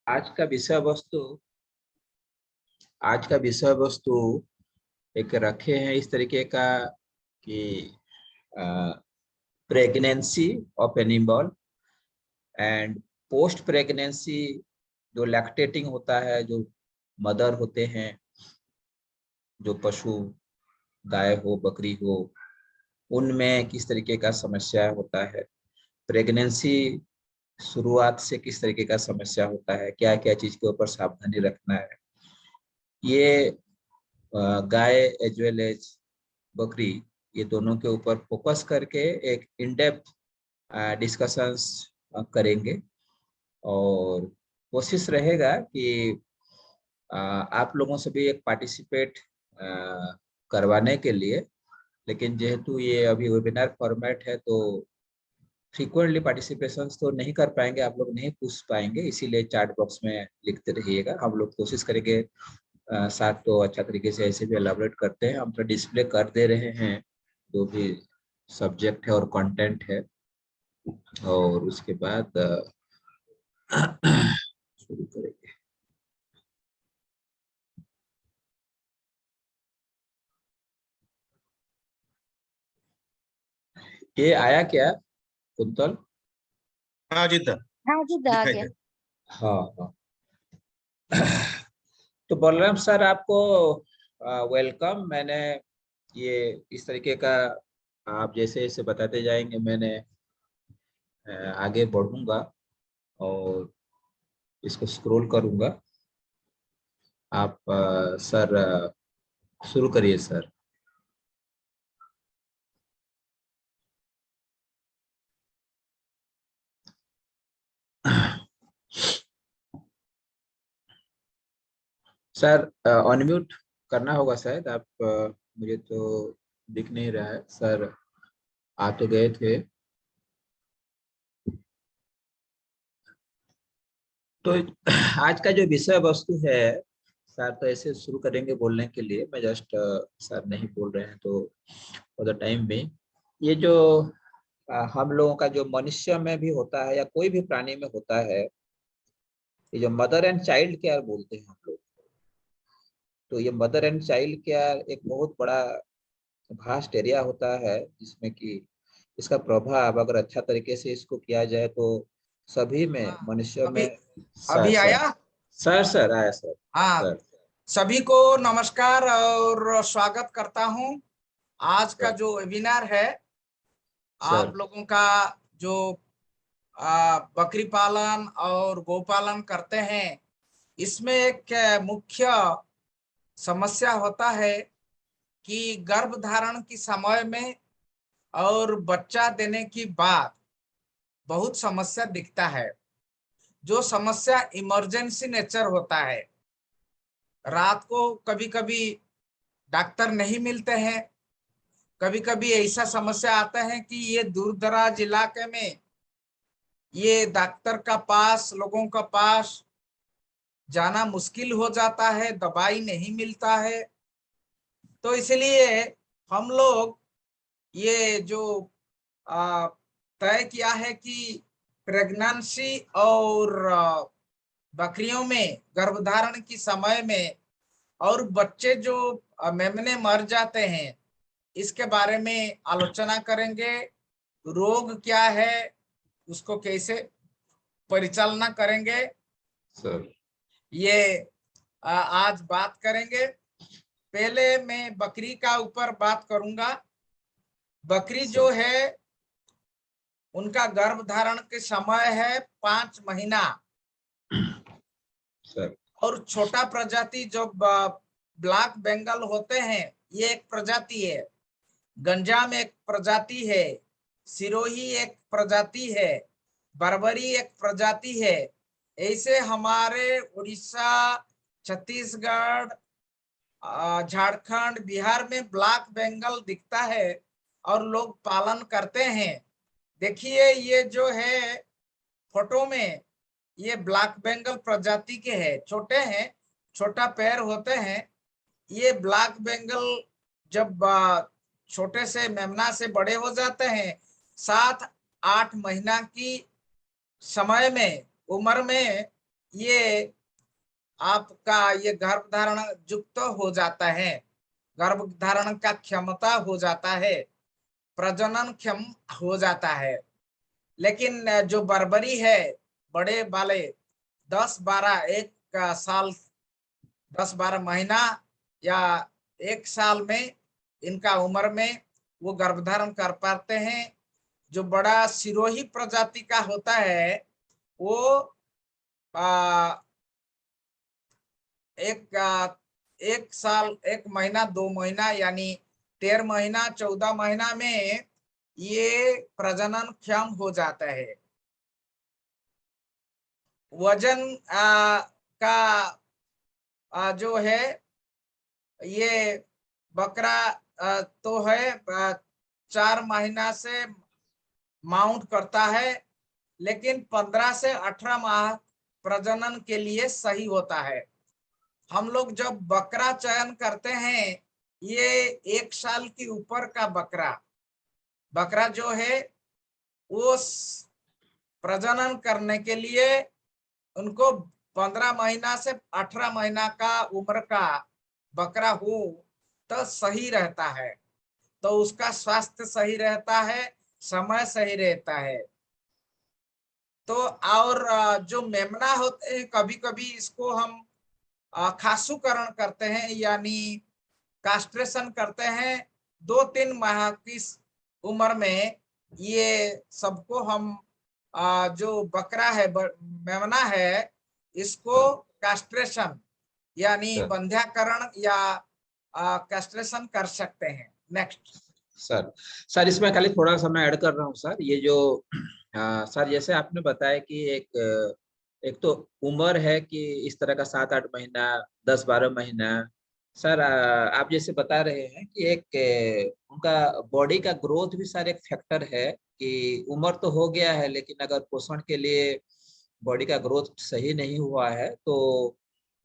आज का विषय वस्तु आज का विषय वस्तु एक रखे हैं इस तरीके का कि pregnancy of animal and post pregnancy. जो लैक्टेटिंग होता है, जो मदर होते हैं, जो पशु गाय हो बकरी हो, उनमें किस तरीके का समस्या होता है। प्रेगनेंसी शुरुआत से किस तरीके का समस्या होता है, क्या क्या चीज के ऊपर सावधानी रखना है। ये गाय एज वेल एज बकरी, ये दोनों के ऊपर फोकस करके एक इन डेप्थ डिस्कशंस करेंगे। और कोशिश रहेगा कि आप लोगों से भी एक पार्टिसिपेट करवाने के लिए। लेकिन जेहेतु ये अभी वेबिनार फॉर्मेट है तो फ्रीक्वेंटली पार्टिसिपेशन तो नहीं कर पाएंगे, आप लोग नहीं पूछ पाएंगे, इसीलिए चैट बॉक्स में लिखते रहिएगा। हम लोग कोशिश करेंगे साथ तो अच्छा तरीके से ऐसे भी एलाबोरेट करते हैं। हम तो डिस्प्ले कर दे रहे हैं जो भी सब्जेक्ट है और कंटेंट है, और उसके बाद शुरू करेंगे। ये आया क्या कुंतल? हाँ जी हाँ जी, आ दिखाई गया। दे। हाँ हाँ। तो बलराम सर, आपको वेलकम। मैंने ये इस तरीके का आप जैसे जैसे बताते जाएंगे मैंने आगे बढ़ूंगा और इसको स्क्रॉल करूंगा। आप सर शुरू करिए सर। सर अनम्यूट करना होगा शायद। आप मुझे तो दिख नहीं रहा है सर। आ तो गए थे। तो आज का जो विषय वस्तु है सर, तो ऐसे शुरू करेंगे बोलने के लिए। मैं जस्ट सर नहीं बोल रहे हैं तो फॉर द टाइम में ये जो हम लोगों का जो मनुष्य में भी होता है या कोई भी प्राणी में होता है, ये जो मदर एंड चाइल्ड केयर बोलते हैं हम लोग। तो ये मदर एंड चाइल्ड केयर एक बहुत बड़ा भास्ट एरिया होता है, जिसमें कि इसका प्रभाव अगर अच्छा तरीके से इसको किया जाए तो सभी में, हाँ, मनुष्य अभी में। सर अभी सर आया। सर सर आया सर। हाँ, सर सभी को नमस्कार और स्वागत करता हूं। आज का सर जो वेबिनार है, सर आप लोगों का जो बकरी पालन और गोपालन करते हैं, इसमें एक मुख्य समस्या होता है कि गर्भ धारण की समय में और बच्चा देने की बाद बहुत समस्या दिखता है। जो समस्या इमरजेंसी नेचर होता है, रात को कभी कभी डॉक्टर नहीं मिलते हैं, कभी कभी ऐसा समस्या आता है कि ये दूर दराज इलाके में ये डॉक्टर का पास, लोगों का पास जाना मुश्किल हो जाता है, दवाई नहीं मिलता है। तो इसलिए हम लोग ये जो तय किया है कि प्रेगनेंसी और बकरियों में गर्भधारण की समय में और बच्चे जो मेमने मर जाते हैं, इसके बारे में आलोचना करेंगे। रोग क्या है, उसको कैसे परिचालना करेंगे, सर ये आज बात करेंगे। पहले मैं बकरी का ऊपर बात करूंगा। बकरी जो है, उनका गर्भ धारण के समय है 5 महीना। सर और छोटा प्रजाति जो ब्लैक बंगाल होते हैं, ये एक प्रजाति है। गंजाम एक प्रजाति है, सिरोही एक प्रजाति है, बर्बरी एक प्रजाति है। ऐसे हमारे उड़ीसा, छत्तीसगढ़, झारखंड, बिहार में ब्लैक बंगाल दिखता है और लोग पालन करते हैं। देखिए, ये जो है फोटो में, ये ब्लैक बंगाल प्रजाति के हैं। छोटे हैं, छोटा पैर होते हैं। ये ब्लैक बंगाल जब छोटे से मेमना से बड़े हो जाते हैं, 7-8 महीना की समय में, उम्र में, ये आपका ये गर्भ धारण युक्त हो जाता है, गर्भ धारण का क्षमता हो जाता है, प्रजनन क्षम हो जाता है। लेकिन जो बर्बरी है, बड़े वाले 10-12 एक साल 10-12 महीना या एक साल में इनका उम्र में वो गर्भधारण कर पाते हैं। जो बड़ा सिरोही प्रजाति का होता है वो एक साल 1 महीना 2 महीना यानी 13 महीना 14 महीना में ये प्रजनन क्षम हो जाता है। वजन का जो है ये बकरा तो है 4 महीना से माउंट करता है, लेकिन 15 से 18 माह प्रजनन के लिए सही होता है। हम लोग जब बकरा चयन करते हैं, ये 1 साल की ऊपर का बकरा जो है वो प्रजनन करने के लिए उनको 15 महीना से 18 महीना का उम्र का बकरा हो तो सही रहता है, तो उसका स्वास्थ्य सही रहता है, समय सही रहता है। तो और जो मेमना होते हैं, कभी कभी इसको हम खासुकरण करते हैं यानी कास्ट्रेशन करते हैं। 2-3 माह की उम्र में ये सबको हम जो बकरा है मेमना है इसको सर कास्ट्रेशन यानी सर बंध्याकरण या कास्ट्रेशन कर सकते हैं। नेक्स्ट सर सर इसमें खाली थोड़ा सा मैं ऐड कर रहा हूँ सर। ये जो सर जैसे आपने बताया कि एक तो उम्र है कि इस तरह का 7-8 महीना 10-12 महीना। सर आप जैसे बता रहे हैं कि एक उनका बॉडी का ग्रोथ भी सर एक फैक्टर है कि उम्र तो हो गया है लेकिन अगर पोषण के लिए बॉडी का ग्रोथ सही नहीं हुआ है तो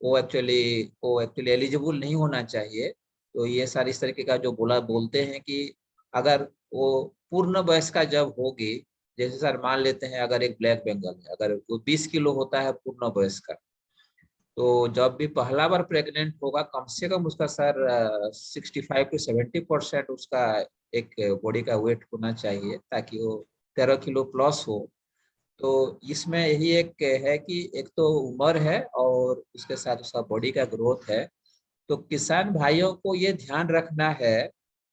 वो एक्चुअली एलिजिबल नहीं होना चाहिए। तो ये सारी इस तरीके का जो बोलते हैं कि अगर वो पूर्ण वयस्का जब होगी, जैसे सर मान लेते हैं अगर एक ब्लैक बंगाल है, अगर वो 20 किलो होता है पूर्ण वयस्का, तो जब भी पहला बार प्रेग्नेंट होगा कम से कम उसका सर 65 to 70% उसका एक बॉडी का वेट होना चाहिए ताकि वो 13 किलो प्लस हो। तो इसमें यही एक है कि एक तो उम्र है और उसके साथ उसका बॉडी का ग्रोथ है। तो किसान भाइयों को ये ध्यान रखना है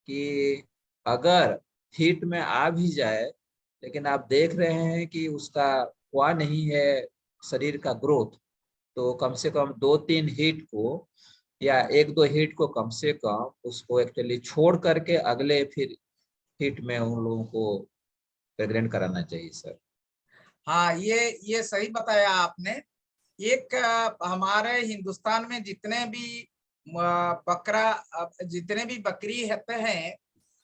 कि अगर हीट में आ भी जाए लेकिन आप देख रहे हैं कि उसका हुआ नहीं है शरीर का ग्रोथ, तो कम से कम 2-3 हीट को या 1-2 हीट को कम से कम उसको एक्चुअली छोड़ करके अगले फिर हीट में उन लोगों को प्रेग्नेंट कराना चाहिए सर। हाँ, ये सही बताया आपने। एक हमारे हिंदुस्तान में जितने भी जितने भी बकरी होते हैं,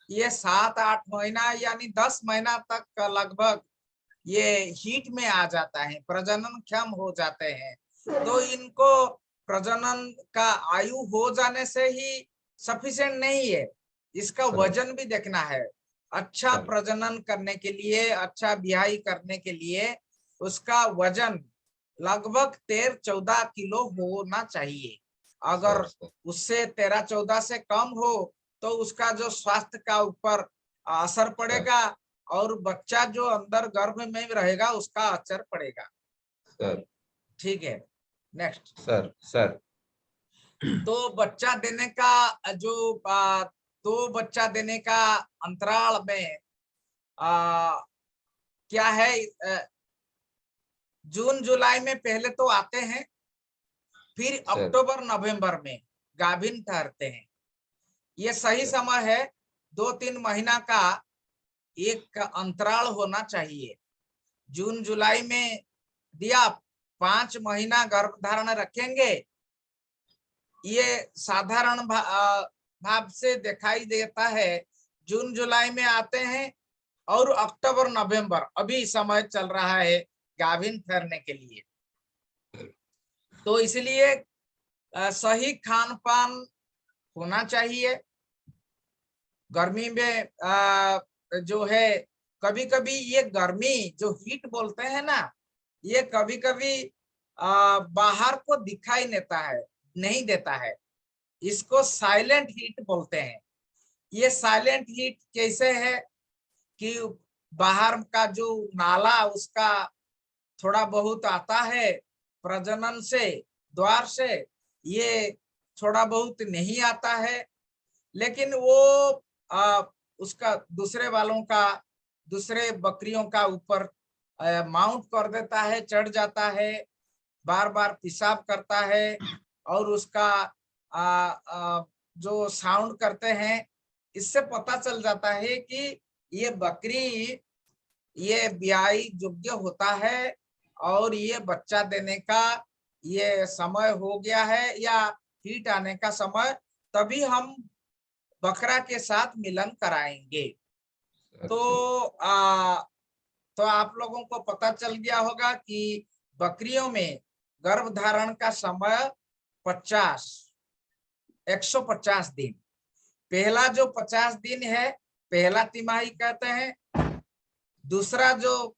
ये 7-8 महीना यानी 10 महीना तक लगभग ये हीट में आ जाता है, प्रजनन क्षम हो जाते हैं। तो इनको प्रजनन का आयु हो जाने से ही सफिशिएंट नहीं है, इसका सर वजन भी देखना है। अच्छा सर प्रजनन करने के लिए, अच्छा ब्याही करने के लिए उसका वजन लगभग 13-14 किलो होना चाहिए। अगर सर सर उससे 13-14 से कम हो तो उसका जो स्वास्थ्य का ऊपर असर सर पड़ेगा और बच्चा जो अंदर गर्भ में रहेगा उसका असर पड़ेगा। सर ठीक है, नेक्स्ट। सर सर तो बच्चा देने का जो दो बच्चा देने का अंतराल में आ, क्या है, जून जुलाई में पहले तो आते हैं, फिर सर अक्टूबर नवंबर में गाभिन ठहरते हैं। ये सही सर समय है। 2-3 महीना का एक अंतराल होना चाहिए। जून जुलाई में दिया, 5 महीना गर्भ धारण रखेंगे, ये साधारण भाव से दिखाई देता है। जून जुलाई में आते हैं और अक्टूबर नवंबर अभी समय चल रहा है गाभिन ठहरने के लिए। तो इसलिए सही खान पान होना चाहिए। गर्मी में जो है, कभी कभी ये गर्मी जो हीट बोलते हैं ना, ये कभी कभी बाहर को दिखाई नहीं देता है। इसको साइलेंट हीट बोलते हैं। ये साइलेंट हीट कैसे है कि बाहर का जो नाला उसका थोड़ा बहुत आता है प्रजनन से, द्वार से, ये थोड़ा बहुत नहीं आता है, लेकिन वो उसका दूसरे बकरियों का ऊपर माउंट कर देता है, चढ़ जाता है, बार बार पेशाब करता है और उसका जो साउंड करते हैं, इससे पता चल जाता है कि ये बकरी ये ब्याई योग्य होता है और ये बच्चा देने का ये समय हो गया है या हीट आने का समय, तभी हम बकरा के साथ मिलन कराएंगे। तो तो आप लोगों को पता चल गया होगा कि बकरियों में गर्भधारण का समय 150 दिन। पहला जो 50 दिन है पहला तिमाही कहते हैं, दूसरा जो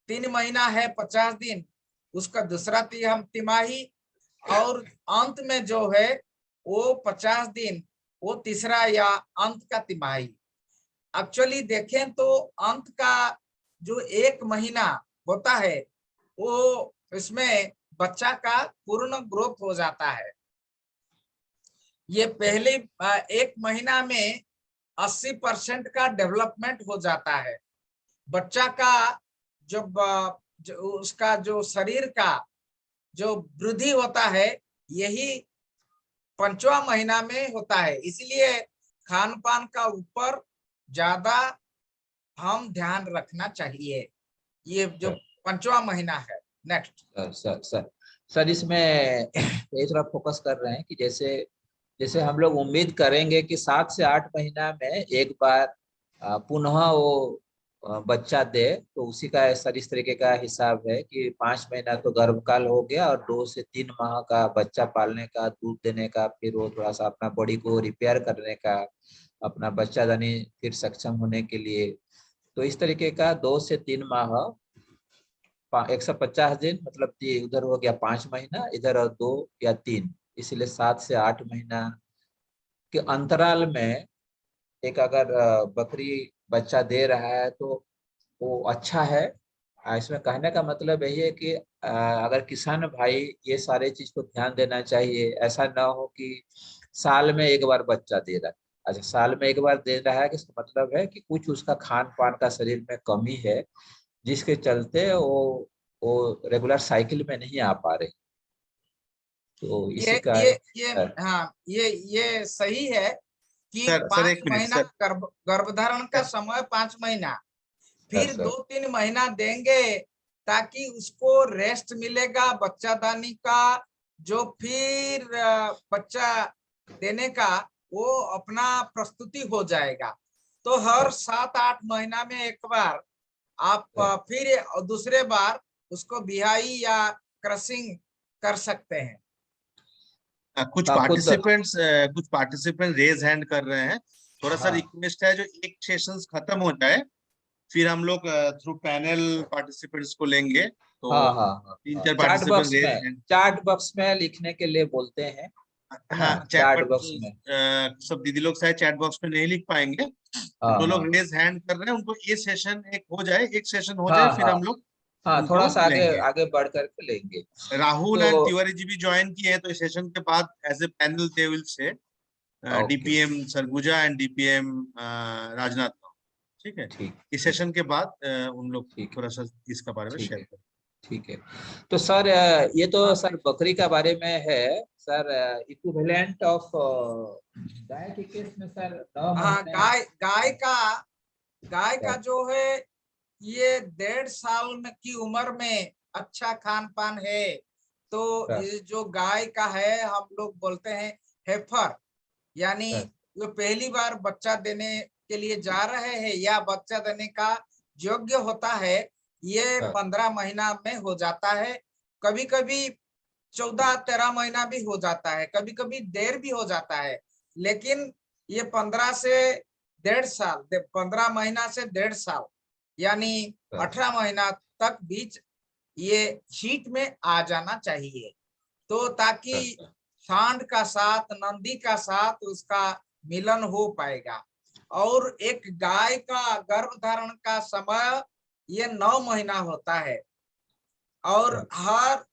3 महीना है 50 दिन उसका दूसरा तिमाही, और अंत में जो है वो 50 दिन वो तीसरा या अंत का तिमाही। एक्चुअली देखें तो अंत का जो 1 महीना होता है वो इसमें बच्चा का पूर्ण ग्रोथ हो जाता है। ये पहले 1 महीना में 80% का डेवलपमेंट हो जाता है। बच्चा का जब उसका जो शरीर का जो वृद्धि होता है यही 5वां महीना में होता है। इसलिए खान पान का ऊपर ज्यादा हम ध्यान रखना चाहिए। ये जो 5वां महीना है। नेक्स्ट सर इसमें ये थोड़ा फोकस कर रहे हैं कि जैसे जैसे हम लोग उम्मीद करेंगे कि 7 से 8 महीना में एक बार पुनः वो बच्चा दे, तो उसी का सर इस तरीके का हिसाब है कि 5 महीना तो गर्भकाल हो गया और 2 से 3 माह का बच्चा पालने का, दूध देने का, फिर वो थोड़ा सा अपना बॉडी को रिपेयर करने का, अपना बच्चादानी फिर सक्षम होने के लिए। तो इस तरीके का 2 से 3 माह 150 दिन, मतलब उधर हो गया 5 महीना, इधर और 2 या 3, इसलिए 7 से 8 महीना के अंतराल में एक अगर बकरी बच्चा दे रहा है तो वो अच्छा है। इसमें कहने का मतलब यही है कि अगर किसान भाई ये सारे चीज को ध्यान देना चाहिए। ऐसा ना हो कि साल में एक बार बच्चा दे रहा है। अच्छा, साल में एक बार दे रहा है, इसका मतलब है कि कुछ उसका खान पान का शरीर में कमी है, जिसके चलते वो रेगुलर साइकिल में नहीं आ पा रहे। तो इसी का ये हाँ, ये सही है कि सर 5 एक मिनट महीना सर। गर्भधारण का समय 5 महीना, फिर 2-3 महीना देंगे ताकि उसको रेस्ट मिलेगा बच्चादानी का, जो फिर बच्चा देने का वो अपना प्रस्तुति हो जाएगा। तो हर 7-8 महीना में एक बार आप फिर दूसरे बार उसको बिहाई या क्रशिंग कर सकते हैं। कुछ पार्टिसिपेंट्स रेज हैंड कर रहे हैं। थोड़ा सा रिक्वेस्ट है, जो एक सेशन खत्म हो जाए फिर हम लोग थ्रू पैनल पार्टिसिपेंट्स को लेंगे। तो हाँ 3-4 participant raise hand chat box में लिखने के लिए बोलते हैं। हाँ, चैट बॉक्स में सब दीदी लोग शायद चैट बॉक्स में नहीं लिख पाएंगे। जो लोग रेज हैंड कर रहे हैं उनको ये सेशन एक सेशन हो जाए, फिर हम लोग थोड़ा सा लेंगे। आगे बढ़ करके लेंगे। राहुल तो एंड तिवारी जी भी ज्वाइन किए हैं, तो इस सेशन के बाद as a panel they will से DPM Surguja and DPM Rajnath. ठीक है, इस सेशन के बाद उन लोग थोड़ा सा इसका बारे में शेयर करें। ठीक है। तो सर ये तो सर बकरी का बारे में है। सर इक्विवेलेंट ऑफ गाय के केस में सर 9 महीने गाय का जो है ये 1.5 साल में की उम्र में अच्छा खान पान है। तो ये जो गाय का है हम लोग बोलते हैं हेफर, यानी जो पहली बार बच्चा देने के लिए जा रहे हैं या बच्चा देने का योग्य होता है, ये 15 महीना में हो जाता है। कभी कभी 14-13 महीना भी हो जाता है, कभी कभी देर भी हो जाता है, लेकिन ये 15 से 1.5 साल, 15 महीना से 1.5 साल यानी 18 महीना तक बीच ये हीट में आ जाना चाहिए, तो ताकि सांड का साथ नंदी का साथ उसका मिलन हो पाएगा। और एक गाय का गर्भ धारण का समय ये 9 महीना होता है, और हर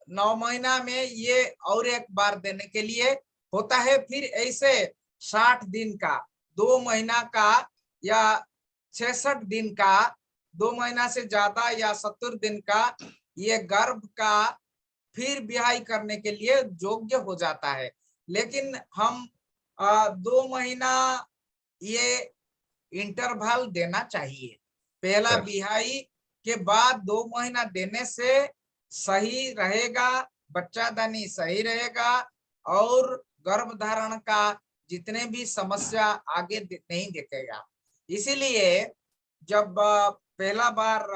9 महीना में ये और एक बार देने के लिए होता है। फिर ऐसे 60 दिन का, 2 महीना का या 66 दिन का, 2 महीना से ज्यादा या 70 दिन का ये गर्भ का फिर ब्याही करने के लिए योग्य हो जाता है। लेकिन हम 2 महीना ये इंटरवल देना चाहिए। पहला बिहाई के बाद 2 महीना देने से सही रहेगा, बच्चादानी सही रहेगा और गर्भ धारण का जितने भी समस्या आगे नहीं दिखेगा। इसीलिए जब पहला बार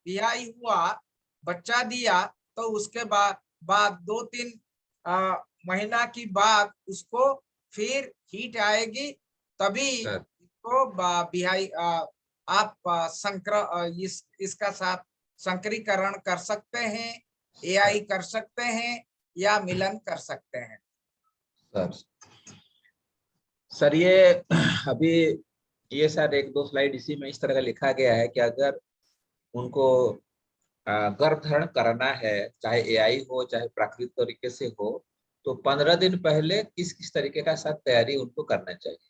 बिहाई हुआ, बच्चा दिया, तो उसके बाद 2-3 महीना की बाद उसको फिर हीट आएगी, तभी इसको बिहाई आप इसका साथ संकरीकरण कर सकते हैं, एआई कर सकते हैं या मिलन कर सकते हैं। सर ये अभी ये सर 1-2 स्लाइड इसी में इस तरह का लिखा गया है कि अगर उनको गर्भ धारण कराना है, चाहे एआई हो चाहे प्राकृतिक तरीके से हो, तो 15 दिन पहले किस किस तरीके का साथ तैयारी उनको करना चाहिए।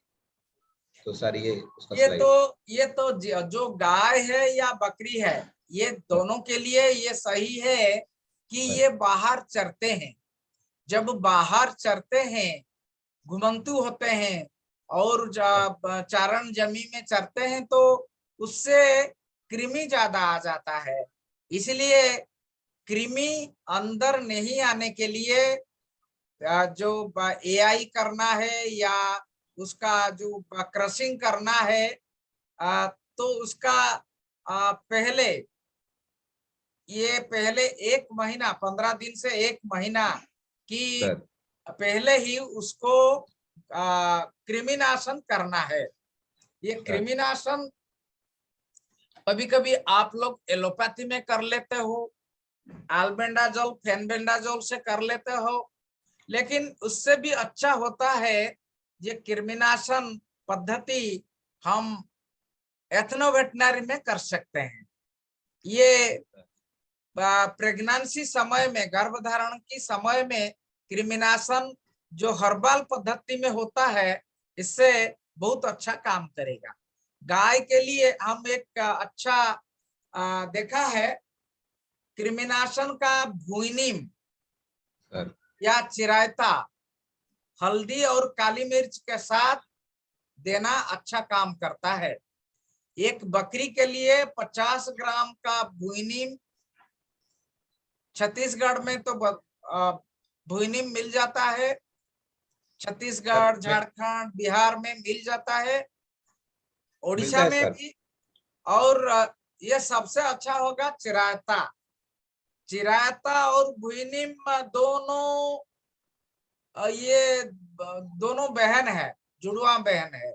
तो सर ये तो जो गाय है या बकरी है, ये दोनों के लिए ये सही है कि ये बाहर चरते हैं। जब बाहर चरते हैं, घुमंतु होते हैं और जब चारण जमीन में चरते हैं, तो उससे कृमि ज्यादा आ जाता है। इसलिए कृमि अंदर नहीं आने के लिए जो एआई करना है या उसका जो क्रशिंग करना है, तो उसका पहले 1 महीना, 15 दिन से 1 महीना की पहले ही उसको कृमिनाशन करना है। ये कृमिनाशन कभी कभी आप लोग एलोपैथी में कर लेते हो, अल्बेंडाजोल फेनबेंडाजोल से कर लेते हो, लेकिन उससे भी अच्छा होता है ये कृमिनाशन पद्धति हम एथनोवेटनरी में कर सकते हैं। ये प्रेगनेंसी समय में, गर्भधारण की समय में कृमिनाशन जो हर्बल पद्धति में होता है, इससे बहुत अच्छा काम करेगा। गाय के लिए हम एक अच्छा देखा है, कृमिनाशन का भुइनिम या चिरायता हल्दी और काली मिर्च के साथ देना अच्छा काम करता है। एक बकरी के लिए 50 ग्राम का भुइनिम, छत्तीसगढ़ में तो भुइनिम मिल जाता है, छत्तीसगढ़, झारखंड, बिहार में मिल जाता है, ओडिशा में भी। और ये सबसे अच्छा होगा चिरायता। चिरायता और भुइनिम दोनों, ये दोनों बहन है, जुड़वा बहन है,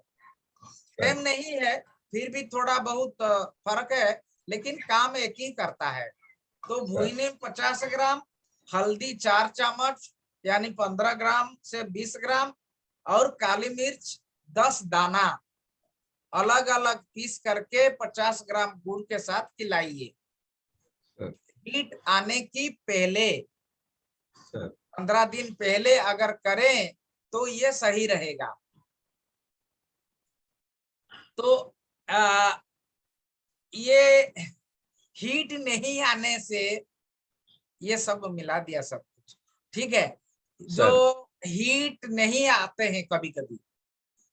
सेम नहीं है, फिर भी थोड़ा बहुत फर्क है, लेकिन काम एक ही करता है। तो भुइनिम 50 ग्राम, हल्दी 4 चम्मच यानी 15 ग्राम से 20 ग्राम, और काली मिर्च 10 दाना अलग अलग पीस करके 50 ग्राम गुड़ के साथ खिलाइए। हीट आने की पहले 15 दिन पहले अगर करें तो ये सही रहेगा। तो ये हीट नहीं आने से ये सब मिला दिया सब कुछ, ठीक है। जो हीट नहीं आते हैं, कभी कभी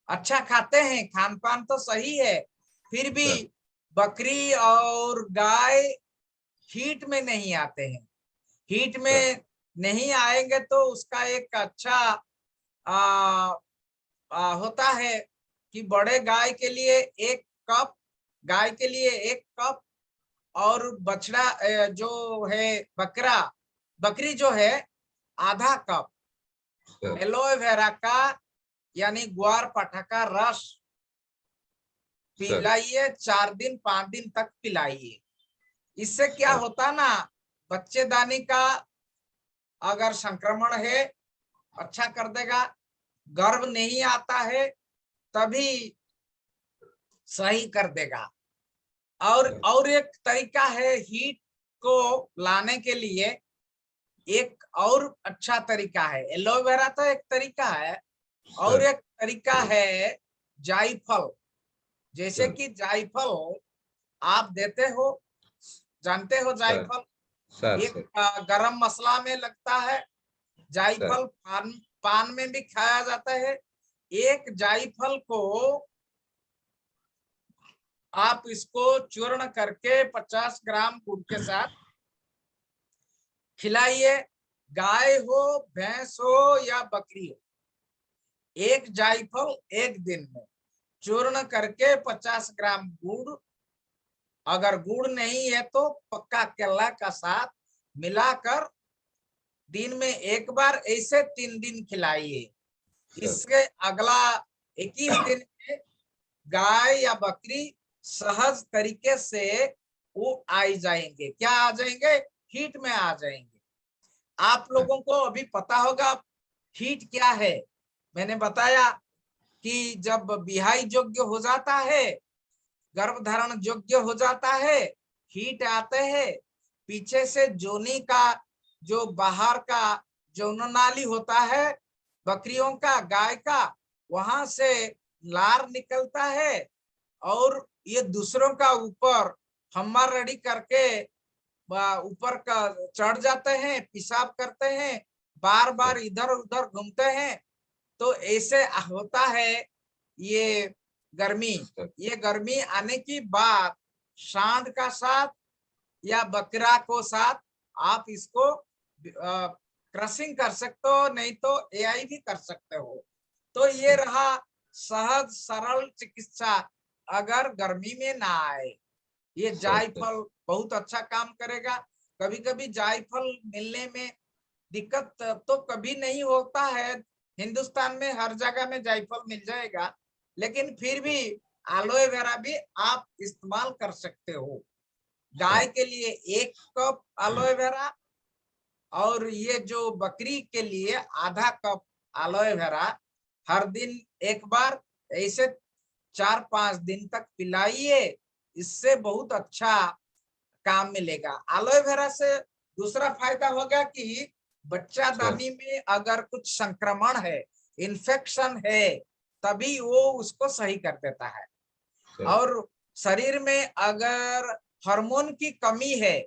अच्छा खाते हैं, खान पान तो सही है, फिर भी बकरी और गाय हीट में नहीं आते हैं। हीट में नहीं आएंगे तो उसका एक अच्छा होता है कि बड़े गाय के लिए 1 कप, गाय के लिए 1 कप, और बछड़ा जो है बकरी जो है आधा कप एलोवेरा का यानी ग्वार पाठा का रस पिलाइए, 4 दिन 5 दिन तक पिलाइए। इससे क्या होता ना, बच्चेदानी का अगर संक्रमण है अच्छा कर देगा, गर्भ नहीं आता है तभी सही कर देगा। और एक तरीका है हीट को लाने के लिए, एक और अच्छा तरीका है, एलोवेरा तो एक तरीका है, और एक तरीका है जायफल। जैसे कि जायफल आप देते हो, जानते हो जायफल एक गरम मसाला में लगता है, जायफल पान में भी खाया जाता है। एक जायफल को आप इसको चूर्ण करके 50 ग्राम गुड़ के साथ खिलाइए, गाय हो, भैंस हो या बकरी हो, एक जायफल एक दिन में चूर्ण करके 50 ग्राम गुड़, अगर गुड़ नहीं है तो पक्का केला का साथ मिलाकर दिन में एक बार ऐसे 3 दिन खिलाइए। इसके अगला 21 दिन में गाय या बकरी सहज तरीके से वो आ जाएंगे। क्या आ जाएंगे? हीट में आ जाएंगे। आप लोगों को अभी पता होगा हीट क्या है। मैंने बताया कि जब बिहाई योग्य हो जाता है, गर्भधारण योग्य हो जाता है, हीट आते हैं, पीछे से जोनी का जो बाहर का जौननाली होता है बकरियों का, गाय का, वहां से लार निकलता है और ये दूसरों का ऊपर हम्मा रेडी करके ऊपर का चढ़ जाते हैं, पेशाब करते हैं, बार बार इधर उधर घूमते हैं। तो ऐसे होता है ये गर्मी। ये गर्मी आने की बाद सांड का साथ या बकरा को साथ आप इसको क्रशिंग कर सकते हो, नहीं तो एआई भी कर सकते हो। तो ये रहा सहज सरल चिकित्सा अगर गर्मी में ना आए। ये जायफल बहुत अच्छा काम करेगा। कभी कभी जायफल मिलने में दिक्कत तो कभी नहीं होता है, हिंदुस्तान में हर जगह में जायफल मिल जाएगा, लेकिन फिर भी एलोए वेरा भी आप इस्तेमाल कर सकते हो। गाय के लिए 1 कप एलोए वेरा और ये जो बकरी के लिए आधा कप एलोए वेरा हर दिन एक बार ऐसे 4-5 दिन तक पिलाइए। इससे बहुत अच्छा काम मिलेगा। एलोए वेरा से दूसरा फायदा होगा कि बच्चा दानी में अगर कुछ संक्रमण है, इन्फेक्शन है, तभी वो उसको सही कर देता है। और शरीर में अगर हार्मोन की कमी है,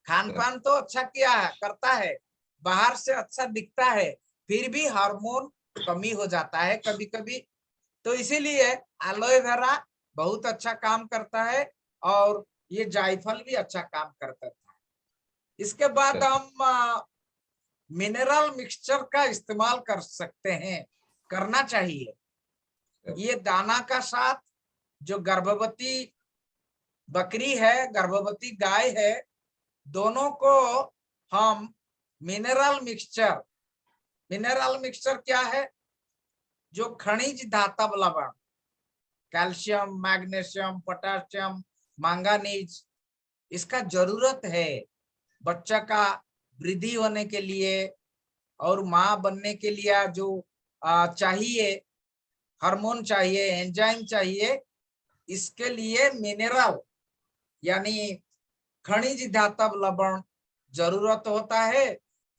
खान पान तो अच्छा किया है, करता है, बाहर से अच्छा दिखता है, फिर भी हार्मोन कमी हो जाता है कभी कभी, तो इसीलिए एलोए वेरा बहुत अच्छा काम करता है और ये जायफल भी अच्छा काम करता है। इसके बाद हम मिनरल मिक्सचर का इस्तेमाल कर सकते हैं, करना चाहिए। ये दाना का साथ जो गर्भवती बकरी है, गर्भवती गाय है, दोनों को हम मिनरल मिक्सचर क्या है? जो खनिज धातव लवण, कैल्शियम, मैग्नीशियम, पोटेशियम, मैंगनीज, इसका जरूरत है बच्चा का वृद्धि होने के लिए और मां बनने के लिए। जो चाहिए, हार्मोन चाहिए, एंजाइम चाहिए, इसके लिए मिनरल यानी खनिज धातव लवण जरूरत होता है।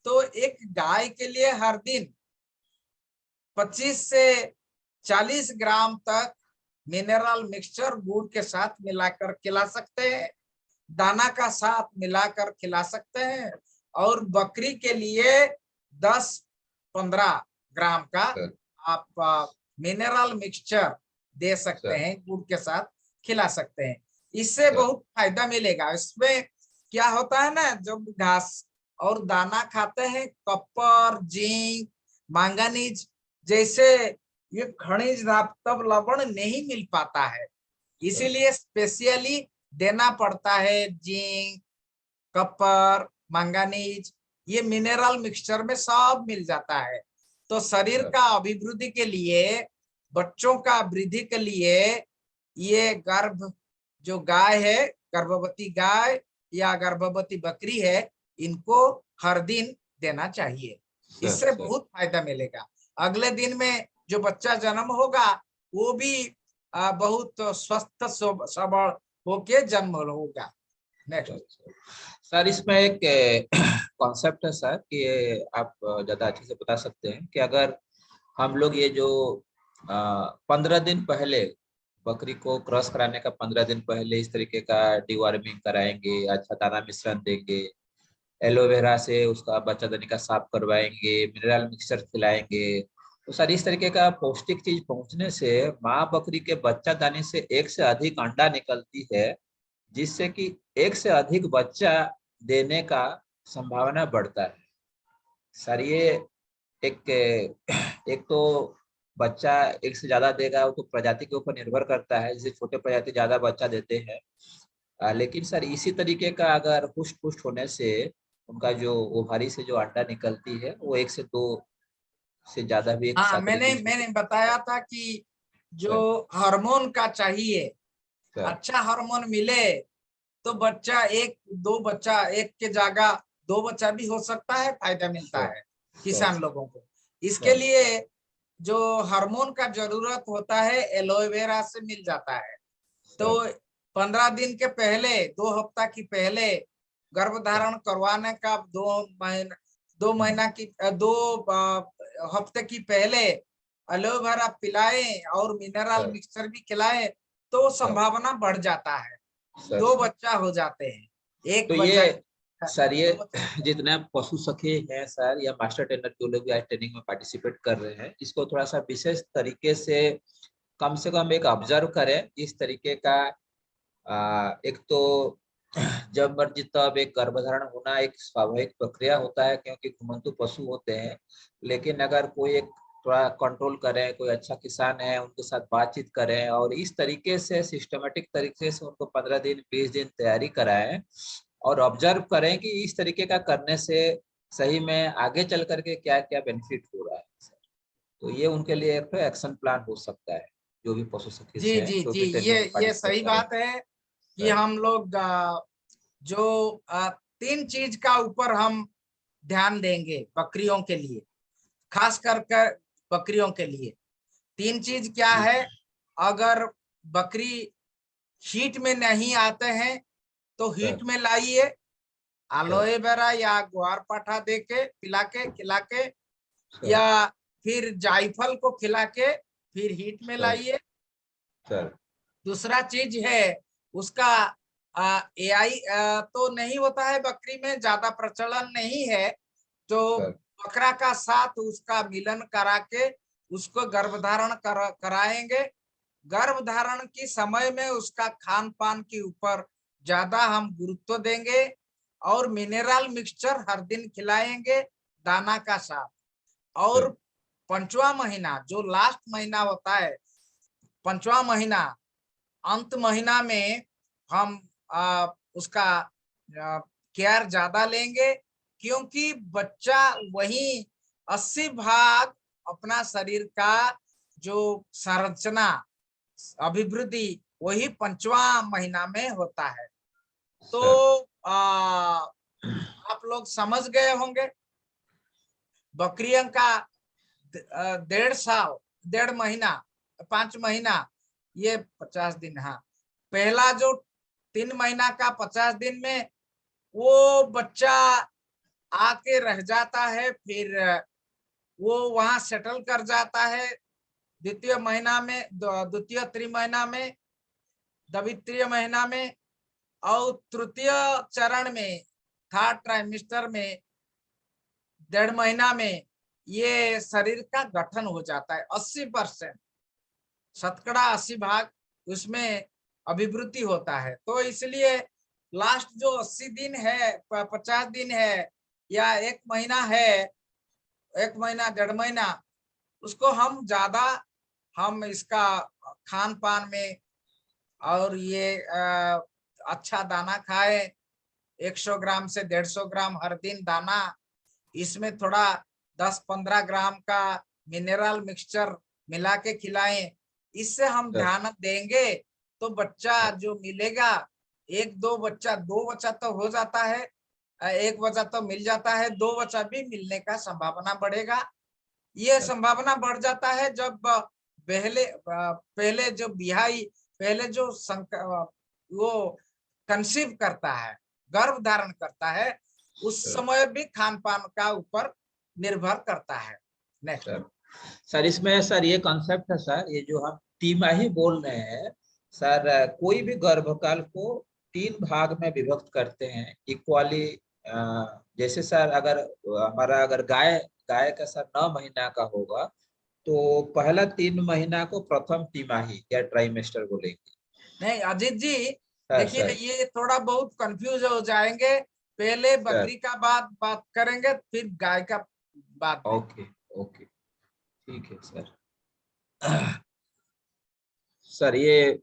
तो एक गाय के लिए हर दिन 25 से 40 ग्राम तक मिनरल मिक्सचर गुड़ के साथ मिलाकर खिला सकते हैं, दाना का साथ मिलाकर खिला सकते हैं। और बकरी के लिए 10-15 ग्राम का आप मिनरल मिक्सचर दे सकते हैं, गुड़ के साथ खिला सकते हैं। इससे बहुत फायदा मिलेगा। इसमें क्या होता है ना, जब घास और दाना खाते हैं, कॉपर, जिंक, मैंगनीज जैसे ये खनिज धातव लवण नहीं मिल पाता है, इसीलिए स्पेशली देना पड़ता है। जिंक, कॉपर, मैंगनीज ये मिनरल मिक्सचर में सब मिल जाता है। तो शरीर का अभिवृद्धि के लिए, बच्चों का वृद्धि के लिए ये जो गाय है, गर्भवती गाय या गर्भवती बकरी है, इनको हर दिन देना चाहिए। इससे बहुत फायदा मिलेगा। अगले दिन में जो बच्चा जन्म होगा वो भी बहुत स्वस्थ सबल होके जन्म होगा। नेक्स्ट सर, इसमें एक कॉन्सेप्ट है सर कि आप ज्यादा अच्छे से बता सकते हैं कि अगर हम लोग ये जो 15 दिन पहले बकरी को क्रॉस कराने का 15 दिन पहले इस तरीके का डिवॉर्मिंग कराएंगे, अच्छा दाना मिश्रण देंगे, एलोवेरा से उसका बच्चा दानी का साफ करवाएंगे, मिनरल मिक्सचर खिलाएंगे, तो सर इस तरीके का पौष्टिक चीज पहुंचने से माँ बकरी के बच्चा दानी से एक से अधिक अंडा निकलती है, जिससे कि एक से अधिक बच्चा देने का संभावना बढ़ता है। सर ये एक एक तो बच्चा एक से ज्यादा देगा, वो तो प्रजाति के ऊपर निर्भर करता है, जैसे छोटे प्रजाति ज्यादा बच्चा देते हैं। लेकिन सर इसी तरीके का अगर पुष्ट पुष्ट होने से उनका जो ओवारी से जो अंडा निकलती है वो 1 से 2 से ज्यादा भी एक हाँ, साथ मैंने बताया था कि जो हार्मोन का चाहिए, अच्छा हार्मोन मिले तो बच्चा दो बच्चा, एक के जगह 2 बच्चा भी हो सकता है, फायदा मिलता है किसान लोगों को। इसके लिए जो हार्मोन का जरूरत होता है एलोवेरा से मिल जाता है। तो 15 दिन के पहले, 2 हफ्ता की पहले गर्भधारण करवाने का 2 हफ्ते की पहले एलोवेरा पिलाएं और मिनरल मिक्सचर भी खिलाएं तो संभावना बढ़ जाता है। 2 बच्चा हो जाते हैं। एक तो बच्चा सर ये जितने पशु सखी हैं सर या मास्टर ट्रेनर जो लोग आज ट्रेनिंग में पार्टिसिपेट कर रहे हैं, इसको थोड़ा सा विशेष तरीके से कम एक ऑब्जर्व करें। इस तरीके का एक तो जब मर्जी तब एक गर्भधारण होना एक स्वाभाविक प्रक्रिया होता है, क्योंकि घुमंतु पशु होते हैं। लेकिन अगर कोई एक थोड़ा कंट्रोल करें, कोई अच्छा किसान है उनके साथ बातचीत करें और इस तरीके से सिस्टमेटिक तरीके से उनको 15 दिन 20 दिन तैयारी कराएं और ऑब्जर्व करें कि इस तरीके का करने से सही में आगे चल करके क्या क्या बेनिफिट हो रहा है सर, तो ये उनके लिए एक एक्शन प्लान हो सकता है। जो भी पशु सखी जी हैं जी जो जी, भी ट्रेनिंग में ये पार्टिसिपेट सही करें। बात है कि हम लोग जो 3 चीज का ऊपर हम ध्यान देंगे बकरियों के लिए, खास कर बकरियों के लिए 3 चीज क्या है। अगर बकरी हीट में नहीं आते हैं तो हीट में लाइए, एलोवेरा या ग्वार पाठा दे के खिला के या फिर जायफल को खिला के फिर हीट में लाइए। दूसरा चीज है उसका एआई तो नहीं होता है बकरी में, ज्यादा प्रचलन नहीं है, तो बकरा का साथ उसका मिलन करा के उसको गर्भधारण कराएंगे। गर्भधारण की समय में उसका खान पान के ऊपर ज्यादा हम गुरुत्व देंगे और मिनरल मिक्सचर हर दिन खिलाएंगे दाना का साथ। और 5वां महीना जो लास्ट महीना होता है, 5वां महीना अंत महीना में हम उसका केयर ज्यादा लेंगे, क्योंकि बच्चा वही 80% अपना शरीर का जो संरचना अभिवृद्धि वही 5वां महीना में होता है। तो आप लोग समझ गए होंगे बकरियों का 1.5 साल 1.5 महीना 5 महीना ये 50 दिन। हाँ, पहला जो 3 महीना का 50 दिन में वो बच्चा आके रह जाता है, फिर वो वहां सेटल कर जाता है। द्वितीय महीना में, द्वितीय त्रिमहीना में, द्वितीय महीना में और तृतीय चरण में, 3rd ट्राइमेस्टर में, 1.5 महीना में ये शरीर का गठन हो जाता है। 80% 80% उसमें अभिवृद्धि होता है। तो इसलिए लास्ट जो 80 दिन है, 50 दिन है या 1 महीना है, 1 महीना 1.5 महीना, उसको हम ज्यादा हम इसका खान पान में और ये अच्छा दाना खाए, 100 ग्राम से 150 ग्राम हर दिन दाना, इसमें थोड़ा 10-15 ग्राम का मिनरल मिक्सचर मिला के खिलाएं। इससे हम ध्यान देंगे तो बच्चा जो मिलेगा एक दो बच्चा तो हो जाता है, एक बच्चा तो मिल जाता है, दो बच्चा भी मिलने का संभावना बढ़ेगा। ये संभावना बढ़ जाता है जब पहले जो बिहाई पहले जो वो कंसीव करता है, गर्भ धारण करता है, उस समय भी खान पान का ऊपर निर्भर करता है। नेक्स्ट सर, इसमें सर ये कॉन्सेप्ट है सर, ये जो हम तिमाही बोल रहे हैं सर, कोई भी गर्भकाल को 3 भाग में विभक्त करते हैं इक्वाली। जैसे सर अगर हमारा अगर गाय गाय का सर 9 महीना का होगा तो पहला 3 महीना को प्रथम तिमाही या ट्राइमेस्टर बोलेंगे। नहीं अजीत जी, सर, देखिए सर, ये थोड़ा बहुत कंफ्यूज हो जाएंगे। पहले बकरी का बात करेंगे, फिर गाय का बात। ओके ओके ठीक है सर। सर ये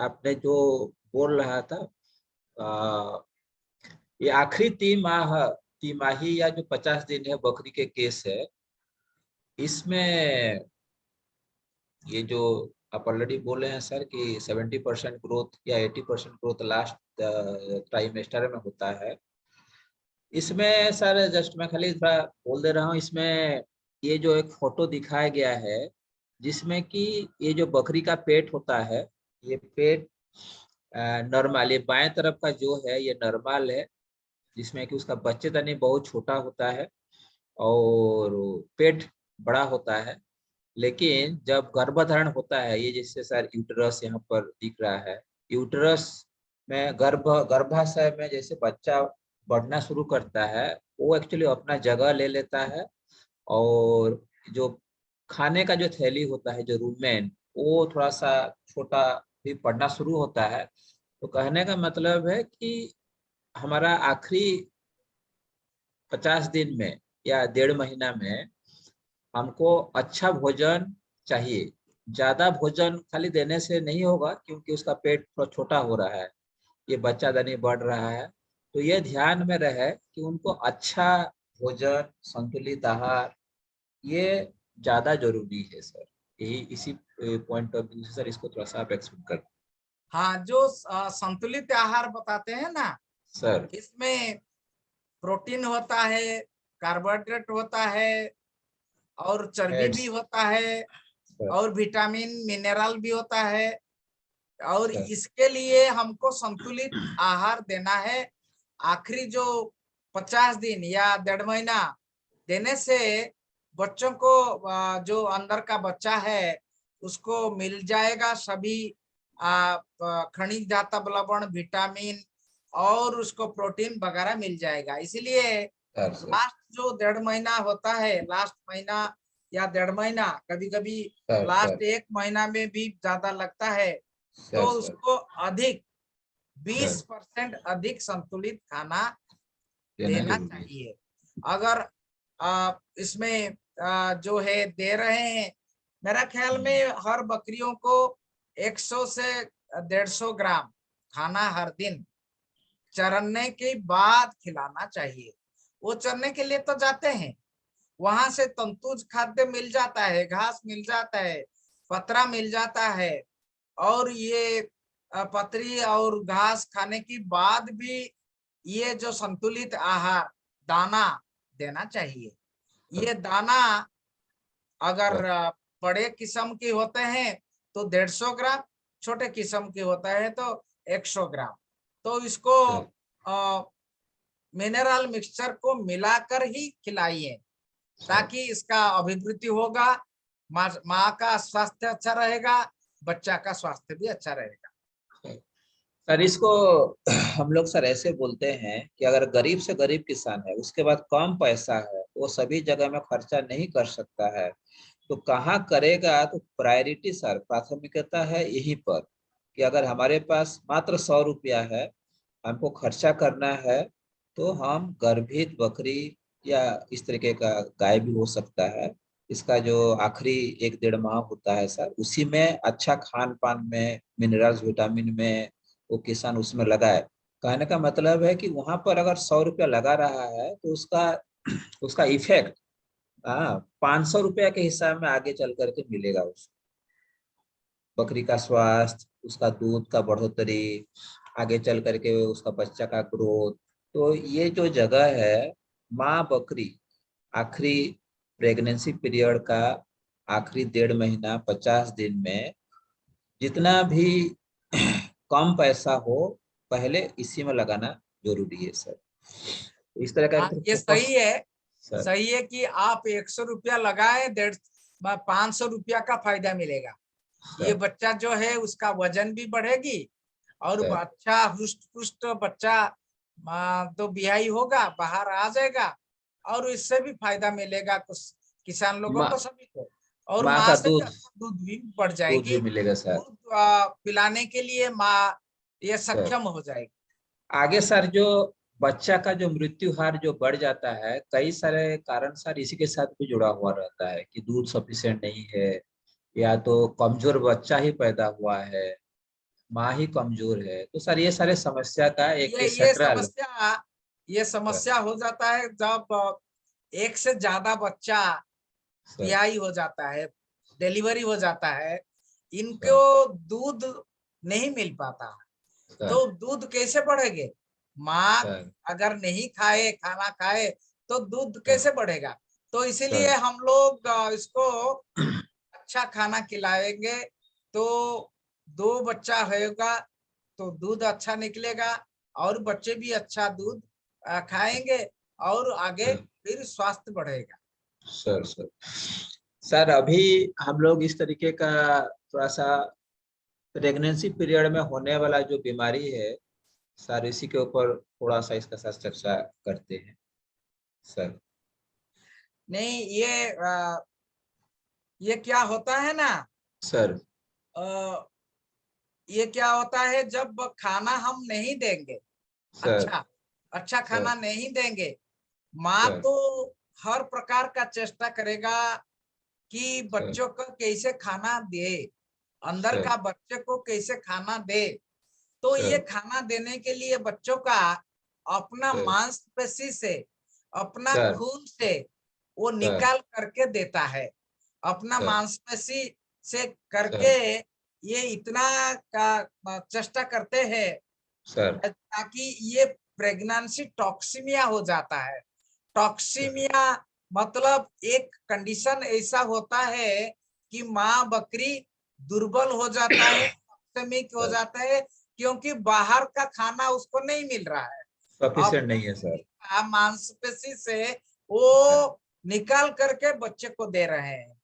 आपने जो बोल रहा था, ये आखिरी तिमाही या जो 50 दिन है बकरी के केस है, इसमें ये जो आप ऑलरेडी बोले हैं सर कि 70% ग्रोथ या 80% ग्रोथ लास्ट ट्राइमेस्टर में होता है। इसमें सर जस्ट मैं खाली थोड़ा बोल दे रहा हूँ, इसमें ये जो एक फोटो दिखाया गया है जिसमें कि ये जो बकरी का पेट होता है, ये पेट नॉर्मल, ये बाएं तरफ का जो है ये नॉर्मल है, जिसमें कि उसका बच्चेदानी बहुत छोटा होता है और पेट बड़ा होता है। लेकिन जब गर्भधारण होता है, ये जिससे सर यूटरस यहाँ पर दिख रहा है, यूटरस में गर्भाशय में जैसे बच्चा बढ़ना शुरू करता है, वो एक्चुअली अपना जगह ले लेता है और जो खाने का जो थैली होता है, जो रूमेन, वो थोड़ा सा छोटा भी पड़ना शुरू होता है। तो कहने का मतलब है कि हमारा आखिरी 50 दिन में या 1.5 महीना में हमको अच्छा भोजन चाहिए। ज्यादा भोजन खाली देने से नहीं होगा क्योंकि उसका पेट थोड़ा छोटा हो रहा है, ये बच्चादानी बढ़ रहा है। तो ये ध्यान में रहे कि उनको अच्छा भोजन, संतुलित आहार, ये ज्यादा जरूरी है सर। यही इसी पॉइंट ऑफ व्यू से सर इसको थोड़ा सा आप एक्सप्लेन कर। हाँ, जो संतुलित आहार बताते हैं ना सर, इसमें प्रोटीन होता है, कार्बोहाइड्रेट होता है और चर्बी भी होता है और विटामिन मिनरल भी होता है। और इसके लिए हमको संतुलित आहार देना है। आखिरी जो 50 दिन या 1.5 महीना देने से बच्चों को जो अंदर का बच्चा है उसको मिल जाएगा सभी खनिज धातु लवण विटामिन और उसको प्रोटीन वगैरह मिल जाएगा। इसीलिए लास्ट जो 1.5 महीना होता है, लास्ट महीना या 1.5 महीना, कभी कभी लास्ट 1 महीना में भी ज्यादा लगता है, तो उसको अधिक 20% अधिक संतुलित खाना देना चाहिए। अगर इसमें जो है दे रहे हैं, मेरा ख्याल में हर बकरियों को 100 से 150 ग्राम खाना हर दिन चरने के बाद खिलाना चाहिए। वो चरने के लिए तो जाते हैं, वहां से तंतुज खाद्य मिल जाता है, घास मिल जाता है, पतरा मिल जाता है, और ये पतरी और घास खाने के बाद भी ये जो संतुलित आहार दाना देना चाहिए। ये दाना अगर बड़े किस्म के होते हैं तो 150 ग्राम, छोटे किस्म के होता है तो 100 ग्राम। तो इसको मिनरल मिक्सचर को मिलाकर ही खिलाइए ताकि इसका अभिवृद्धि होगा, माँ का स्वास्थ्य अच्छा रहेगा, बच्चा का स्वास्थ्य भी अच्छा रहेगा। सर इसको हम लोग सर ऐसे बोलते हैं कि अगर गरीब से गरीब किसान है, उसके बाद कम पैसा है, वो सभी जगह में खर्चा नहीं कर सकता है, तो कहाँ करेगा? तो प्रायोरिटी सर, प्राथमिकता है यहीं पर कि अगर हमारे पास मात्र 100 रुपया है, हमको खर्चा करना है, तो हम गर्भित बकरी या इस तरीके का गाय भी हो सकता है, इसका जो आखिरी 1-1.5 माह होता है सर, उसी में अच्छा खान पान में, मिनरल्स विटामिन में वो किसान उसमें लगाए। कहने का मतलब है कि वहां पर अगर 100 रुपया लगा रहा है तो उसका उसका इफेक्ट 500 रुपया के हिसाब में आगे चल करके मिलेगा उसको। बकरी का स्वास्थ्य, उसका दूध का बढ़ोतरी, आगे चल करके उसका बच्चा का ग्रोथ। तो ये जो जगह है, माँ बकरी आखिरी प्रेगनेंसी पीरियड का आखिरी 1.5 महीना 50 दिन में जितना भी कम पैसा हो पहले इसी में लगाना जरूरी है सर। इस तरह का हाँ, ये फोकस सही है। सर। सही है कि आप 100 रुपया लगाए, 500 रुपया का फायदा मिलेगा। ये सर, बच्चा जो है उसका वजन भी बढ़ेगी और सर, अच्छा हुष्ट पुष्ट बच्चा तो बिहाई होगा, बाहर आ जाएगा और इससे भी फायदा मिलेगा कुछ किसान लोगों माँ को, सभी को। और माँ माँ का से भी दूध अच्छा दूध भी बढ़ दूध जाएगी। भी मिलेगा सर। दूध पिलाने के लिए माँ ये सर सक्षम हो जाएगी। आगे सर जो बच्चा का जो मृत्यु हार जो बढ़ जाता है, कई सारे कारण सर इसी के साथ भी जुड़ा हुआ रहता है कि दूध सफिशिएंट नहीं है, या तो कमजोर बच्चा ही पैदा हुआ है, माँ ही कमजोर है। तो सर ये सारे समस्या का एक ये सेंट्रल। समस्या, ये समस्या हो जाता है जब एक से ज्यादा बच्चा सर, ब्याही हो जाता है, डिलीवरी हो जाता है, सर, इनको दूध नहीं मिल पाता। सर, तो दूध कैसे बढ़ेंगे? माँ सर, अगर नहीं खाए, खाना खाए तो दूध सर, कैसे बढ़ेगा? तो इसीलिए सर, हम लोग इसको अच्छा खाना खिलाएंगे तो 2 बच्चा होगा तो दूध अच्छा निकलेगा और बच्चे भी अच्छा दूध खाएंगे और आगे फिर स्वास्थ्य बढ़ेगा। सर, सर, सर अभी हम लोग इस तरीके का थोड़ा सा प्रेगनेंसी पीरियड में होने वाला जो बीमारी है सर, इसी के ऊपर थोड़ा सा इसका साथ चर्चा करते हैं सर। नहीं, ये क्या होता है ना, सर, अ, ये क्या होता है जब खाना हम नहीं देंगे, सर, अच्छा अच्छा सर, खाना नहीं देंगे, माँ सर, तो हर प्रकार का चेष्टा करेगा कि सर, बच्चों को कैसे खाना दे, अंदर सर, का बच्चे को कैसे खाना दे। तो ये सर, खाना देने के लिए बच्चों का अपना सर, मांसपेशी से, अपना सर, खून से वो सर, निकाल करके देता है, अपना सर, मांसपेशी से करके सर, ये इतना का चेष्टा करते हैं सर, ताकि ये प्रेगनेंसी टॉक्सीमिया हो जाता है। टॉक्सीमिया मतलब एक कंडीशन ऐसा होता है कि माँ बकरी दुर्बल हो जाता है, टॉक्सेमिक हो सर, जाता है क्योंकि बाहर का खाना उसको नहीं मिल रहा है। सफिशिएंट अपना नहीं है सर। मांसपेशी से सर, वो निकाल करके बच्चे को दे रहे हैं।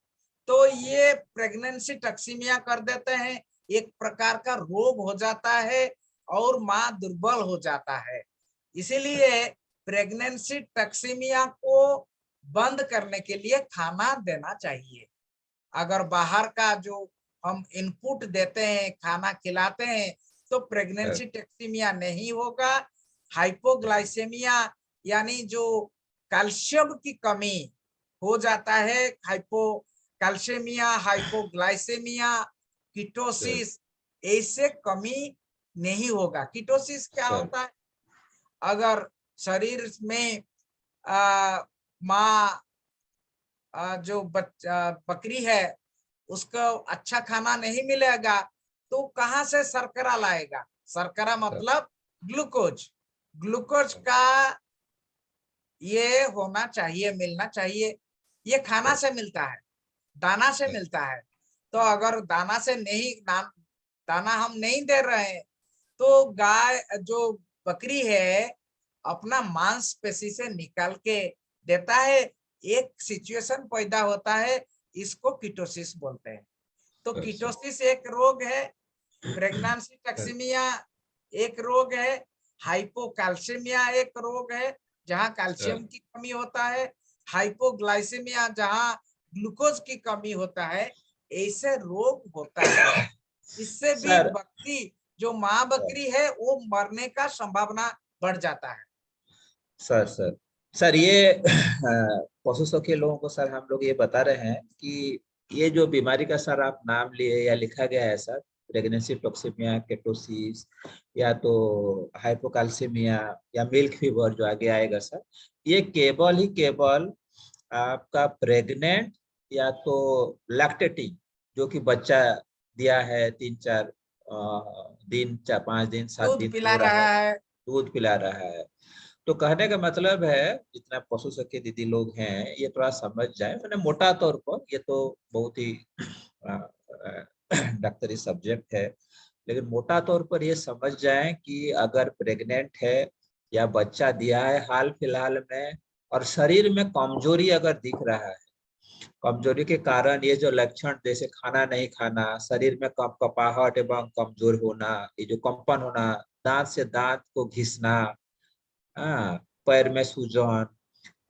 तो ये प्रेगनेंसी टॉक्सीमिया कर देते हैं, एक प्रकार का रोग हो जाता है और माँ दुर्बल हो जाता है। इसीलिए प्रेगनेंसी टॉक्सीमिया को बंद करने के लिए खाना देना चाहिए। अगर बाहर का जो हम इनपुट देते हैं, खाना खिलाते हैं, तो सर, प्रेगनेंसी टॉक्सीमिया नहीं होगा। हाइपोग्लाइसेमिया यानी जो कैल्शियम की कमी हो जाता है, hypocalcaemia, hypoglycaemia, sir, ketosis, ऐसे कमी नहीं होगा। कीटोसिस क्या सर, होता है? अगर शरीर में आ, माँ जो बकरी है उसको अच्छा खाना नहीं मिलेगा तो कहाँ से शर्करा लाएगा? शर्करा सर, मतलब ग्लूकोज। ग्लूकोज का ये होना चाहिए, मिलना चाहिए। ये खाना सर, से मिलता है, दाना से सर, मिलता है। तो अगर दाना से नहीं, दाना हम नहीं दे रहे हैं तो गाय जो बकरी है अपना मांसपेशी से निकाल के देता है। एक सिचुएशन पैदा होता है, इसको कीटोसिस बोलते हैं। तो सर, सर, कीटोसिस एक रोग है, प्रेग्नेंसी टॉक्सीमिया एक रोग है, हाइपोकैल्शियमिया एक रोग है जहां सर, कैल्शियम की कमी होता है, हाइपोग्लाइसेमिया जहां ग्लूकोज की कमी होता है। ऐसे रोग होता है, इससे भी सर, बकरी जो माँ बकरी है वो मरने का संभावना बढ़ जाता है। सर, सर, सर ये पशु सखी लोगों को सर हम लोग ये बता रहे हैं कि ये जो बीमारी का सर आप नाम लिए या लिखा गया है सर, प्रेगनेंसी टॉक्सिमिया, केटोसिस, या तो हाइपोकैल्सीमिया या मिल्क फीवर जो आगे आएगा सर, ये केवल आपका प्रेग्नेंट या तो लैक्टेटिंग जो कि बच्चा दिया है 3-4 दिन 4-5 दिन 7 दूध दिन पिला हो रहा रहा है, है। दूध पिला रहा है। तो कहने का मतलब है जितना पशु सखी दीदी लोग हैं ये थोड़ा समझ जाए, मैंने मोटा तौर पर, ये तो बहुत ही डॉक्टरी सब्जेक्ट है, लेकिन मोटा तौर पर ये समझ जाएं कि अगर प्रेग्नेंट है या बच्चा दिया है हाल फिलहाल में और शरीर में कमजोरी अगर दिख रहा है, कमजोरी के कारण ये जो लक्षण जैसे खाना नहीं खाना, शरीर में कपाहट एवं कमजोर होना, ये जो कंपन होना, दांत से दांत को घिसना, हाँ, पैर में सूजन,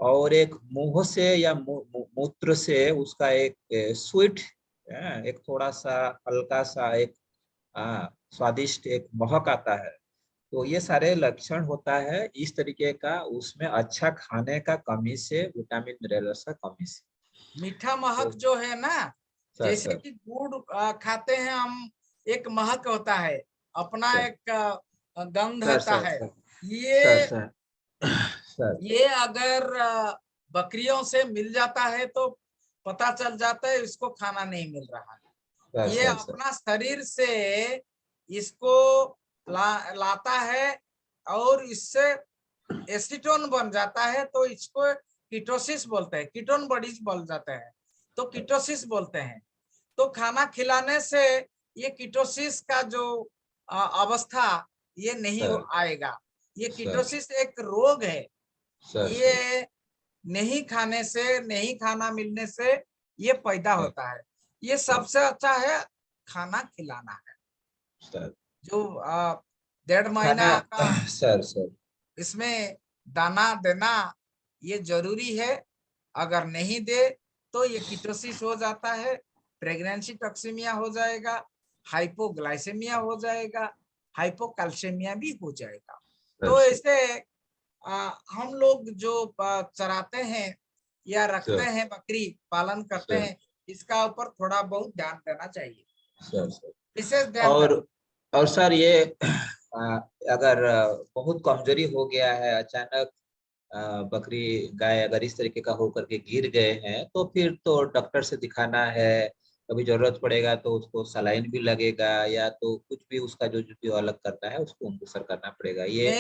और एक मुंह से या मूत्र से उसका एक स्वीट, एक थोड़ा सा हल्का सा एक स्वादिष्ट एक महक आता है। तो ये सारे लक्षण होता है इस तरीके का, उसमें अच्छा खाने का कमी से, विटामिन मिनरल्स का कमी से। मीठा महक तो जो है ना, सर जैसे सर कि गुड़ खाते हैं हम, एक महक होता है, अपना सर एक गंध सर होता सर है। सर सर ये सर सर ये अगर बकरियों से मिल जाता है तो पता चल जाता है इसको खाना नहीं मिल रहा है। सर ये सर सर अपना शरीर से इसको लाता है और इससे एसीटोन बन जाता है, तो इसको कीटोसिस बोलते हैं, कीटोन बॉडीज बोल जाते हैं, तो कीटोसिस बोलते हैं। तो खाना खिलाने से ये कीटोसिस का जो अवस्था ये नहीं सर आएगा। ये सर कीटोसिस एक रोग है। सर सर ये नहीं खाने से, नहीं खाना मिलने से ये पैदा सर होता है। ये सर सबसे अच्छा है खाना खिलाना है। सर जो 1.5 महीना खाना का सर सर इसमें दाना देना ये जरूरी है। अगर नहीं दे तो ये कीटोसिस हो जाता है, प्रेगनेंसी टॉक्सिमिया हो जाएगा, हाइपोग्लाइसेमिया हो जाएगा, हाइपोकैल्सेमिया भी हो जाएगा। सर तो सर ऐसे हम लोग जो चराते हैं या रखते सर हैं, बकरी पालन करते सर हैं, इसका ऊपर थोड़ा बहुत ध्यान देना चाहिए, सर सर विशेष ध्यान और देना। और सर ये अगर बहुत कमजोरी हो गया है अचानक, बकरी गाय अगर इस तरीके का होकर के गिर गए हैं तो फिर तो डॉक्टर से दिखाना है। कभी जरूरत पड़ेगा तो उसको सलाइन भी लगेगा, या तो कुछ भी उसका जो अलग करता है उसको उनको सर करना पड़ेगा ये।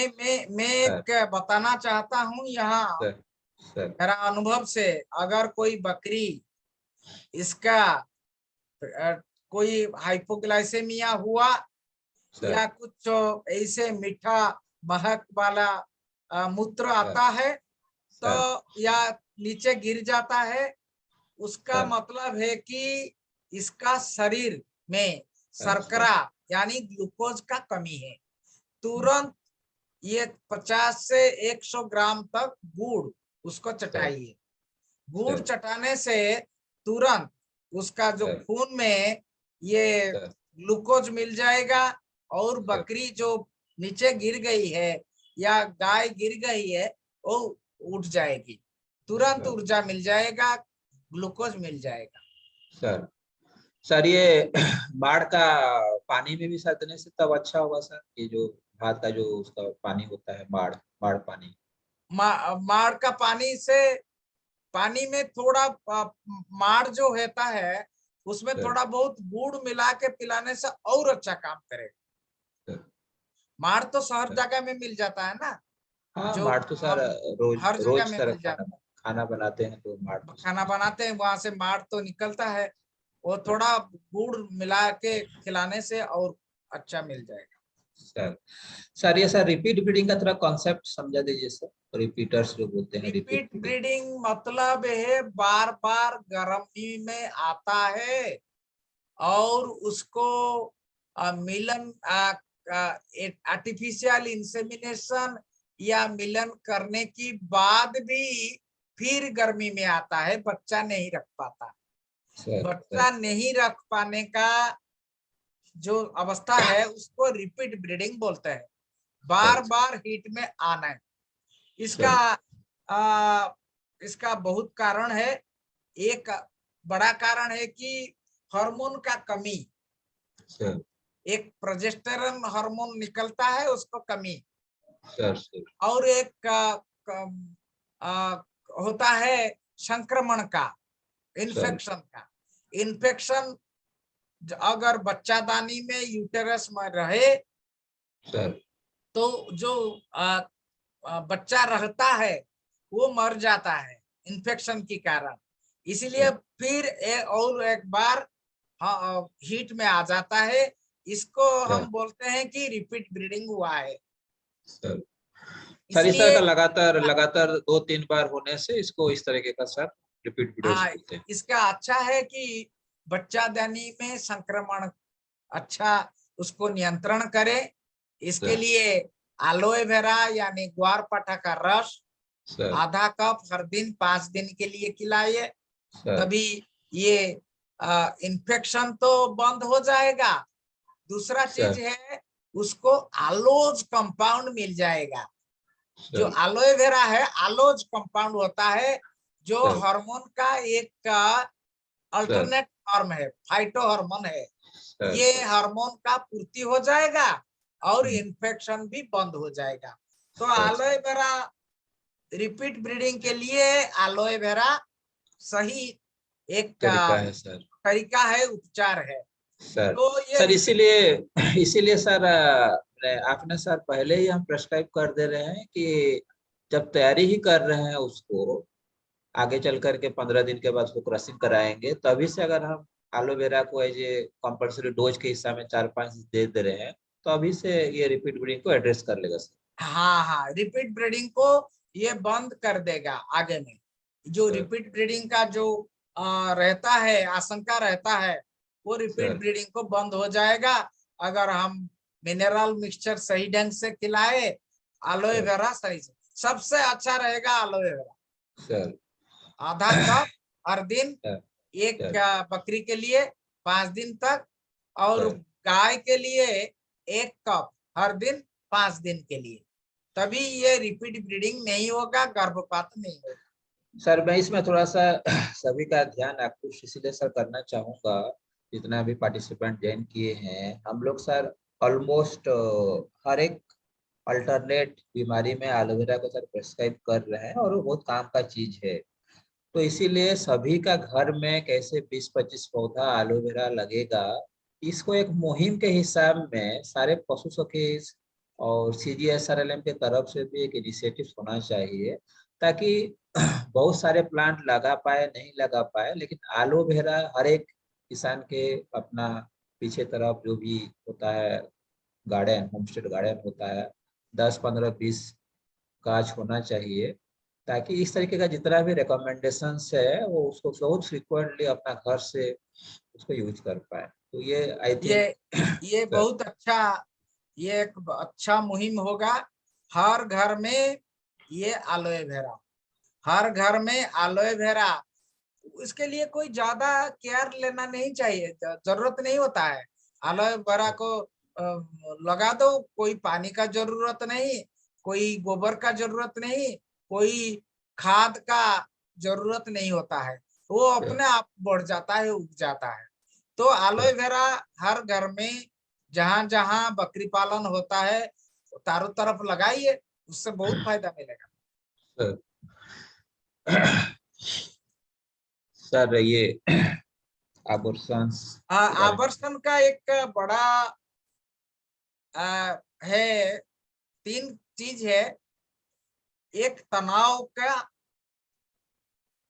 मैं सर एक बताना चाहता हूँ यहाँ, सर सर मेरा अनुभव से। अगर कोई बकरी इसका कोई हाइपोग्लाइसेमिया हुआ सर या कुछ ऐसे मीठा महक वाला मूत्र सर आता है, तो सर या नीचे गिर जाता है, उसका सर मतलब है कि इसका शरीर में सर सर शर्करा यानी ग्लूकोज का कमी है। तुरंत ये 50 से 100 ग्राम तक गुड़ उसको सर चटाइए। गुड़ सर चटाने से तुरंत उसका जो सर खून में ये सर ग्लूकोज मिल जाएगा, और सर बकरी जो नीचे गिर गई है या गाय गिर गई है वो उठ जाएगी, तुरंत सर ऊर्जा मिल जाएगा, ग्लूकोज मिल जाएगा। सर सर ये बाढ़ का पानी में भी शायद देने से तब अच्छा होगा सर, ये जो भात का जो उसका पानी होता है, बाढ़ बाढ़ पानी। माड़ का पानी से, पानी में थोड़ा माड़ जो होता है उसमें सर थोड़ा बहुत गुड़ मिला के पिलाने से और अच्छा काम करेगा। सर माड़ तो शहर सर। जगह में मिल जाता है ना, हाँ जो माड़ तो सर हम रोज हर जगह रोज में सर मिल जाता है। खाना बनाते हैं तो माड़ तो खाना बनाते हैं वहां से माड़ तो निकलता है, वो सर थोड़ा गुड़ मिला के खिलाने से और अच्छा मिल जाएगा। सर सर ये सर रिपीट ब्रीडिंग का थोड़ा कॉन्सेप्ट समझा दीजिए सर, रिपीटर्स जो बोलते हैं रिपीट रिपीट ब्रीडिंग। ब्रीडिंग मतलब है बार बार गर्मी में आता है और उसको मिलन आर्टिफिशियल इंसेमिनेशन या मिलन करने की बाद भी फिर गर्मी में आता है, बच्चा नहीं रख पाता। सर बच्चा सर नहीं रख पाने का जो अवस्था है उसको रिपीट ब्रीडिंग बोलते हैं। बार सर बार हीट में आना है इसका। सर आ, इसका बहुत कारण है। एक बड़ा कारण है कि हार्मोन का कमी, सर एक प्रोजेस्टेरोन हार्मोन निकलता है उसको कमी, सर सर और एक होता है संक्रमण का, सर इन्फेक्शन का। इन्फेक्शन अगर बच्चादानी में यूटेरस में रहे सर तो जो बच्चा रहता है वो मर जाता है इन्फेक्शन के कारण। इसीलिए फिर और एक बार हीट में आ जाता है। इसको हम बोलते हैं कि रिपीट ब्रीडिंग हुआ है। सर सर इस तरह इसलिए का लगातार 2-3 बार होने से इसको इस तरीके का सर रिपीट ब्रीडर्स हाँ, बोलते हैं। इसका अच्छा है कि बच्चादानी में संक्रमण अच्छा उसको नियंत्रण करे। इसके सर लिए एलोए वेरा यानी ग्वारपाठा का रस सर आधा कप हर दिन 5 दिन के लिए खिलाइए, सर तभी ये इन्फेक्शन तो बंद हो जाएगा। दूसरा चीज सर है उसको आलोज कंपाउंड मिल जाएगा। जो सर एलोए वेरा है आलोज कंपाउंड होता है, जो सर हार्मोन का एक अल्टरनेट फॉर्म है, फाइटो हार्मोन है। सर ये हार्मोन का पूर्ति हो जाएगा और हम्म, इन्फेक्शन भी बंद हो जाएगा। तो sir alloy vera repeat breeding के लिए एलोए वेरा सही एक तरीका है सर। तरीका है, उपचार है। सर तो ये सर इसीलिए इसीलिए सर आपने सर पहले ही हम प्रेस्क्राइब कर दे रहे हैं कि जब तैयारी ही कर रहे हैं उसको आगे चल करके 15 दिन के बाद उसको क्रशिंग कराएंगे, तभी से अगर हम एलोवेरा को एज ए कंपल्सरी डोज के हिसाब में 4-5 दे रहे हैं तो अभी से ये रिपीट ब्रीडिंग को एड्रेस कर लेगा सर। हाँ हाँ, रिपीट ब्रीडिंग को ये बंद कर देगा आगे में। जो सर रिपीट ब्रीडिंग का जो रहता है, आशंका रहता है, वो रिपीट सर ब्रीडिंग को बंद हो जाएगा अगर हम मिनरल मिक्सचर सही ढंग से खिलाए, एलोए सर वेरा सही से। सबसे अच्छा रहेगा एलोए वेरा सर आधा कप हर दिन, सर एक सर बकरी के लिए 5 दिन तक, और सर गाय के लिए 1 कप हर दिन 5 दिन के लिए। तभी ये रिपीट ब्रीडिंग नहीं होगा, गर्भपात नहीं होगा। सर मैं इसमें थोड़ा सा सभी का ध्यान आपको इसीलिए सर करना चाहूंगा, जितना भी पार्टिसिपेंट ज्वाइन किए हैं हम लोग सर ऑलमोस्ट हर एक अल्टरनेट बीमारी में एलोवेरा को सर प्रेस्क्राइब कर रहे हैं और वो बहुत काम का चीज है। तो इसीलिए सभी का घर में कैसे 20-25 पौधा एलोवेरा लगेगा, इसको एक मुहिम के हिसाब में सारे पशु सखी और CGSRLM के तरफ से भी एक इनिशिएटिव होना चाहिए, ताकि बहुत सारे प्लांट लगा पाए नहीं लगा पाए, लेकिन एलोवेरा हर एक किसान के अपना पीछे तरफ जो भी होता है गार्डन, होमस्टेड गार्डन होता है, 10-15-20 गाछ होना चाहिए, ताकि इस तरीके का जितना भी रिकमेंडेशन है वो उसको बहुत फ्रिक्वेंटली अपना घर से उसको यूज कर पाए। तो ये आई ये थिंक ये सर बहुत अच्छा, ये एक अच्छा मुहिम होगा। हर घर में ये एलोए वेरा, हर घर में एलोए वेरा। इसके लिए कोई ज्यादा केयर लेना नहीं चाहिए, जरूरत नहीं होता है। एलोए वेरा को लगा दो, कोई पानी का जरूरत नहीं, कोई गोबर का जरूरत नहीं, कोई खाद का जरूरत नहीं होता है, वो अपने आप बढ़ जाता है, उग जाता है। तो एलोए वेरा हर घर में जहां जहां बकरी पालन होता है चारों तरफ लगाइए, उससे बहुत फायदा मिलेगा। सर ये आबोर्शंस के बारे में आवर्षण का एक बड़ा है, 3 चीज है। एक तनाव का,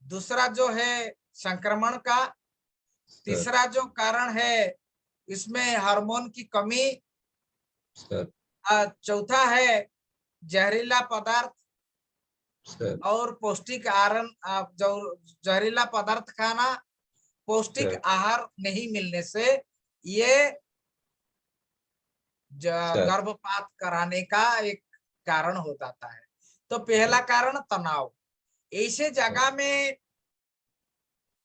दूसरा जो है संक्रमण का, सर तीसरा जो कारण है इसमें हार्मोन की कमी, सर चौथा है जहरीला पदार्थ सर और पौष्टिक आहार। जो जहरीला पदार्थ खाना, पौष्टिक सर आहार नहीं मिलने से ये सर गर्भपात कराने का एक कारण हो जाता है। तो पहला कारण तनाव। ऐसे जगह में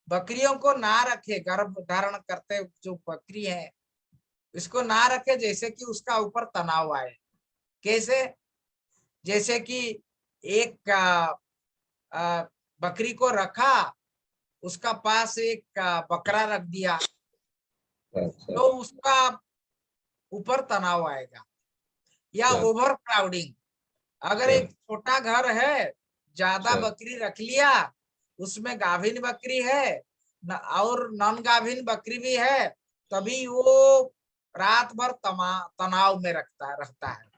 बकरियों को ना रखे, गर्भ धारण करते जो बकरी है इसको ना रखे जैसे कि उसका ऊपर तनाव आए। कैसे? जैसे कि एक बकरी को रखा, उसका पास एक बकरा रख दिया, तो उसका ऊपर तनाव आएगा। या ओवर क्राउडिंग, अगर एक छोटा घर है, ज्यादा बकरी रख लिया, उसमें गाभिन बकरी है और नॉन गाभिन बकरी भी है, तभी वो रात भर तनाव में रहता है।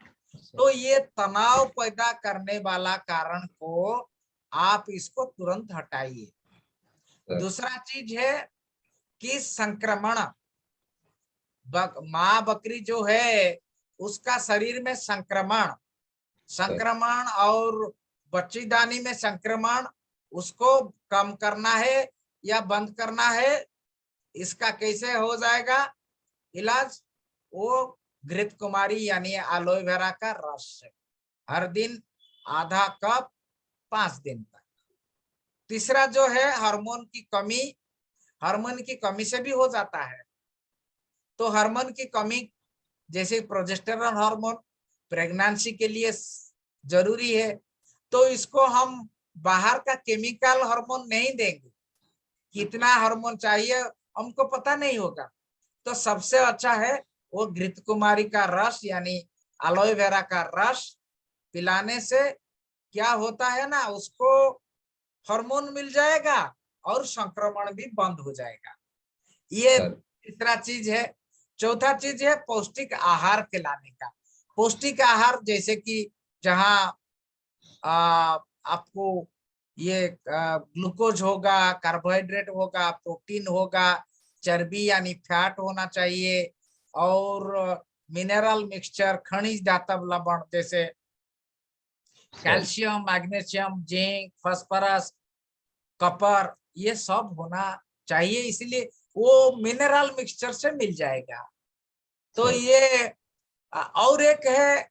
तो ये तनाव पैदा करने वाला कारण को आप इसको तुरंत हटाइए। दूसरा चीज है कि संक्रमण, माँ बकरी जो है उसका शरीर में संक्रमण और बच्चीदानी में संक्रमण, उसको कम करना है या बंद करना है। इसका कैसे हो जाएगा इलाज? वो घृत कुमारी यानी एलोवेरा का रस है, हर दिन आधा कप 5 दिन तक। तीसरा जो है हार्मोन की कमी से भी हो जाता है। तो हार्मोन की कमी जैसे प्रोजेस्टेरॉन हार्मोन प्रेगनेंसी के लिए जरूरी है, तो इसको हम बाहर का केमिकल हार्मोन नहीं देंगे। कितना हार्मोन चाहिए हमको पता नहीं होगा, तो सबसे अच्छा है वो घृत कुमारी का रस यानी एलोवेरा का रस पिलाने से क्या होता है ना, उसको हार्मोन मिल जाएगा और संक्रमण भी बंद हो जाएगा। ये तीसरा चीज है। चौथा चीज है पौष्टिक आहार खिलाने का। पौष्टिक आहार जैसे कि जहाँ आपको ये ग्लूकोज होगा, कार्बोहाइड्रेट होगा, प्रोटीन होगा, चर्बी यानी फैट होना चाहिए, और मिनरल मिक्सचर खनिज धातु लवण जैसे calcium, magnesium, zinc, phosphorus, copper, ये सब होना चाहिए। इसलिए वो मिनरल मिक्सचर से मिल जाएगा। तो ये और एक है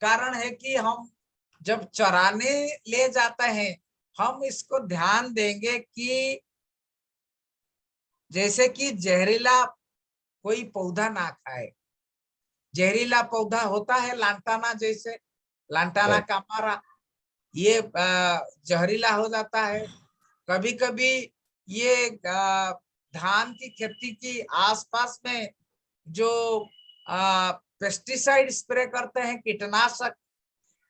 कारण है कि हम जब चराने ले जाते हैं, हम इसको ध्यान देंगे कि जैसे कि जहरीला कोई पौधा ना खाए। जहरीला पौधा होता है लांटाना, जैसे लांटाना का हमारा ये जहरीला हो जाता है। कभी कभी ये धान की खेती की आसपास में जो पेस्टिसाइड स्प्रे करते हैं, कीटनाशक,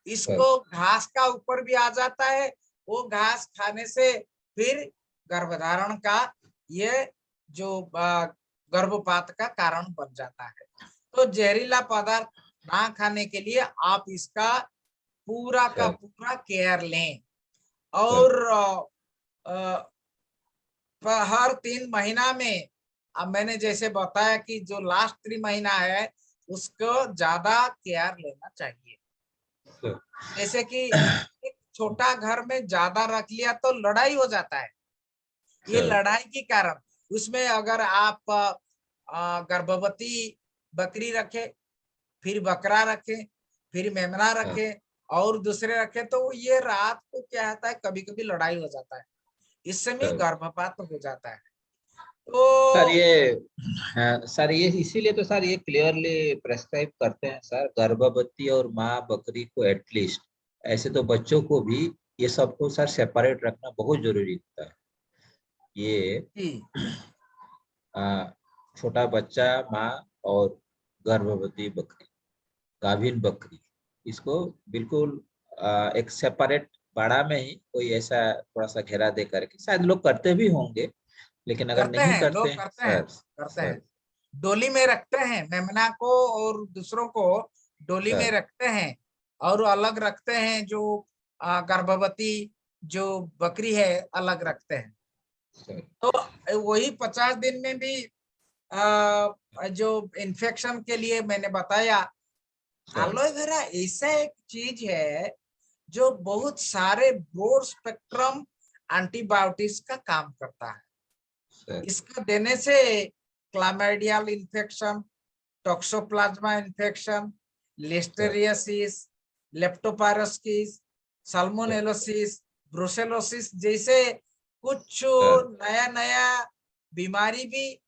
इसको घास का ऊपर भी आ जाता है। वो घास खाने से फिर गर्भधारण का ये जो गर्भपात का कारण बन जाता है। तो जहरीला पदार्थ ना खाने के लिए आप इसका पूरा का पूरा केयर लें। और हर 3 महीना में, अब मैंने जैसे बताया कि जो लास्ट 3 महीना है उसको ज्यादा केयर लेना चाहिए। जैसे कि एक छोटा घर में ज्यादा रख लिया तो लड़ाई हो जाता है। ये लड़ाई के कारण उसमें अगर आप गर्भवती बकरी रखे, फिर बकरा रखे, फिर मेमना रखे और दूसरे रखे, तो ये रात को क्या होता है, कभी कभी लड़ाई हो जाता है, इस समय गर्भपात हो जाता है। तो सर ये इसीलिए तो सर ये क्लियरली प्रेस्क्राइब करते हैं सर, गर्भवती और माँ बकरी को एटलीस्ट, ऐसे तो बच्चों को भी ये सबको सर सेपरेट रखना बहुत जरूरी होता है। ये छोटा बच्चा, माँ और गर्भवती बकरी, गाभिन बकरी, इसको बिल्कुल एक सेपरेट बाड़ा में ही कोई ऐसा थोड़ा सा घेरा दे करके, शायद लोग करते भी होंगे, लेकिन अगर करते नहीं हैं, करते लोग करते हैं, डोली में रखते हैं मेमना को और दूसरों को डोली में रखते हैं, और अलग रखते हैं जो गर्भवती जो बकरी है अलग रखते हैं। तो वही 50 दिन में भी जो इन्फेक्शन के लिए मैंने बताया, एलोवेरा ऐसा एक चीज है जो बहुत सारे ब्रॉड स्पेक्ट्रम एंटीबायोटिक्स का काम करता है। इसका देने से chlamydial infection, toxoplasma infection, listeriosis, leptospirosis, salmonellosis, brucellosis जैसे कुछ नया नया बीमारी भी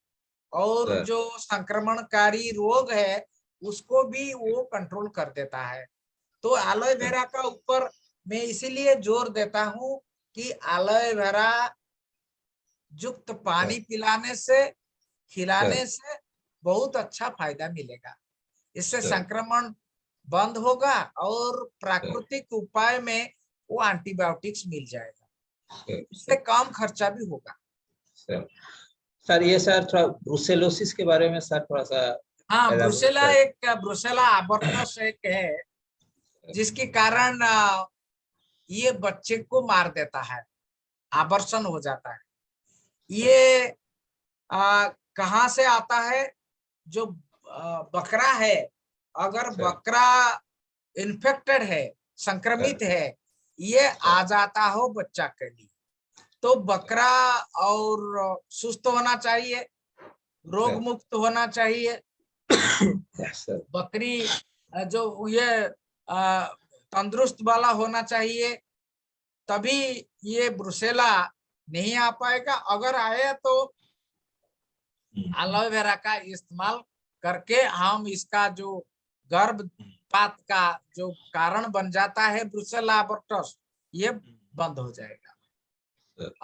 और जो संक्रमणकारी रोग है उसको भी वो कंट्रोल कर देता है। तो एलोवेरा का ऊपर मैं इसीलिए जोर देता हूँ कि एलोवेरा युक्त पानी पिलाने से, खिलाने से बहुत अच्छा फायदा मिलेगा। इससे संक्रमण बंद होगा और प्राकृतिक उपाय में वो एंटीबायोटिक्स मिल जाएगा, इससे कम खर्चा भी होगा। सर ये सर थोड़ा ब्रुसेलोसिस के बारे में सर थोड़ा सा हाँ, elaborate ब्रुसेला अबॉर्टस एक है जिसके कारण ये बच्चे को मार देता है, आवर्षण हो जाता है। ये कहाँ से आता है? जो बकरा है, अगर बकरा इन्फेक्टेड है, संक्रमित है, ये आ जाता हो बच्चा के लिए, तो बकरा और सुस्त होना चाहिए, रोग मुक्त होना चाहिए। बकरी जो ये तंदुरुस्त वाला होना चाहिए, तभी ये ब्रुसेला नहीं आ पाएगा। अगर आए तो एलोवेरा का इस्तेमाल करके हम इसका जो गर्भपात का जो कारण बन जाता है ब्रुसेला अबॉर्टस, ये बंद हो जाएगा।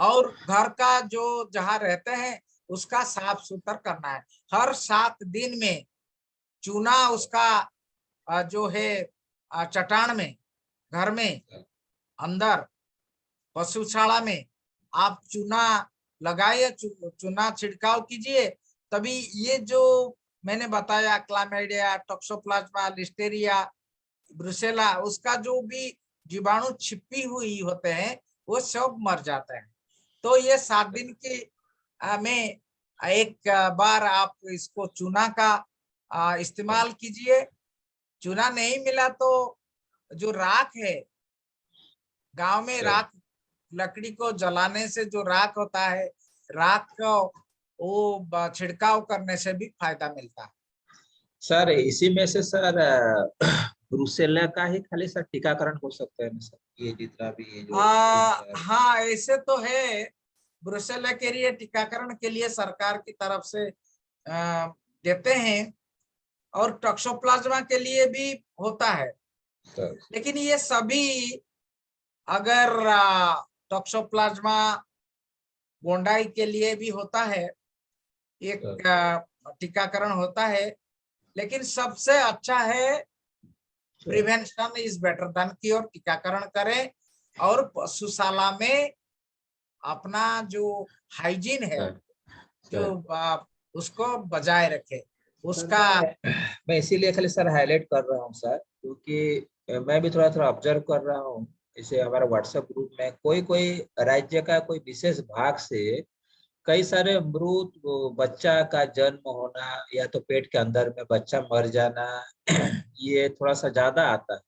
और घर का जो जहाँ रहते हैं उसका साफ सुथरा करना है। हर 7 दिन में चूना उसका जो है चट्टान में, घर में अंदर पशुशाला में आप चूना लगाइए, चूना छिड़काव कीजिए, तभी ये जो मैंने बताया क्लामाइडिया, टॉक्सोप्लाज्मा, लिस्टेरिया, ब्रुसेला, उसका जो भी जीवाणु छिपी हुई होते हैं वो सब मर जाते हैं। तो ये 7 दिन के में एक बार आप इसको चूना का इस्तेमाल कीजिए। चूना नहीं मिला तो जो राख है, गांव में राख, लकड़ी को जलाने से जो राख होता है, राख को वो छिड़काव करने से भी फायदा मिलता है। सर इसी में से सर ब्रुसेला का ही खाली सर टीकाकरण हो सकता है ना सर? ये जितना भी ये जो हाँ, ऐसे तो है। ब्रुसेला के लिए टीकाकरण के लिए सरकार की तरफ से देते हैं, और टॉक्सोप्लाज्मा के लिए भी होता है। लेकिन ये सभी, अगर टॉक्सोप्लाज्मा गोंडाई के लिए भी होता है, एक टीकाकरण होता है, लेकिन सबसे अच्छा है prevention is better than cure. टीकाकरण करें और पशुशाला में अपना जो हाइजीन है जो उसको बजाय रखे उसका। मैं इसीलिए खाली सर हाईलाइट कर रहा हूँ सर, क्योंकि मैं भी थोड़ा थोड़ा ऑब्जर्व कर रहा हूँ। जैसे हमारा व्हाट्सएप ग्रुप में कोई कोई राज्य का कोई विशेष भाग से कई सारे मृत बच्चा का जन्म होना या तो पेट के अंदर में बच्चा मर जाना ये थोड़ा सा ज्यादा आता है।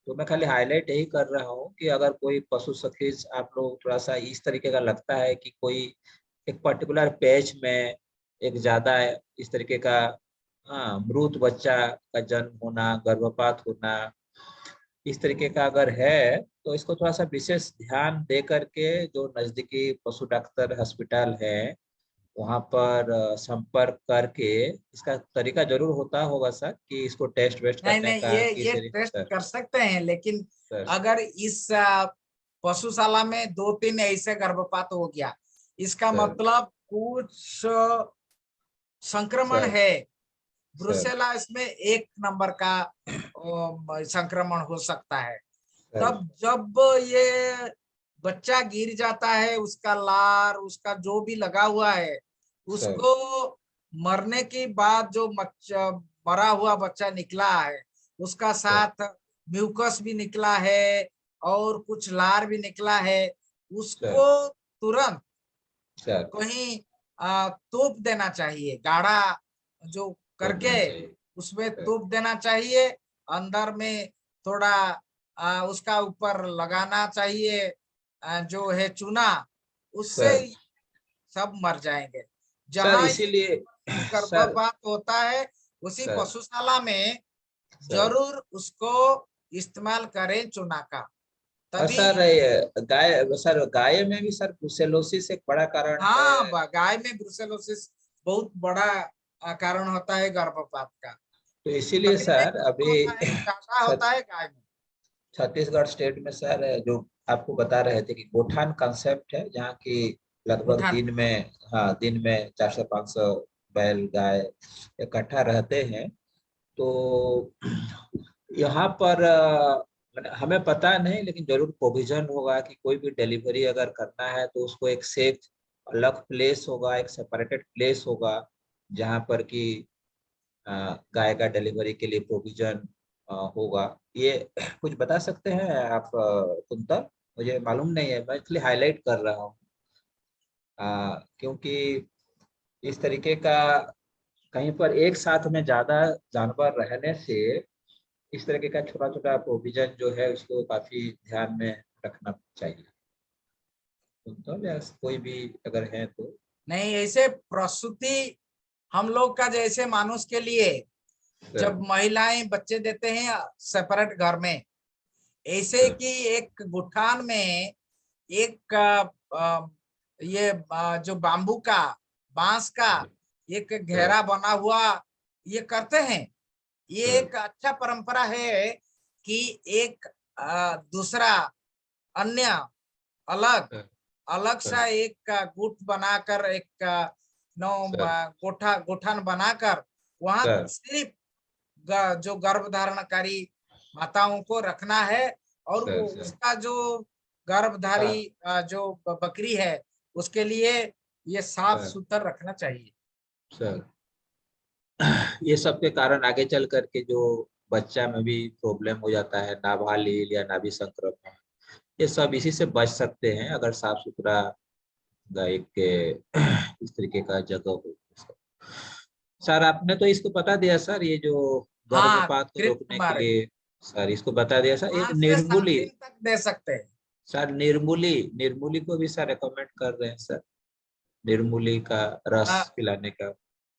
तो मैं खाली हाईलाइट यही कर रहा हूँ कि अगर कोई पशु सखी आप लोग थोड़ा सा इस तरीके का लगता है कि कोई एक पर्टिकुलर पेज में एक ज्यादा इस तरीके का मृत बच्चा का जन्म होना, गर्भपात होना, इस तरीके का अगर है तो इसको थोड़ा सा विशेष ध्यान दे करके जो नजदीकी पशु डॉक्टर हॉस्पिटल है वहां पर संपर्क करके इसका तरीका जरूर होता होगा सर कि इसको टेस्ट वेस्ट नहीं करने नहीं, का ये टेस्ट कर सकते हैं, लेकिन अगर इस पशुशाला में 2-3 ऐसे गर्भपात हो गया, इसका मतलब कुछ संक्रमण है। ब्रुसेला इसमें 1 नंबर का संक्रमण हो सकता है। तब जब ये बच्चा गिर जाता है, उसका लार, उसका जो भी लगा हुआ है, उसको मरने के बाद जो मरा हुआ बच्चा निकला है, उसका साथ म्यूकस भी निकला है और कुछ लार भी निकला है, उसको तुरंत कहीं तोप देना चाहिए, गाढ़ा जो करके उसमें तोप देना चाहिए। अंदर में थोड़ा उसका ऊपर लगाना चाहिए जो है चूना, उससे सब मर जाएंगे। जहाँ इसीलिए गर्भपात होता है उसी पशुशाला में जरूर उसको इस्तेमाल करें चूना का, तभी। सर गाय में भी सर ब्रुसेलोसिस एक बड़ा कारण है। हाँ, गाय में ब्रुसेलोसिस बहुत बड़ा कारण होता है गर्भपात का। तो इसीलिए सर अभी ज्यादा होता है गाय में। छत्तीसगढ़ स्टेट में सर जो आपको बता रहे थे कि गोठान कॉन्सेप्ट है, जहाँ की लगभग दिन में 400-500 बैल गाय इकट्ठा रहते हैं। तो यहाँ पर हमें पता नहीं, लेकिन जरूर प्रोविजन होगा कि कोई भी डिलीवरी अगर करना है तो उसको एक सेफ अलग प्लेस होगा, एक सेपरेटेड प्लेस होगा जहाँ पर कि गाय का डिलीवरी के लिए प्रोविजन होगा। ये कुछ बता सकते हैं आप कुंतल? मुझे मालूम नहीं है, मैं इसलिए हाईलाइट कर रहा हूँ क्योंकि इस तरीके का कहीं पर एक साथ में ज्यादा जानवर रहने से इस तरीके का छोटा छोटा प्रोविजन जो है उसको काफी ध्यान में रखना चाहिए। कुंतल या कोई भी अगर है तो। नहीं, ऐसे प्रसूति हम लोग का जैसे मानुष के लिए जब महिलाएं बच्चे देते हैं सेपरेट घर में, ऐसे कि एक गुठान में एक ये जो बांबू का, बांस का एक घेरा बना हुआ ये करते हैं। ये एक अच्छा परंपरा है कि एक दूसरा अन्य अलग अलग सा एक गुट बनाकर एक नो गोठान बनाकर वहां सिर्फ जो गर्भधारणकारी माताओं को रखना है और वो उसका जो गर्भधारी जो बकरी है उसके लिए ये साफ सुथरा रखना चाहिए सर। ये सब के कारण आगे चल करके जो बच्चा में भी प्रॉब्लम हो जाता है, नाभालील या नाभि संक्रमण, ये सब इसी से बच सकते हैं अगर साफ सुथरा गाय के इस तरीके का जगह हो। सर आपने तो इसको बता दिया सर, ये जो हाँ, गर्भपात को कृत रोकने के कुमार लिए सर इसको बता दिया सर। एक 5 से 7 निर्मूली, दिन तक दे सकते हैं। सर निर्मूली, निर्मूली को भी सर रिकमेंड कर रहे हैं सर, निर्मूली का रस पिलाने का।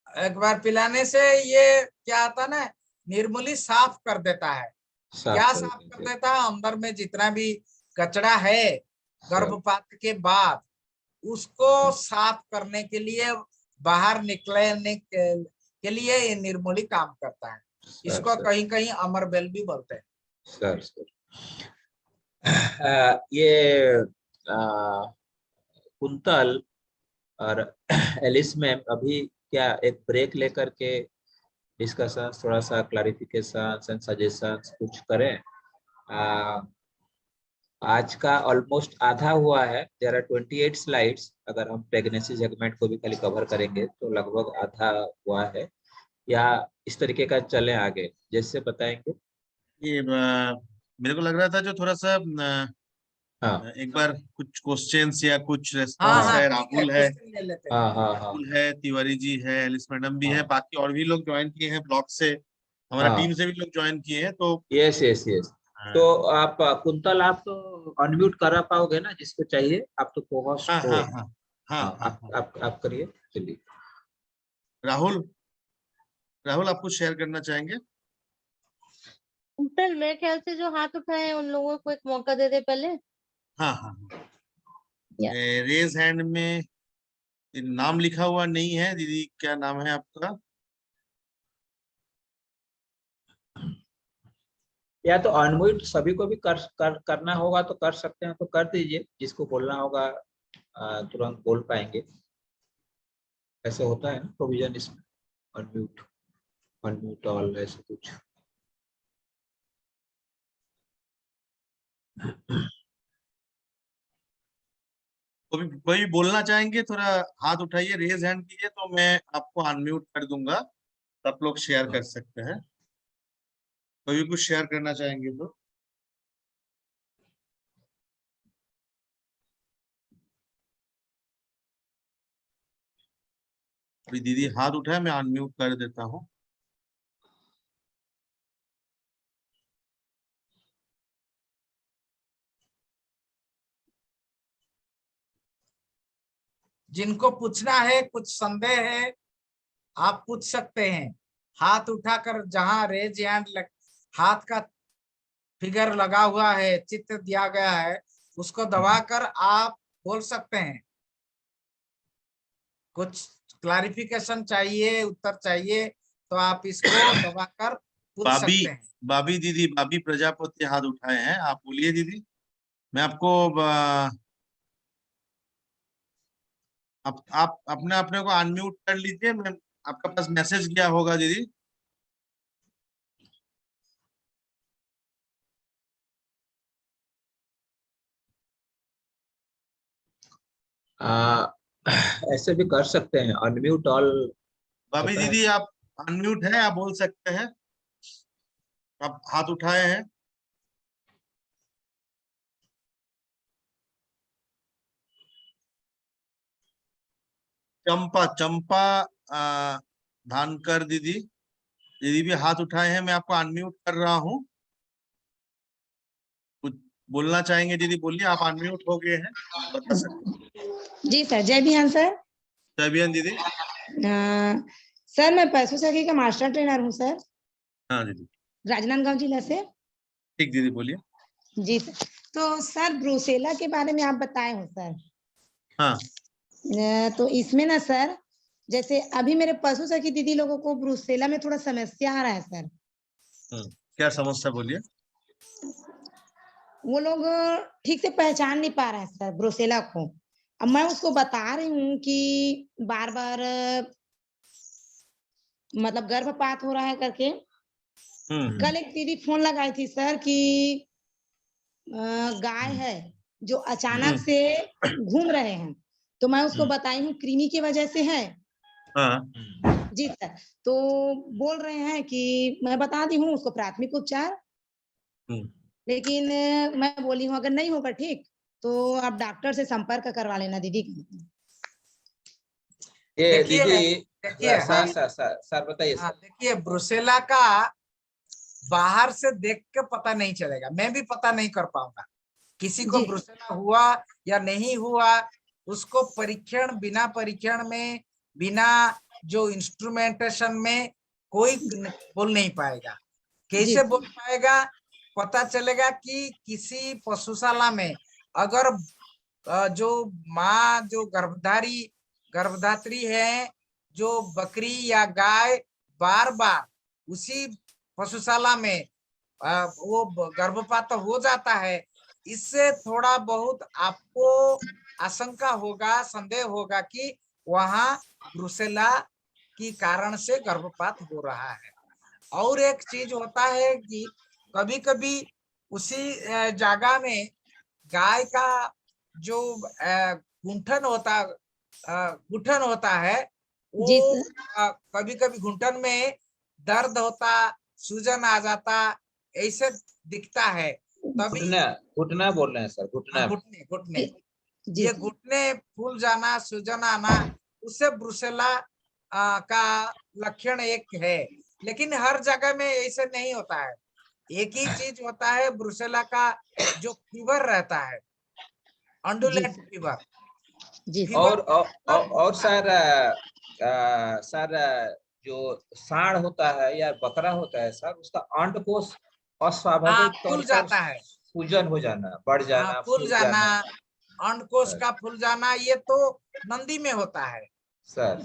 एक बार पिलाने से ये क्या आता ना, निर्मूली साफ कर देता है। क्या साफ कर देता है? अंदर में जितना भी कचरा है गर्भपात के बाद उसको साफ करने के लिए, बाहर निकलने के लिए ये निर्मूली काम करता है। इसको कहीं कहीं अमरबेल भी बोलते हैं। सर ये कुंतल और एलिस मैम अभी क्या एक ब्रेक लेकर के डिस्कशन, थोड़ा सा क्लैरिफिकेशन एंड सजेशंस कुछ करें? आज का ऑलमोस्ट आधा हुआ है, देयर आर 28 स्लाइड्स। अगर हम प्रेगनेंसी सेगमेंट को भी खाली कवर करेंगे तो लगभग आधा हुआ है, या इस तरीके का चले आगे जैसे बताएंगे। ये मेरे को लग रहा था जो थोड़ा सा हाँ एक बार कुछ क्वेश्चंस या कुछ हाँ रेस्पॉन्स हाँ, है। ठीक है, राहुल है, क्वेश्चन ले लेते हैं। हाँ हाँ हाँ राहुल है, तिवारी जी है, एलिस मैडम भी है, हाँ बाकी और भी लोग ज्वाइन किए हैं ब्लॉग से, हमारा टीम हाँ। से भी लोग ज्वाइन किए हैं। तो यस यस यस। तो आप कुंतल आप तो अनम्यूट करा पाओगे ना जिसको चाहिए, आप तो कोहोस्ट हाँ हो। हाँ हाँ हाँ हाँ हाँ हाँ। आप करिए, चलिए। राहुल, राहुल आप कुछ शेयर करना चाहेंगे? सर मेरे ख्याल से जो हाथ उठाए हैं उन लोगों को एक मौका दे दे पहले। हाँ हाँ हाँ। रेज हैंड में नाम लिखा हुआ नहीं है। दीदी क्या नाम है आपका? या तो अनम्यूट सभी को भी करना होगा तो कर सकते हैं, तो कर दीजिए, जिसको बोलना होगा तुरंत बोल पाएंगे। ऐसे होता है ना प्रोविजन इसमें, अनम्यूट, अनम्यूट ऑल ऐसे कुछ। कोई बोलना चाहेंगे? थोड़ा हाथ उठाइए, रेज हैंड कीजिए तो मैं आपको अनम्यूट कर दूंगा, सब लोग शेयर कर सकते हैं। कोई भी कुछ शेयर करना चाहेंगे तो। अभी दीदी हाथ उठाए, मैं अनम्यूट कर देता हूँ। जिनको पूछना है, कुछ संदेह है, आप पूछ सकते हैं। हाथ उठाकर जहां रेज हैंड हाथ का फिगर लगा हुआ है, चित्र दिया गया है, उसको दबाकर आप बोल सकते हैं। कुछ क्लैरिफिकेशन चाहिए, उत्तर चाहिए तो आप इसको दबाकर पूछ बाबी, सकते हैं। बाबी दीदी, बाबी प्रजापति हाथ उठाए हैं, आप बोलिए दीदी। मैं आपको आप अपने अपने को अनम्यूट कर लीजिए। मैं आपका पास मैसेज गया होगा दीदी। ऐसे भी कर सकते हैं, अनम्यूट ऑल। भाभी दीदी आप अनम्यूट है, आप बोल सकते हैं, आप हाथ उठाए हैं। चंपा चंपा धानकर दीदी, दीदी भी हाथ उठाए हैं, मैं आपको अनम्यूट कर रहा हूँ। कुछ बोलना चाहेंगे दीदी, बोलिए, आप अनम्यूट हो गए हैं, बता सकते। जी सर, जय बिहान सर। जय बिहान दीदी। सर मैं पशु सखी का मास्टर ट्रेनर हूँ सर, हाँ दीदी। राजनांदगांव जिला से। ठीक दीदी, बोलिए। जी सर, तो सर ब्रूसेला के बारे में आप बताए हो सर। हाँ। तो इसमें ना सर, जैसे अभी मेरे पशु सखी दीदी लोगों को ब्रूसेला में थोड़ा समस्या आ रहा है सर। क्या समस्या, बोलिए। वो लोग ठीक से पहचान नहीं पा रहे हैं सर ब्रूसेला को। अब मैं उसको बता रही हूँ कि बार बार मतलब गर्भपात हो रहा है करके। कल एक दीदी फोन लगाई थी सर कि गाय है जो अचानक से घूम रहे हैं, तो मैं उसको बताई हूँ कृमि की वजह से है। जी सर, तो बोल रहे हैं कि मैं बता दी हूँ उसको प्राथमिक उपचार, लेकिन मैं बोली हूँ अगर नहीं होगा ठीक तो आप डॉक्टर से संपर्क करवा लेना दीदी। ये देखिए दीदी सर बताइए सर। देखिए ब्रूसेला का बाहर से देख के पता नहीं चलेगा, मैं भी पता नहीं कर पाऊंगा किसी को ब्रूसेला हुआ या नहीं हुआ। उसको परीक्षण, बिना परीक्षण में, बिना जो इंस्ट्रूमेंटेशन में कोई बोल नहीं पाएगा। कैसे बोल पाएगा? पता चलेगा कि किसी पशुशाला में अगर जो माँ जो गर्भधात्री है, जो बकरी या गाय बार बार उसी पशुशाला में वो गर्भपात हो जाता है, इससे थोड़ा बहुत आपको आशंका होगा, संदेह होगा कि वहां ब्रूसेला की कारण से गर्भपात हो रहा है। और एक चीज होता है कि कभी कभी उसी जगह में गाय का जो घुटन होता है, वो कभी कभी घुटन में दर्द होता, सूजन आ जाता, ऐसे दिखता है। तभी घुटना बोल रहे हैं सर, घुटने ये घुटने फूल जाना, सूजन आना, उससे ब्रूसेला का लक्षण एक है। लेकिन हर जगह में ऐसे नहीं होता है। एक ही चीज होता है ब्रूसेला का, जो फीवर रहता है, अंडुलेट फीवर। और सर जो सांड होता है या बकरा होता है सर, उसका अंडकोश अस्वाभाविक तौर पर सूजन हो जाना, बढ़ जाना, फूल जाना, अंडकोश का फूल जाना, ये तो नंदी में होता है सर,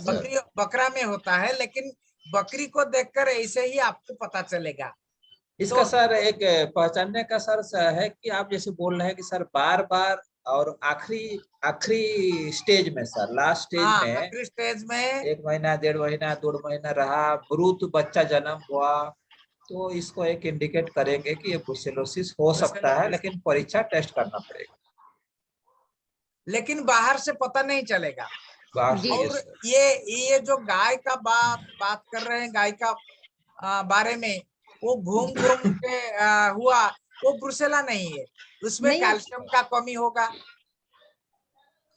बकरा में होता है। लेकिन बकरी को देखकर ऐसे ही आपको पता चलेगा। इसका सर एक पहचानने का सर है कि आप जैसे बोल रहे हैं कि सर बार बार और आखिरी स्टेज में सर, लास्ट स्टेज में, आखिरी स्टेज में 1 महीना, 1.5 महीना, 2 महीना रहा, मृत बच्चा जन्म हुआ, तो इसको एक इंडिकेट करेंगे कि ये ब्रूसेलोसिस हो सकता है, लेकिन परीक्षा टेस्ट करना पड़ेगा। लेकिन बाहर से पता नहीं चलेगा। और ये जो गाय का बात कर रहे हैं, गाय का बारे में, वो घूम के हुआ, वो ब्रूसेला नहीं है, उसमें कैल्शियम का कमी होगा।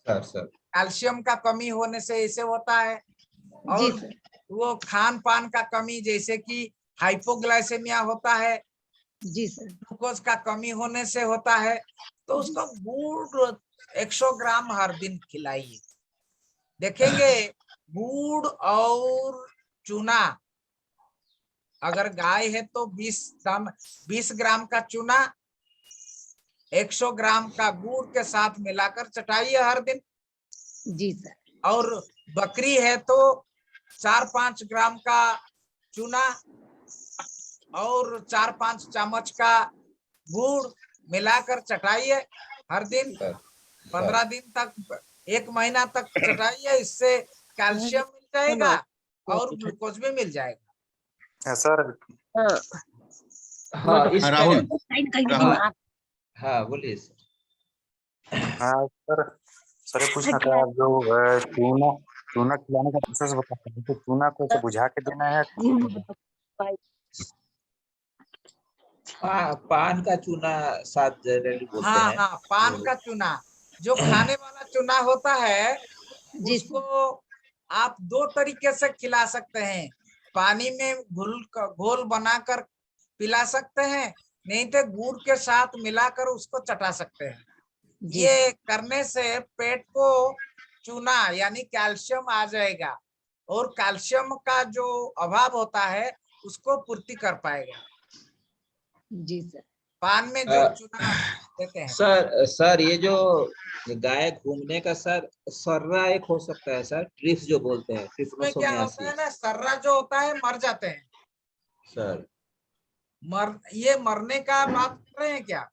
सर कैल्शियम का कमी होने से ऐसे होता है। और वो खान पान का कमी, जैसे कि हाइपोग्लाइसेमिया होता है, जी सर, ग्लूकोज का कमी होने से होता है। तो उसको गुड़ 100 ग्राम हर दिन खिलाइए। देखेंगे गुड़ और चूना, अगर गाय है तो 20 ग्राम का चूना 100 ग्राम का गुड़ के साथ मिलाकर चटाइए हर दिन। जी सर। और बकरी है तो 4-5 ग्राम का चूना और 4-5 चम्मच का गुड़ मिलाकर चटाइए हर दिन, 15 दिन तक, 1 महीना तक चटाइए। इससे कैल्शियम मिल जाएगा और ग्लूकोज भी मिल जाएगा। सर राहुल, हाँ बोलिए सर। हाँ सर, सर पूछना था जो चूना चूना खिलाने का प्रोसेस बता सकते हैं? तो चूना को ऐसे बुझा के देना है? पान का चूना साथ जनरली बोलते हाँ हैं। हाँ, पान का चूना, जो खाने वाला चूना होता है जी उसको आप दो तरीके से खिला सकते हैं। पानी में घोल बनाकर पिला सकते हैं, नहीं तो गुड़ के साथ मिलाकर उसको चटा सकते हैं। ये करने से पेट को चूना यानी कैल्शियम आ जाएगा और कैल्शियम का जो अभाव होता है उसको पूर्ति कर पाएगा। जी सर। पान में जो चूना देते हैं। सर ये जो गाय घूमने का सर सर्रा एक हो सकता है सर, ट्रिप्स जो बोलते हैं, इसमें क्या होता ट्रिप्नोसोमियासिस है ना, सर्रा जो होता है मर जाते हैं सर। ये मरने का बात कर रहे हैं क्या?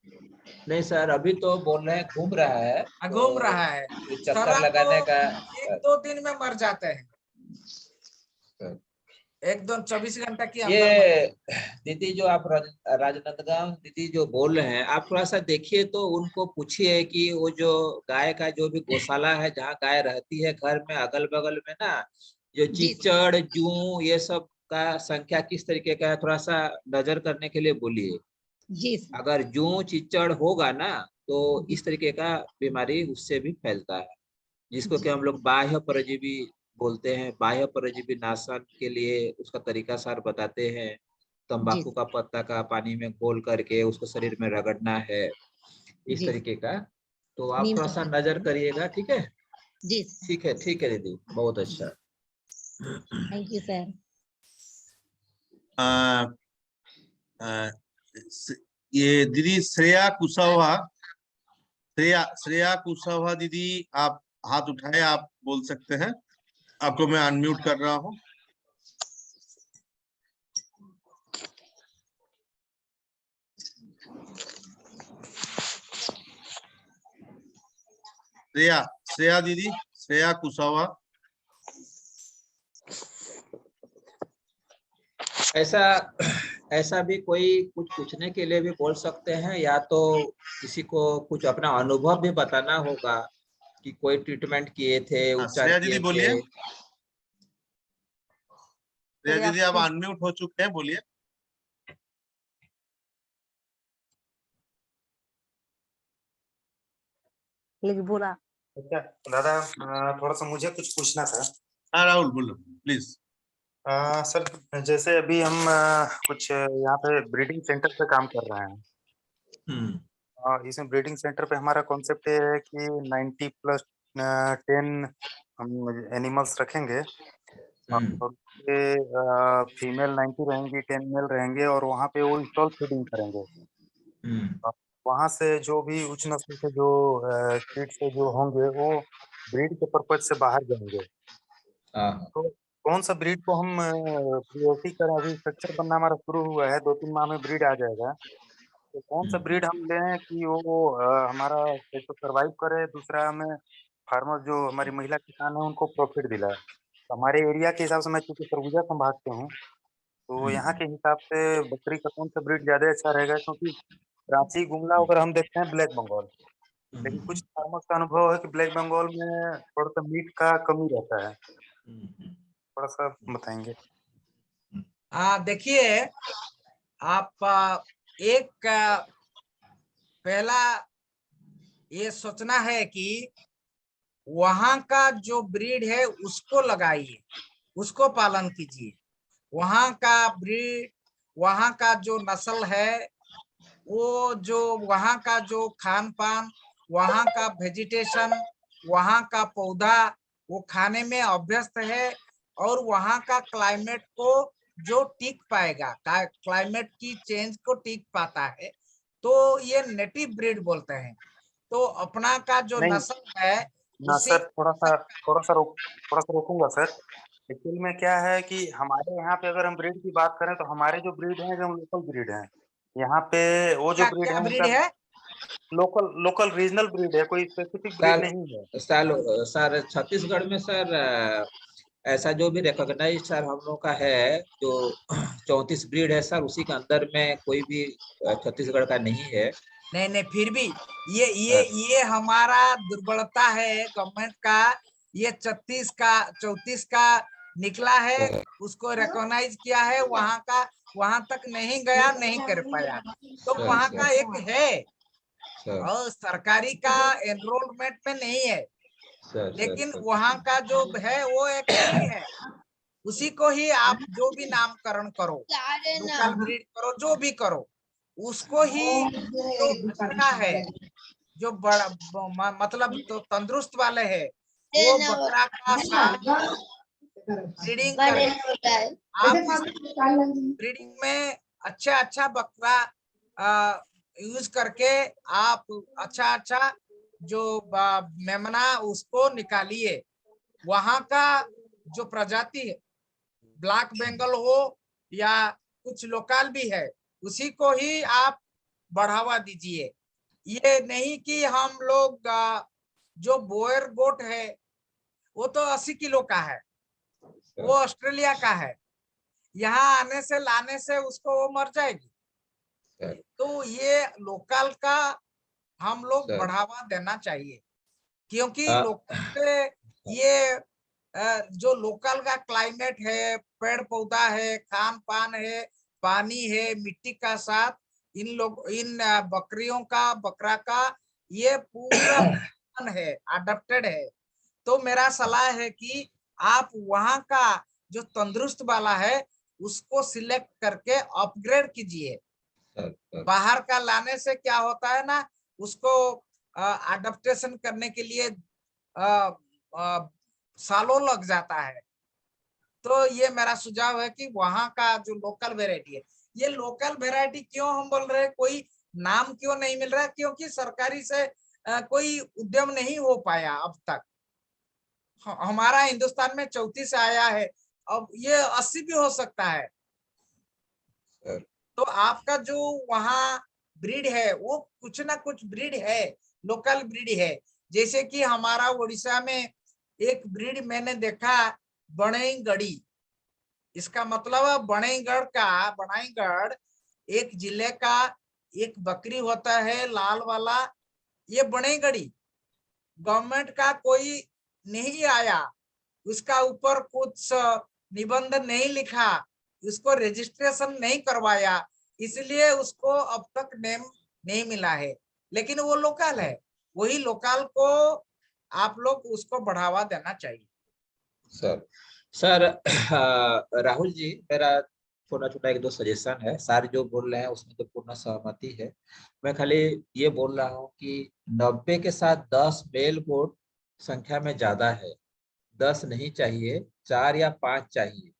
नहीं सर, अभी तो बोल रहे हैं घूम रहा है, घूम रहा है। तो चक्कर सर्रा लगाने तो का 1-2 दिन में मर जाते हैं, सर। एकदम 24 घंटा के अंदर ये दीदी जो आप राजनांदगांव दीदी जो बोल रहे हैं, आप थोड़ा सा देखिए तो उनको पूछिए कि वो जो गाय का जो भी गौशाला है जहाँ गाय रहती है घर में अगल बगल में ना, जो चीचड़ जू ये सब का संख्या किस तरीके का है, थोड़ा सा नजर करने के लिए बोलिए। जी अगर जू चिचड़ होगा ना तो इस तरीके का बीमारी उससे भी फैलता है, जिसको कि हम लोग बाह्य परजीवी बोलते हैं। बाह्य परजीवी नाशन के लिए उसका तरीका सार बताते हैं। तंबाकू का पत्ता का पानी में घोल करके उसको शरीर में रगड़ना है, इस तरीके का। तो आप थोड़ा सा नजर करिएगा, ठीक है? जी ठीक है दीदी, बहुत अच्छा। Thank you sir. ये दीदी श्रेया कुशवाहा दीदी, आप हाथ उठाए, आप बोल सकते हैं। आपको मैं अनम्यूट कर रहा हूँ। श्रेया दीदी, श्रेया कुशवाहा। ऐसा भी कोई कुछ पूछने के लिए भी बोल सकते हैं, या तो किसी को कुछ अपना अनुभव भी बताना होगा कि कोई ट्रीटमेंट किए थे, उपचार श्रेया किए दीदी थे। बोलिए। श्रेया दीदी आप अनम्यूट हो चुके हैं, बोलिए। बोला। अच्छा दादा, थोड़ा सा मुझे कुछ पूछना था। हाँ राहुल, बोलो प्लीज। सर जैसे अभी हम कुछ यहाँ पे ब्रीडिंग सेंटर पे काम कर रहे हैं। इसमें ब्रीडिंग सेंटर पे हमारा कॉन्सेप्ट ये है कि 90+10 हम एनिमल्स रखेंगे, और फीमेल 90 रहेंगी, 10 मेल रहेंगे, और वहाँ पे वो स्टॉल फीडिंग करेंगे। वहाँ से जो भी उच्च नस्ल के जो किड्स जो होंगे वो ब्रीड के पर्पज से बाहर जाएंगे। तो कौन सा ब्रीड को हम प्रायोरिटी करें? अभी स्ट्रक्चर बनना हमारा शुरू हुआ है, 2-3 माह में ब्रीड आ जाएगा। तो कौन सा ब्रीड हम लें कि वो हमारा एक तो सर्वाइव करे, दूसरा हमें फार्मर जो हमारी महिला किसान है उनको प्रॉफिट दिलाए। तो हमारे एरिया के हिसाब से, मैं चूंकि सरगुजा संभाग से हूँ, तो यहाँ के हिसाब से बकरी का कौन सा ब्रीड ज्यादा अच्छा रहेगा? क्योंकि रांची गुमला अगर हम देखते हैं ब्लैक बंगाल, लेकिन कुछ फार्मर्स का अनुभव है कि ब्लैक बंगाल में थोड़ा सा मीट का कमी रहता है। थोड़ा सा बताएंगे। देखिए, आप एक पहला ये सोचना है कि वहां का जो ब्रीड है उसको लगाइए, उसको पालन कीजिए। वहां का ब्रीड, वहां का जो नस्ल है, वो जो वहां का जो खान पान, वहां का वेजिटेशन, वहां का पौधा वो खाने में अभ्यस्त है, और वहां का क्लाइमेट को जो टिक पाएगा, क्लाइमेट की चेंज को टिक पाता है, तो ये नेटिव ब्रीड बोलते हैं। तो अपना का जो नस्ल है ना उसी सर, थोड़ा सा रोकूंगा सर। एक्चुअली में क्या है कि हमारे यहाँ पे अगर हम ब्रीड की बात करें तो हमारे जो ब्रीड हैं जो लोकल ब्रीड हैं, यहाँ पे वो जो ब्रीड है ब्रीड है, लोकल रीजनल ब्रीड है, कोई स्पेसिफिक ब्रीड नहीं है। सर छत्तीसगढ़ में सर ऐसा जो भी रिकॉग्नाइज सर हम लोग का है, जो 34 ब्रीड है सर, उसी के अंदर में कोई भी छत्तीसगढ़ का नहीं है। नहीं नहीं, फिर भी ये हमारा दुर्बलता है गवर्नमेंट का। ये 34 का निकला है, उसको रिकॉग्नाइज किया है, वहां तक नहीं गया, नहीं कर पाया। तो वहां का एक है और सरकारी का एनरोलमेंट में नहीं है, लेकिन वहां का जो है वो एक नहीं है। उसी को ही आप जो भी नामकरण करो, लोकल ब्रीड करो, जो भी करो, उसको ही जो अच्छा है, जो बड़ा मतलब तो तंदुरुस्त वाले है, वो बकरा का साल ब्रीडिंग करके आप ब्रीडिंग में अच्छा बकरा यूज करके आप अच्छा जो मेमना उसको निकालिए। वहां का जो प्रजाति है, ब्लैक बंगाल हो या कुछ लोकल भी है, उसी को ही आप बढ़ावा दीजिए। ये नहीं कि हम लोग जो बोयर गोट है वो तो 80 किलो का है, वो ऑस्ट्रेलिया का है, यहाँ आने से लाने से उसको वो मर जाएगी। तो ये लोकल का हम लोग बढ़ावा देना चाहिए, क्योंकि लोकल पे ये जो लोकल का क्लाइमेट है, पेड़ पौधा है, खान पान है, पानी है, मिट्टी का साथ इन बकरा का ये पूरा है, अडॉप्टेड है। तो मेरा सलाह है कि आप वहां का जो तंदुरुस्त वाला है उसको सिलेक्ट करके अपग्रेड कीजिए। बाहर का लाने से क्या होता है ना, उसको अडॉप्टेशन करने के लिए सालों लग जाता है। तो ये मेरा सुझाव है कि वहां का जो लोकल वेराइटी है, ये लोकल वेराइटी क्यों हम बोल रहे हैं, कोई नाम क्यों नहीं मिल रहा है, क्योंकि सरकारी से कोई उद्यम नहीं हो पाया अब तक। हमारा हिंदुस्तान में 34 आया है, अब ये 80 भी हो सकता है। तो आपका जो वहाँ ब्रीड है वो कुछ ना कुछ ब्रीड है, लोकल ब्रीड है। जैसे कि हमारा उड़ीसा में एक ब्रीड मैंने देखा, बणईगढ़ी। इसका मतलब बणईगढ़ एक जिले का एक बकरी होता है लाल वाला, ये बणईगढ़ी। गवर्नमेंट का कोई नहीं आया, उसका ऊपर कुछ निबंध नहीं लिखा, उसको रजिस्ट्रेशन नहीं करवाया, इसलिए उसको अब तक नेम नहीं मिला है। लेकिन वो लोकल है, वही लोकल को आप लोग उसको बढ़ावा देना चाहिए। सर राहुल जी, मेरा छोटा एक दो सजेशन है। सर जो बोल रहे हैं उसमें तो पूर्ण सहमति है। मैं खाली ये बोल रहा हूँ कि 90 के साथ 10 मेल गोट संख्या में ज्यादा है। 10 नहीं चाहिए, 4 या 5 चाहिए।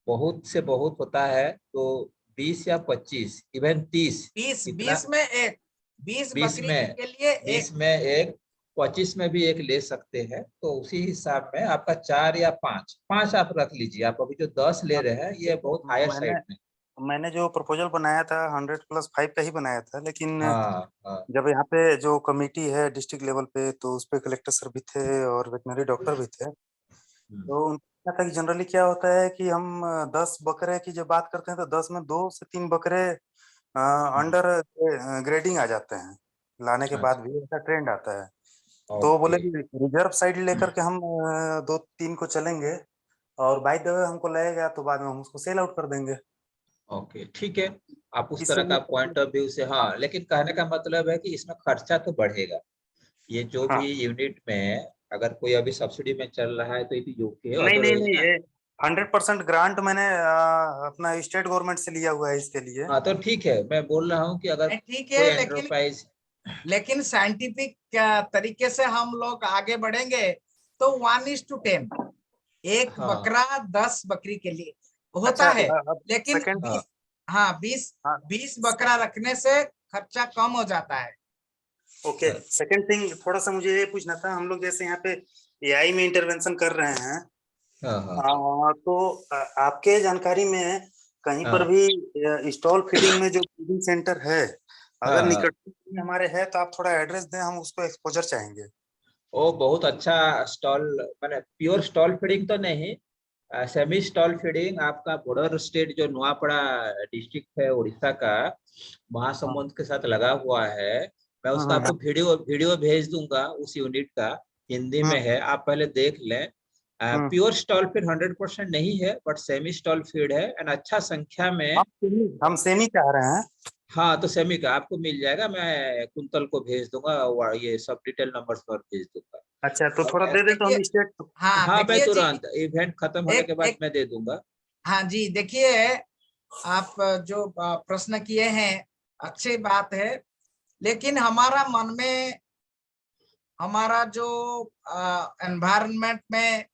बहुत से बहुत होता है तो 20 या 25, इवन 30, 20 में एक, 20 बकरी के लिए 20 में एक, 25 में भी एक ले सकते हैं। तो उसी हिसाब में आपका 4 या 5 आप रख लीजिए। आप अभी जो 10 ले रहे हैं ये बहुत हायर साइड में। मैंने जो प्रपोजल बनाया था 100+5 का ही बनाया था, लेकिन हाँ। जब यहाँ पे जो कमेटी है डिस्ट्रिक्ट लेवल पे, तो उस पे कलेक्टर सर भी थे और वेटनरी डॉक्टर भी थे। तो उनका था कि जनरली क्या होता है कि हम 10 बकरे की जब बात करते हैं तो 10 में 2 से 3 बकरे अंडर ग्रेडिंग आ जाते हैं, लाने के बाद भी ऐसा ट्रेंड आता है। तो बोले कि रिजर्व साइड लेकर के हम 2-3 को चलेंगे, और बाय द वे हमको लगेगा तो बाद में हम उसको सेल आउट कर देंगे। ओके, ठीक है, आप उस तरह का पॉइंट ऑफ व्यू से। हाँ, लेकिन कहने का मतलब है कि इसमें खर्चा तो बढ़ेगा। ये जो भी यूनिट में अगर कोई अभी सब्सिडी में चल रहा है तो ये योग्य है। नहीं, ये 100% ग्रांट मैंने अपना स्टेट गवर्नमेंट से लिया हुआ है इसके लिए। हाँ, तो ठीक है। मैं बोल रहा हूँ कि अगर ठीक कोई है, एंटरप्राइज, लेकिन साइंटिफिक तरीके से हम लोग आगे बढ़ेंगे तो 1:10, एक बकरा 10 बकरी के लिए होता है। लेकिन 20 बकरा रखने से खर्चा कम हो जाता है। ओके, सेकंड थिंग थोड़ा सा मुझे ये पूछना था, हम लोग जैसे यहाँ पे एआई में इंटरवेंशन कर रहे हैं, तो आपके जानकारी में कहीं पर भी स्टॉल फीडिंग में जो फीडिंग सेंटर है, अगर निकट में हमारे है तो आप थोड़ा एड्रेस दें, हम उसको एक्सपोजर चाहेंगे। ओ बहुत अच्छा स्टॉल, मैंने प्योर स्टॉल फीडिंग तो नहीं, सेमी स्टॉल फीडिंग आपका बॉर्डर स्टेट जो नुआपड़ा डिस्ट्रिक्ट है उड़ीसा का, महासमुंद के साथ लगा हुआ है। मैं उसका आपको वीडियो भेज दूंगा उस यूनिट का, हिंदी में है, आप पहले देख लें। प्योर स्टॉल फीड 100% नहीं है, बट सेमी स्टॉल फीड है एंड अच्छा संख्या में। हम सेमी चाह रहे हैं। हाँ, तो सेमी का आपको मिल जाएगा, मैं कुंतल को भेज दूंगा, ये सब डिटेल नंबर्स पर भेज दूंगा। अच्छा, तो थोड़ा दे दे तो हम स्टेट। हाँ, हाँ, मैं देखिए तुरंत इवेंट खत्म होने के बाद मैं दे दूंगा। हाँ जी, देखिए आप जो प्रश्न किए हैं अच्छी बात है, लेकिन हमारा मन में हमारा जो एनवायरनमेंट में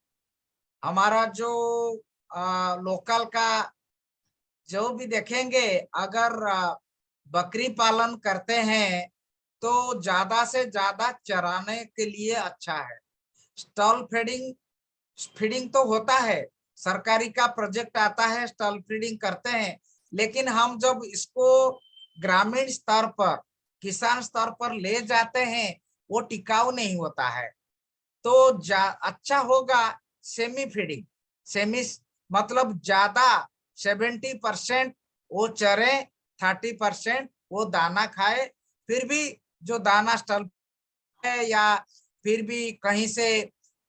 हमारा जो लोकल का जो भी देखेंगे, अगर बकरी पालन करते हैं तो ज्यादा से ज्यादा चराने के लिए अच्छा है। स्टॉल फीडिंग तो होता है, सरकारी का प्रोजेक्ट आता है, स्टॉल फीडिंग करते हैं, लेकिन हम जब इसको ग्रामीण स्तर पर, किसान स्तर पर ले जाते हैं, वो टिकाऊ नहीं होता है। तो अच्छा होगा सेमी फीडिंग। सेमी मतलब ज्यादा 70% वो चरे, 30% वो दाना खाए। फिर भी जो दाना स्टॉल है या फिर भी कहीं से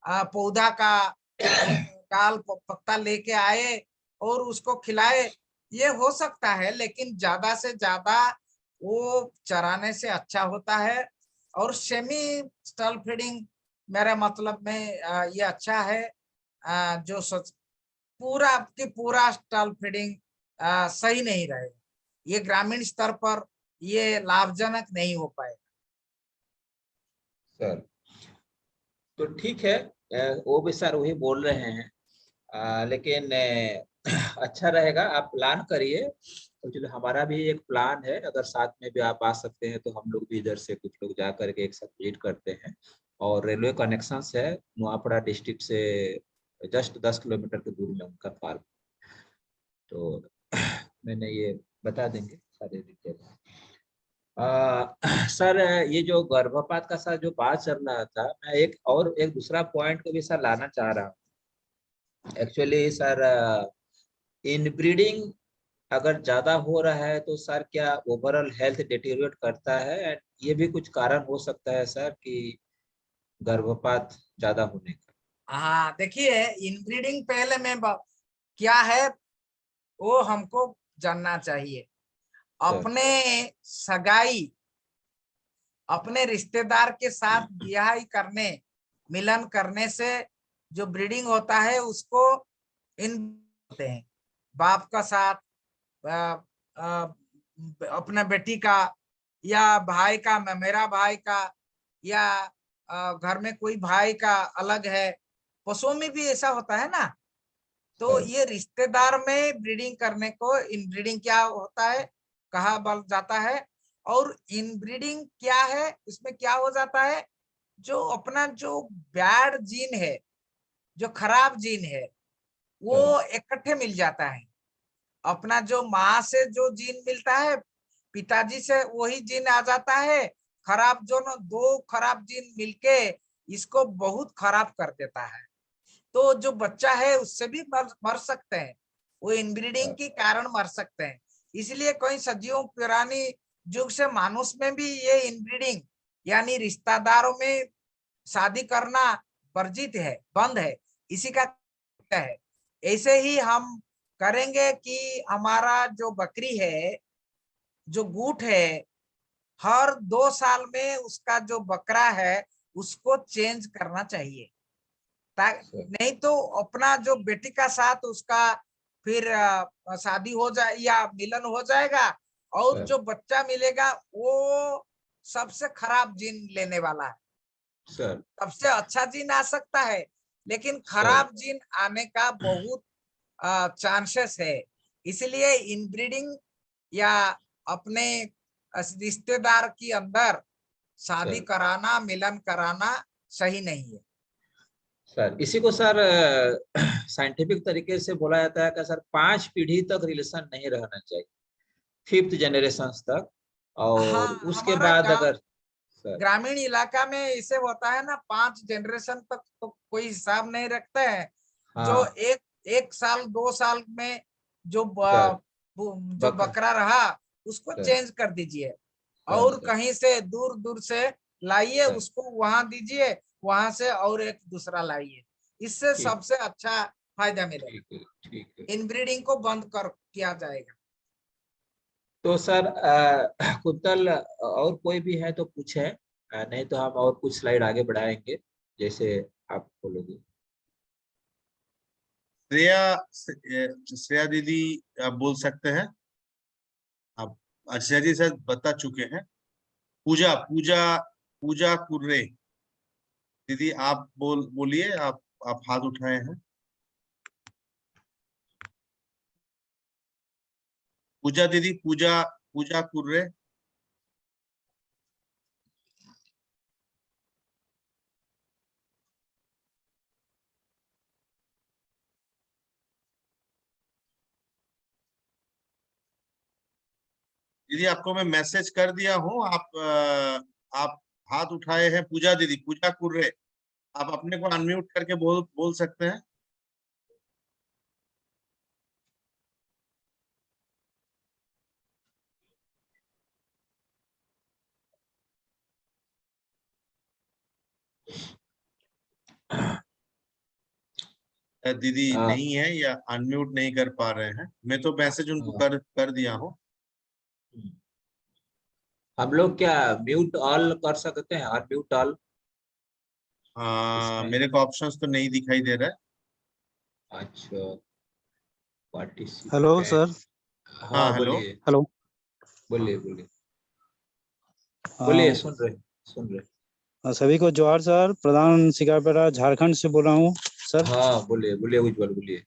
पौधा का डाल पत्ता लेके आए और उसको खिलाए, ये हो सकता है, लेकिन ज्यादा से ज्यादा वो चराने से अच्छा होता है। और सेमी स्टॉल फीडिंग मेरे मतलब में ये अच्छा है। जो पूरा स्टॉल फीडिंग सही नहीं रहेगा, ये ग्रामीण स्तर पर ये लाभजनक नहीं हो पाएगा। सर तो ठीक है, वो भी सर वही बोल रहे हैं, लेकिन अच्छा रहेगा आप प्लान करिए। तो चलो, हमारा भी एक प्लान है, अगर साथ में भी आप आ सकते हैं तो हम लोग भी इधर से कुछ लोग जा करके एक साथ विजिट करते हैं। और रेलवे कनेक्शंस है नुआपड़ा डिस्ट्रिक्ट से, जस्ट 10 किलोमीटर की दूरी में उनका फार्म। तो मैंने ये बता देंगे सारे डिटेल। सर ये जो गर्भपात का सर जो बात चल रहा था, मैं एक दूसरा पॉइंट को भी सर लाना चाह रहा हूँ। एक्चुअली सर इनब्रीडिंग अगर ज्यादा हो रहा है तो सर क्या ओवरऑल हेल्थ डिटेरियोरेट करता है? एंड ये भी कुछ कारण हो सकता है सर कि गर्भपात ज्यादा होने का? हाँ, देखिए इनब्रीडिंग पहले में क्या है वो हमको जानना चाहिए। अपने सगाई, अपने रिश्तेदार के साथ ब्याह करने, मिलन करने से जो ब्रीडिंग होता है उसको इन होते हैं। बाप का साथ अपना बेटी का, या भाई का मेरा भाई का, या घर में कोई भाई का अलग है। पशुओं में भी ऐसा होता है ना। तो ये रिश्तेदार में ब्रीडिंग करने को इनब्रीडिंग क्या होता है कहा बल जाता है। और इनब्रीडिंग क्या है, इसमें क्या हो जाता है, जो अपना जो बैड जीन है, जो खराब जीन है, वो इकट्ठे मिल जाता है। अपना जो माँ से जो जीन मिलता है, पिताजी से वही जीन आ जाता है। खराब जो दो खराब जीन मिलके इसको बहुत खराब कर देता है। तो जो बच्चा है उससे भी मर सकते हैं, वो इनब्रीडिंग के कारण मर सकते हैं। इसलिए कोई सदियों पुरानी युग से मानुष में भी ये इनब्रीडिंग यानी रिश्तेदारों में शादी करना वर्जित है, बंद है। इसी का है। ऐसे ही हम करेंगे कि हमारा जो बकरी है, जो गूठ है, हर 2 साल में उसका जो बकरा है उसको चेंज करना चाहिए। नहीं तो अपना जो बेटी का साथ उसका फिर शादी हो जाए या मिलन हो जाएगा, और जो बच्चा मिलेगा वो सबसे खराब जीन लेने वाला है। सबसे अच्छा जीन आ सकता है, लेकिन खराब जीन आने का बहुत चांसेस है। इसलिए इनब्रीडिंग या अपने रिश्तेदार के अंदर शादी कराना, मिलन कराना सही नहीं है। सर इसी को सर साइंटिफिक तरीके से बोला जाता है कि सर 5 पीढ़ी तक रिलेशन नहीं रहना चाहिए, 5th जनरेशन तक। और उसके बाद अगर ग्रामीण इलाका में इसे होता है ना, 5 जनरेशन तक तो कोई हिसाब नहीं रखते हैं। जो 1 साल 2 साल में जो बकरा रहा उसको चेंज कर दीजिए और कहीं से दूर दूर से लाइए, उसको वहां दीजिए, वहां से और एक दूसरा लाइए, इससे सबसे अच्छा फायदा मिलेगा। ठीक है। इनब्रीडिंग को बंद कर किया जाएगा। तो सर कुंतल और कोई भी है तो पूछे, नहीं तो हम और कुछ स्लाइड आगे बढ़ाएंगे जैसे आप बोलोगे। श्रेया दीदी आप बोल सकते हैं। आप श्रेया जी शायद बता चुके हैं। पूजा पूजा पूजा कुर्रे दीदी आप बोलिए, आप हाथ उठाए हैं। पूजा दीदी, पूजा पूजा कुर्रे। दीदी आपको मैं मैसेज कर दिया हूँ, आप हाथ उठाए हैं। पूजा दीदी, पूजा कुर्रे, आप अपने को अनम्यूट करके बोल सकते हैं। दीदी नहीं है या अनम्यूट नहीं कर पा रहे हैं। मैं तो मैसेज उनको कर दिया हूँ। हम लोग क्या म्यूट ऑल कर सकते हैं? अनम्यूट ऑल मेरे को ऑप्शंस तो नहीं दिखाई दे रहा है। अच्छा, हेलो सर। हाँ हेलो। हेलो, बोलिए बोलिए, सुन रहे। सभी को जोहार सर। प्रधान शिकारपेटा झारखंड से बोल रहा हूँ सर। हाँ बोलिए उज्जवल, बोलिए।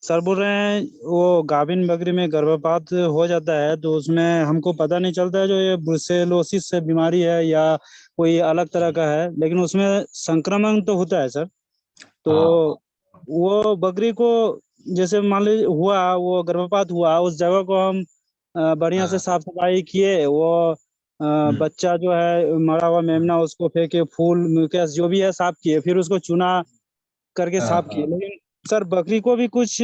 सर बोल रहे हैं वो गाभिन बकरी में गर्भपात हो जाता है तो उसमें हमको पता नहीं चलता है जो ये ब्रुसेलोसिस से बीमारी है या कोई अलग तरह का है, लेकिन उसमें संक्रमण तो होता है सर। तो वो बकरी को जैसे मान लीजिए हुआ, वो गर्भपात हुआ, उस जगह को हम बढ़िया से साफ सफाई किए, वो बच्चा जो है मरा हुआ मेमना उसको फेंके, फूल म्यूकस जो भी है साफ किए, फिर उसको चूना करके साफ किए। लेकिन सर बकरी को भी कुछ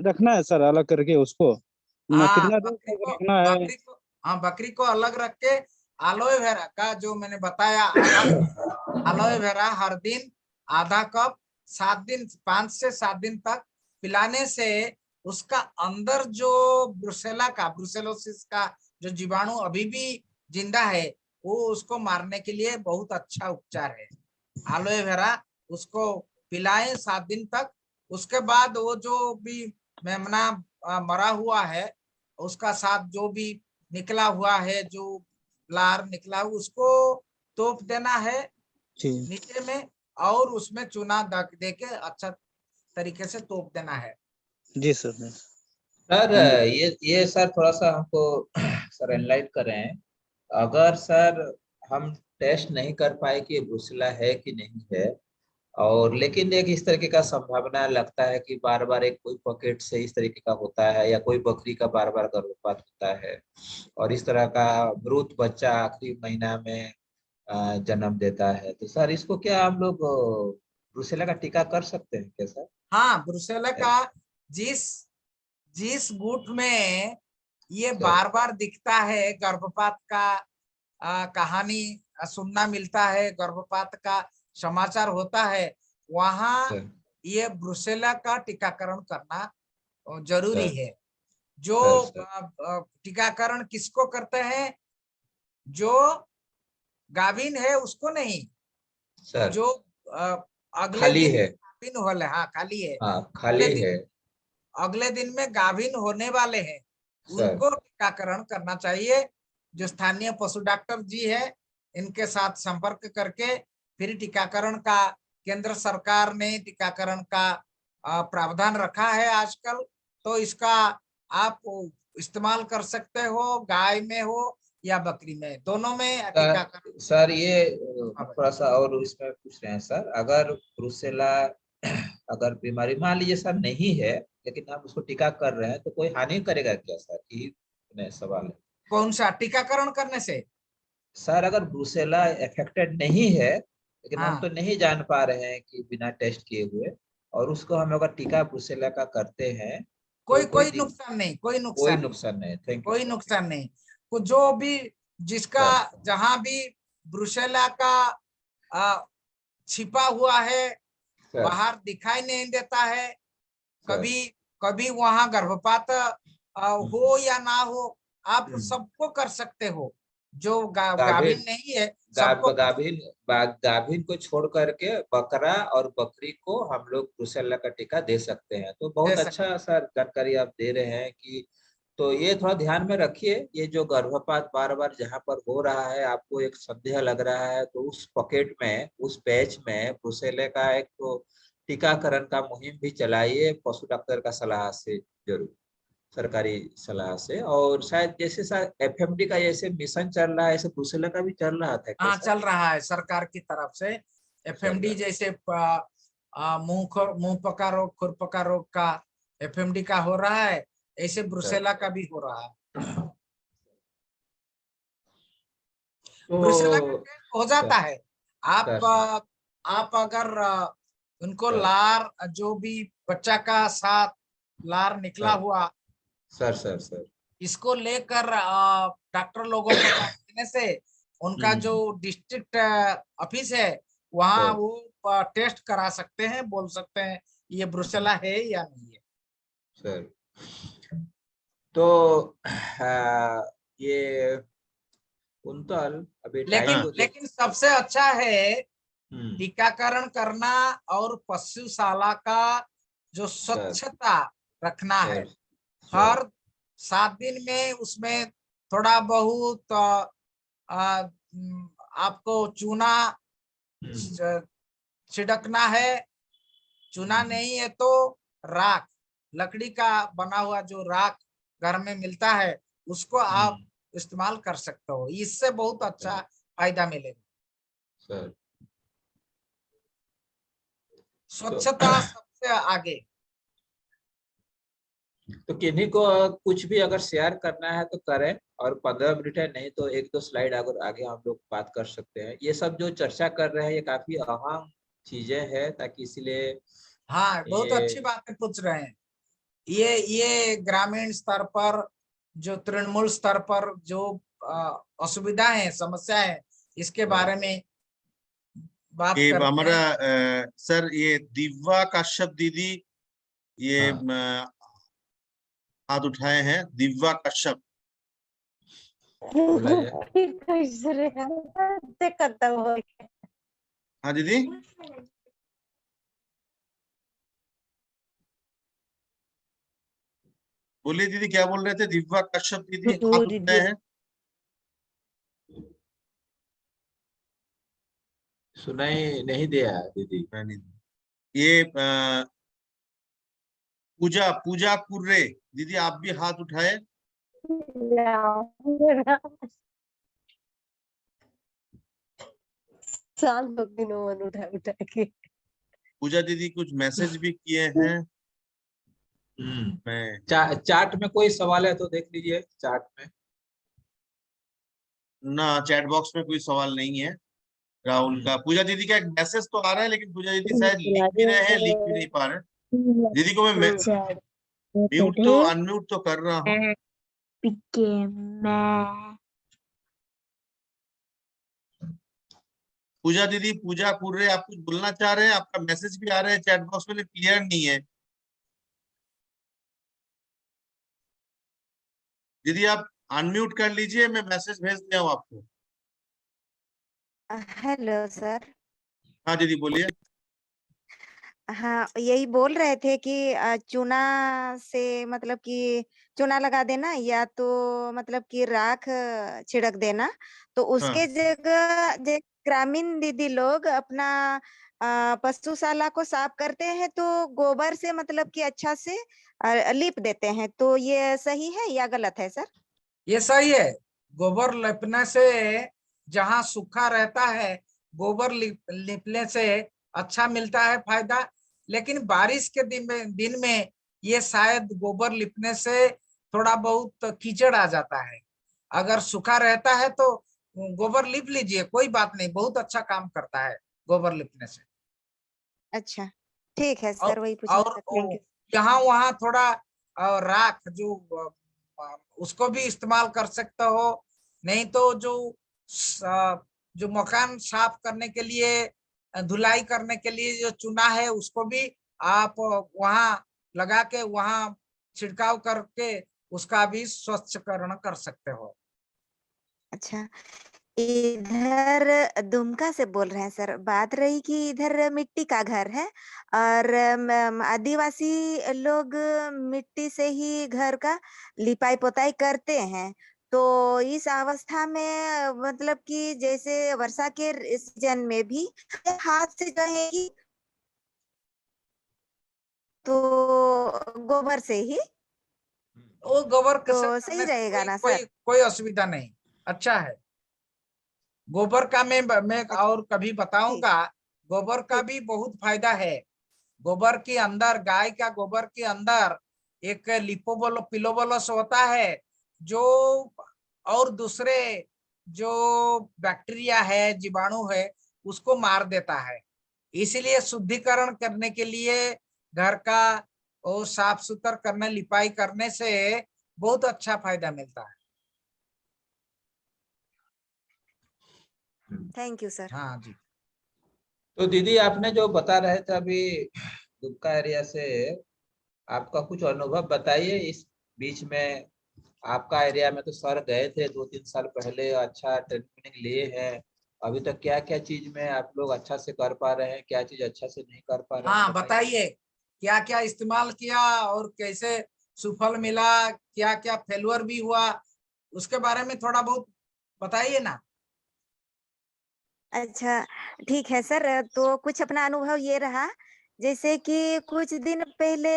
रखना है सर अलग करके उसको? कितना दिन तक रखना है? बकरी को अलग रख के एलोए वेरा का जो मैंने बताया, एलोए वेरा हर दिन आधा कप 5 से 7 दिन तक पिलाने से उसका अंदर जो ब्रुसेलोसिस का जो जीवाणु अभी भी जिंदा है वो उसको मारने के लिए बहुत अच्छा उपचार है। एलोए वेरा उसको पिलाएं 7 दिन तक। उसके बाद वो जो भी मेमना मरा हुआ है उसका साथ जो भी निकला हुआ है, जो लार निकला उसको तोप देना है नीचे में और उसमें चूना दे के अच्छा तरीके से तोप देना है। जी सर। सर ये सर थोड़ा सा हमको सर एनलाइट कर रहे हैं। अगर सर हम टेस्ट नहीं कर पाए कि ब्रुसेला है कि नहीं है, और लेकिन एक इस तरीके का संभावना लगता है कि बार बार एक कोई पॉकेट से इस तरीके का होता है या कोई बकरी का बार बार गर्भपात होता है और इस तरह का मृत बच्चा आखिरी महीना में जन्म देता है, तो सर इसको क्या हम लोग ब्रुसेला का टीका कर सकते हैं क्या सर? हाँ, ब्रुसेला का जिस गुट में ये बार बार दिखता है, गर्भपात का कहानी सुनना मिलता है, गर्भपात का समाचार होता है, वहां ये ब्रुसेला का टीकाकरण करना जरूरी है। जो टीकाकरण किसको करते हैं? जो गाभिन है उसको नहीं सर, जो अगले दिन गाभिन होले, हाँ खाली है, खाली है, अगले दिन में गाभिन होने वाले हैं उनको टीकाकरण करना चाहिए। जो स्थानीय पशु डॉक्टर जी है इनके साथ संपर्क करके फिर टीकाकरण का, केंद्र सरकार ने टीकाकरण का प्रावधान रखा है आजकल, तो इसका आप इस्तेमाल कर सकते हो, गाय में हो या बकरी में, दोनों में टीकाकरण। सर ये थोड़ा सा और इसमें पूछ रहे हैं सर, अगर ब्रुसेला अगर बीमारी मान लीजिए सर नहीं है लेकिन हम उसको टीका कर रहे हैं तो कोई हानि करेगा क्या सर? ये सवाल है। कौन सा टीकाकरण करने से? सर अगर ब्रुसेला अफेक्टेड नहीं है लेकिन हम तो नहीं जान पा रहे हैं कि बिना टेस्ट किए हुए, और उसको हम अगर टीका ब्रुसेला का करते हैं कोई तो कोई नुकसान नहीं, कोई नुकसान नहीं। Thank you. कोई नुकसान नहीं। जो भी जिसका जहां भी ब्रुसेला का छिपा हुआ है बाहर दिखाई नहीं देता है, कभी कभी वहां गर्भपात हो या ना हो, आप सबको कर सकते हो। जो गाभिन नहीं है सबको गाभिन को छोड़ करके बकरा और बकरी को हम लोग ब्रुसेला का टीका दे सकते हैं। तो बहुत अच्छा सर जानकारी आप दे रहे हैं कि तो ये थोड़ा ध्यान में रखिए, ये जो गर्भपात बार बार जहाँ पर हो रहा है, आपको एक संदेह लग रहा है, तो उस पॉकेट में, उस पैच में ब्रुसेला का एक तो टीकाकरण का मुहिम भी चलाइए पशु डॉक्टर का सलाह से, जरूर सरकारी सलाह से। और शायद जैसे सर एफएमडी का जैसे मिशन चल रहा है, ऐसे ब्रुसेला का भी चल रहा था। हाँ, चल रहा है सरकार की तरफ से एफएमडी, जैसे मुंह पका रोग, खुर पका रोग का एफएमडी का हो रहा है, ऐसे ब्रुसेला का भी हो रहा है। ब्रुसेला का टेस्ट हो जाता है। आप अगर उनको लार, जो भी बच्चा का साथ लार निकला हुआ सर इसको लेकर डॉक्टर लोगों के पास देने से उनका जो डिस्ट्रिक्ट ऑफिस है वहाँ वो टेस्ट करा सकते हैं, बोल सकते हैं ये ब्रुसेला है या नहीं है सर। तो ये कुंतल अभी लेकिन सबसे अच्छा है टीकाकरण करना और पशुशाला का जो स्वच्छता रखना है। हर 7 दिन में उसमें थोड़ा बहुत आपको चूना छिड़कना है। चूना नहीं है तो राख, लकड़ी का बना हुआ जो राख घर में मिलता है उसको आप इस्तेमाल कर सकते हो, इससे बहुत अच्छा फायदा मिलेगा। सर स्वच्छता सबसे आगे। तो किन्हीं को कुछ भी अगर शेयर करना है तो करें, और 15 मिनट है, नहीं तो 1-2 स्लाइड अगर आगे हम लोग बात कर सकते हैं। ये सब जो चर्चा कर रहे हैं ये काफी अहम चीजें हैं, ताकि इसलिए हाँ, बहुत अच्छी बातें पूछ रहे हैं। ये ग्रामीण स्तर पर, जो तृणमूल स्तर पर जो असुविधा है, समस्या है, इसके बारे में बात करते हमारा सर ये दिव्या कश्यप दीदी ये हाथ उठाए हैं। दिव्या कश्यप हाँ दीदी बोलिए दीदी, क्या बोल रहे थे? दिव्या कश्यप दीदी हाथ उठाए हैं। सुनाई नहीं दिया दीदी। ये पूजा कुर्रे दीदी, आप भी हाथ उठाए। उठा के पूजा दीदी कुछ मैसेज भी किए हैं। चार्ट में कोई सवाल है तो देख लीजिए चार्ट में। ना, चैट बॉक्स में कोई सवाल नहीं है राहुल का। पूजा दीदी का एक मैसेज तो आ रहा है, लेकिन पूजा दीदी शायद लिख भी रहे हैं, लिख भी नहीं पा रहे। दीदी को मैं म्यूट तो अनम्यूट तो कर रहा हूँ। पूजा दीदी, पूजा कुर्रे, आप कुछ बोलना चाह रहे हैं? आपका मैसेज भी आ रहा है चैट बॉक्स में, क्लियर नहीं है। दीदी आप अनम्यूट कर लीजिए, मैं मैसेज भेज दिया हूँ आपको। Hello sir. हाँ दीदी बोलिए। हाँ, यही बोल रहे थे कि चूना से मतलब कि चूना लगा देना या तो मतलब कि राख छिड़क देना, तो उसके जगह ग्रामीण दीदी लोग अपना पशुशाला को साफ करते हैं तो गोबर से मतलब कि अच्छा से लीप देते हैं, तो ये सही है या गलत है सर? ये सही है। गोबर लिपने से जहाँ सूखा रहता है, गोबर लिपने से अच्छा मिलता है फायदा। लेकिन बारिश के दिन में ये शायद गोबर लिपने से थोड़ा बहुत कीचड़ आ जाता है। अगर सूखा रहता है तो गोबर लिप लीजिए, कोई बात नहीं, बहुत अच्छा काम करता है गोबर लिपने से। अच्छा ठीक है सर, वही और पूछना। यहाँ वहाँ थोड़ा राख जो उसको भी इस्तेमाल कर सकते हो, नहीं तो जो मकान साफ करने के लिए, धुलाई करने के लिए जो चूना है उसको भी आप वहाँ लगा के वहाँ छिड़काव करके उसका भी स्वच्छकरण कर सकते हो। अच्छा, इधर दुमका से बोल रहे हैं सर। बात रही कि इधर मिट्टी का घर है और आदिवासी लोग मिट्टी से ही घर का लिपाई पोताई करते हैं। तो इस अवस्था में मतलब कि जैसे वर्षा के सीजन में भी हाथ से जो है कि तो गोबर से ही वो गोबर तो से सही रहेगा ना कोई सर? कोई असुविधा नहीं, अच्छा है। गोबर का मैं और कभी बताऊंगा। गोबर का भी बहुत फायदा है। गोबर के अंदर, गाय का गोबर के अंदर एक पिलोबोलस होता है जो और दूसरे जो बैक्टीरिया है, जीवाणु है, उसको मार देता है। इसलिए शुद्धिकरण करने के लिए घर का वो साफ सुथरा करने, लिपाई करने से बहुत अच्छा फायदा मिलता है। Thank you sir. हाँ जी। तो दीदी आपने जो बता रहे थे अभी दुमका एरिया से, आपका कुछ अनुभव बताइए। इस बीच में आपका एरिया में तो सर गए थे 2-3 साल पहले, अच्छा ट्रेनिंग लिए हैं। अभी तक क्या क्या चीज में आप लोग अच्छा से कर पा रहे हैं, क्या चीज अच्छा से नहीं कर पा रहे हैं? हाँ बताइए, क्या क्या इस्तेमाल किया और कैसे सुफल मिला, क्या क्या फेलुअर भी हुआ, उसके बारे में थोड़ा बहुत बताइए ना। अच्छा, ठीक है सर। तो कुछ अपना अनुभव ये रहा, जैसे कि कुछ दिन पहले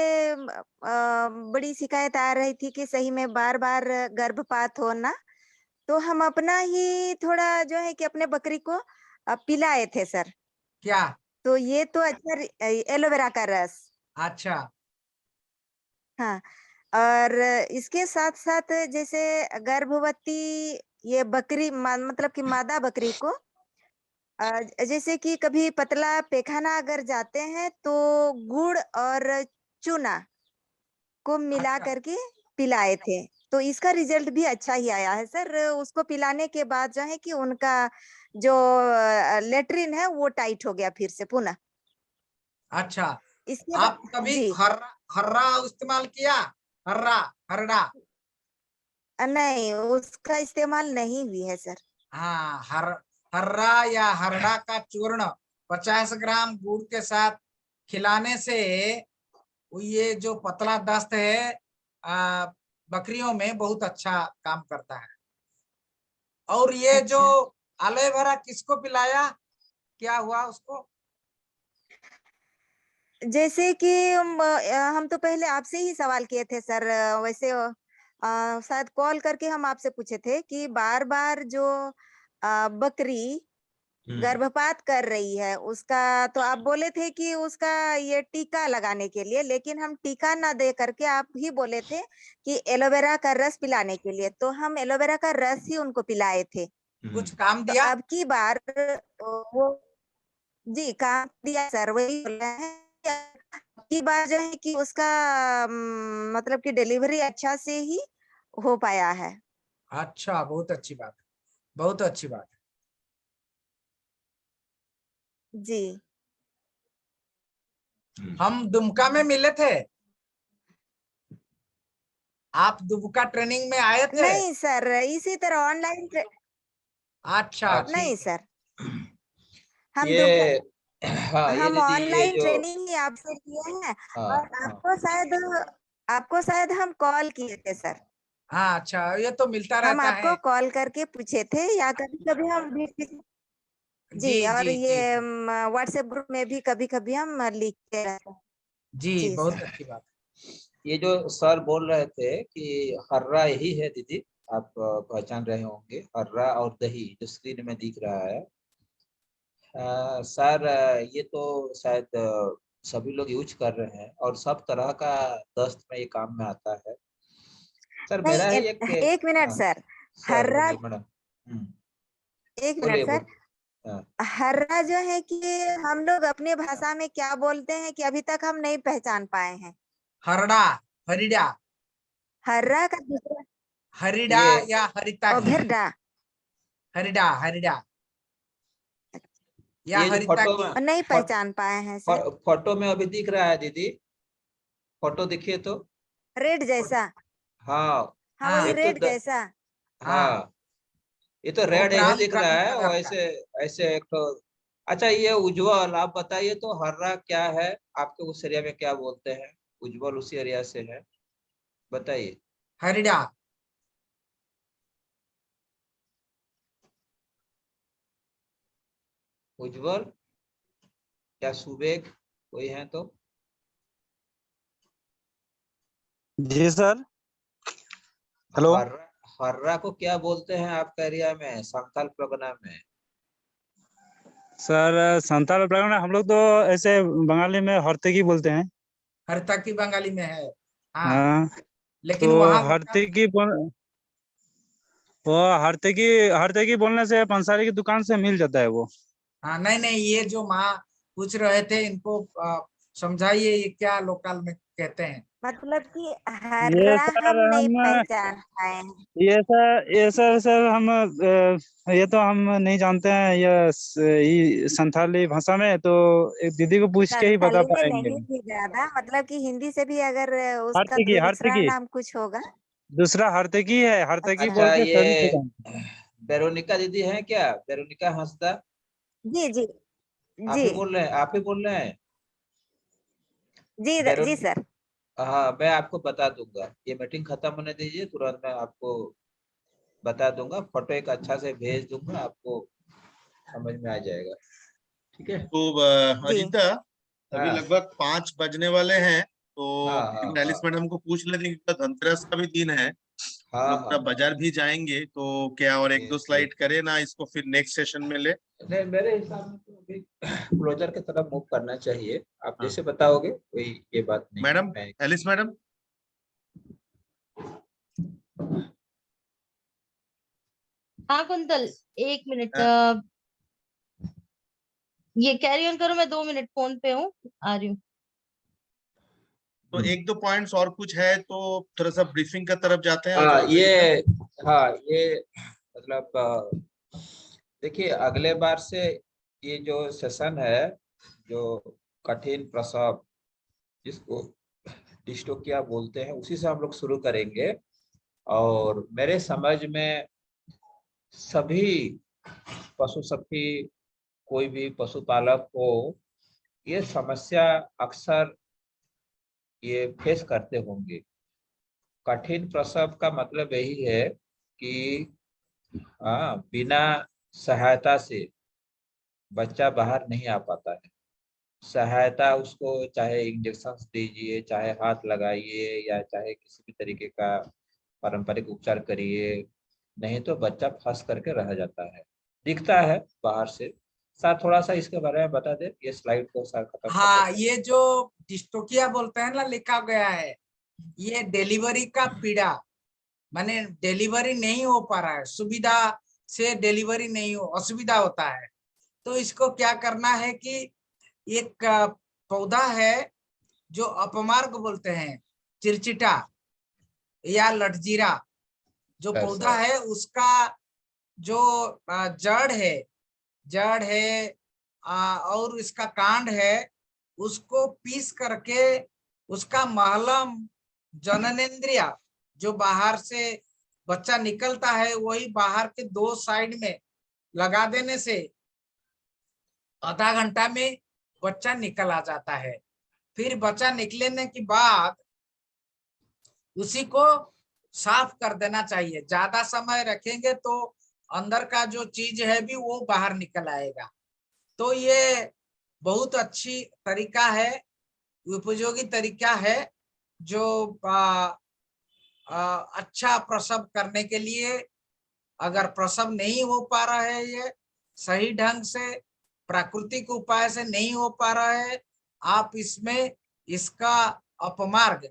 बड़ी शिकायत आ रही थी कि सही में बार-बार गर्भपात होना, तो हम अपना ही थोड़ा जो है कि अपने बकरी को पिलाए थे सर। क्या? तो ये तो अच्छा एलोवेरा का रस। अच्छा। हाँ, और इसके साथ-साथ जैसे गर्भवती ये बकरी मतलब कि मादा बकरी को जैसे कि कभी पतला पैखाना अगर जाते हैं तो गुड़ और चूना को मिला अच्छा। करके पिलाए थे। तो इसका रिजल्ट भी अच्छा ही आया है सर। उसको पिलाने के बाद जो है कि उनका जो लैट्रिन है वो टाइट हो गया फिर से पुनः। अच्छा, इसके आप बाद कभी जी। हर्रा इस्तेमाल किया? हर्रा, हरड़ा। नहीं, उसका इस्तेमाल नहीं हुई है सर। हाँ, हर्रा या हरड़ा का चूर्ण 50 ग्राम गुड़ के साथ खिलाने से ये जो पतला दस्त है बकरियों में बहुत अच्छा काम करता है। और ये जो अच्छा। एलोवेरा किसको पिलाया, क्या हुआ उसको? जैसे कि हम तो पहले आपसे ही सवाल किए थे सर। वैसे शायद कॉल करके हम आपसे पूछे थे कि बार-बार जो बकरी गर्भपात कर रही है उसका, तो आप बोले थे कि उसका ये टीका लगाने के लिए, लेकिन हम टीका ना दे करके आप ही बोले थे कि एलोवेरा का रस पिलाने के लिए, तो हम एलोवेरा का रस ही उनको पिलाए थे। कुछ काम तो दिया? अब की बार वो जी काम दिया सर, वही बोल रहे हैं कि अब की बार जो है कि उसका मतलब कि डिलीवरी अच्छा से ही हो पाया है। अच्छा, बहुत अच्छी बात है, बहुत अच्छी बात है। जी। हम दुमका में मिले थे, आप दुमका ट्रेनिंग में आए थे? नहीं सर, इसी तरह ऑनलाइन अच्छा, नहीं ठीक है। सर, हम दुमका ये हाँ ये हम दीदी ये ऑनलाइन जो ट्रेनिंग ही आपसे किए हैं हाँ और हाँ आपको शायद हम कॉल किए थे सर। हाँ, अच्छा, ये तो मिलता हम रहता आपको है। कॉल करके पूछे थे या कभी-कभी हम भी जी जी, और जी जी ये जी व्हाट्सएप ग्रुप में भी कभी-कभी हम लिखते रहते हैं। जी, जी बहुत सर। अच्छी बात ये जो सर बोल रहे थे कि हर्रा यही है दीदी, आप पहचान रहे होंगे, हर्रा और दही जो स्क्रीन में दिख रहा है। सर ये तो शायद सभी लोग यूज कर रहे हैं और सब तरह का दस्त में ये काम में आता है। सर नहीं मेरा है एक एक मिनट हाँ सर, सर हर्रा बोलिए मैडम। एक मिनट बोलिए सर, बोलिए। हर्रा जो है कि हम लोग अपने भाषा में क्या बोलते हैं कि अभी तक हम नहीं पहचान पाए हैं। हरड़ा, हरिडा, हर्रा का दूसरा हरिडा या हरिता, भिरडा, हरिडा, हरिडा या ये जो हरिता फोटो की में नहीं पहचान पाए हैं सर। फोटो में अभी दिख रहा है दीदी, फोटो दिखिए तो। रेड जैसा, हाँ हाँ वही एक रेड तो जैसा। हाँ ये तो वो रेड ऐसे ब्राउन दिख रहा है, कलर और का। ऐसे ऐसे एक तो। अच्छा ये उज्जवल, आप बताइए तो हर्रा क्या है, आपके उस एरिया में क्या बोलते हैं? उज्जवल उसी एरिया से है, बताइए। हरिडा, उज्जवल या सुबेग कोई है तो? जी सर, हेलो। हर्रा, हर्रा को क्या बोलते हैं आपका एरिया में, संथाल परगना में? सर संताल परगना हम लोग तो ऐसे बंगाली में हर्तेकी बोलते हैं। हरिता की बंगाली में है। हाँ, हाँ लेकिन तो वहाँ हर्तेकी वो हर्तेकी बोलने से पंसारी की दुकान से मिल जाता है वो। हाँ, नहीं नहीं, ये जो माँ पूछ रहे थे इनको समझाइए ये क्या लोकल में कहते हैं। मतलब कि ये हर्रा सर हम नहीं हम पहचान पाए हैं। ये सर हम ये तो हम नहीं जानते हैं ये संथाली भाषा में, तो एक दीदी को पूछ के ही बता संथाली में पाएंगे। नहीं थी ज्यादा, मतलब कि हिंदी से भी अगर उसका हर्तेकी दूसरा हर्तेकी नाम कुछ होगा। दूसरा हर्तेकी है, हर्तेकी अच्छा, बोल अच्छा के ये सभी को जानते हैं। वेरोनिका दीदी है क्या? वेरोनिका हंसदा, जी जी आप जी ही बोल रहे हैं? आप ही बोल रहे हैं? जी जी वेरोनिका, सर। हाँ मैं आपको बता दूंगा, ये मीटिंग खत्म होने दीजिए, तुरंत मैं आपको बता दूंगा, फोटो एक अच्छा से भेज दूंगा, आपको समझ में आ जाएगा। ठीक है। तो जी अजीता, अभी हाँ लगभग 5 बजने वाले हैं, तो हाँ हाँ एलिस हाँ मैडम को पूछ लेते हैं कि धनतेरस का भी दिन है, हम हाँ लोग हाँ का हाँ। बाजार भी जाएंगे, तो क्या और एक जी दो जी। स्लाइड करे ना, इसको फिर नेक्स्ट सेशन में ले। नहीं मेरे हिसाब में तो अभी क्लोजर की तरफ मूव करना चाहिए, आप हाँ जैसे बताओगे कोई ये बात नहीं है। मैडम, मैं एलिस मैडम। हाँ कुंतल, एक मिनट, अ, ये कैरी ऑन करो, मैं 2 मिनट फोन पे हूँ, आ रही हूँ। तो एक दो पॉइंट्स और कुछ है तो थोड़ा सा ब्रीफिंग का तरफ जाते हैं हाँ अजीता। हाँ ये मतलब देखिए अगले बार से ये जो सेशन है, जो कठिन प्रसव जिसको डिस्टोकिया बोलते हैं, उसी से हम लोग शुरू करेंगे। और मेरे समझ में सभी पशु सखी, कोई भी पशुपालक हो, ये समस्या अक्सर ये फेस करते होंगे। कठिन प्रसव का मतलब यही है कि हाँ बिना सहायता से बच्चा बाहर नहीं आ पाता है। सहायता उसको चाहे इंजेक्शन दीजिए, चाहे हाथ लगाइए, या चाहे किसी भी तरीके का पारंपरिक उपचार करिए, नहीं तो बच्चा फंस करके रह जाता है, दिखता है बाहर से। सर थोड़ा सा इसके बारे में बता दे, ये स्लाइड को सर खत्म कर हाँ, देते हैं। ये जो डिस्टोकिया बोलते हैं ना, लिखा गया है, ये डिलीवरी का पीड़ा, माने डिलीवरी नहीं हो पा रहा है, सुविधा से डिलीवरी नहीं हो, असुविधा होता है। तो इसको क्या करना है कि एक पौधा है जो अपमार्ग बोलते हैं, चिरचिटा या लटजीरा, जो पौधा ऐसा है उसका जो जड़ है और इसका कांड है, उसको पीस करके उसका महलम जननेंद्रिय, जो बाहर से बच्चा निकलता है, वही बाहर के 2 साइड में लगा देने से आधा घंटा में बच्चा निकल आ जाता है। फिर बच्चा निकलने के बाद उसी को साफ कर देना चाहिए। ज्यादा समय रखेंगे तो अंदर का जो चीज है भी वो बाहर निकल आएगा। तो ये बहुत अच्छी तरीका है, उपयोगी तरीका है, जो अच्छा प्रसव करने के लिए। अगर प्रसव नहीं हो पा रहा है, ये सही ढंग से प्राकृतिक उपाय से नहीं हो पा रहा है, आप इसमें इसका अपमार्ग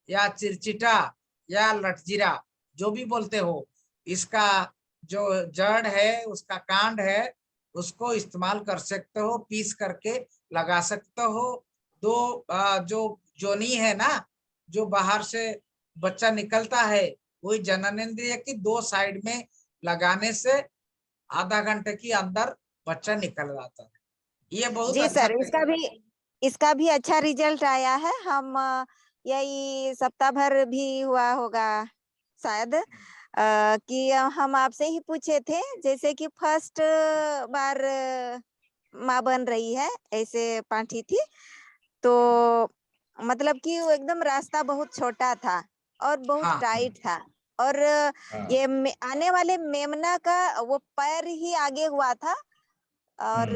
या चिरचिटा या लटजीरा जो भी बोलते हो, इसका जो जड़ है, उसका कांड है, उसको इस्तेमाल कर सकते हो, पीस करके लगा सकते हो। दो जो जोनी है ना, जो बाहर से बच्चा निकलता है, वही जननेंद्रिय की दो साइड में लगाने से आधा घंटे के अंदर बच्चा निकल जाता है। ये बहुत जी अच्छा सर, इसका भी अच्छा रिजल्ट आया है। हम यही सप्ताह भर भी हुआ होगा शायद, कि हम आपसे ही पूछे थे, जैसे कि फर्स्ट बार माँ बन रही है, ऐसे पांठी थी, तो मतलब कि वो एकदम रास्ता बहुत छोटा था और बहुत हाँ टाइट था, और ये आने वाले मेमना का वो पैर ही आगे हुआ था, और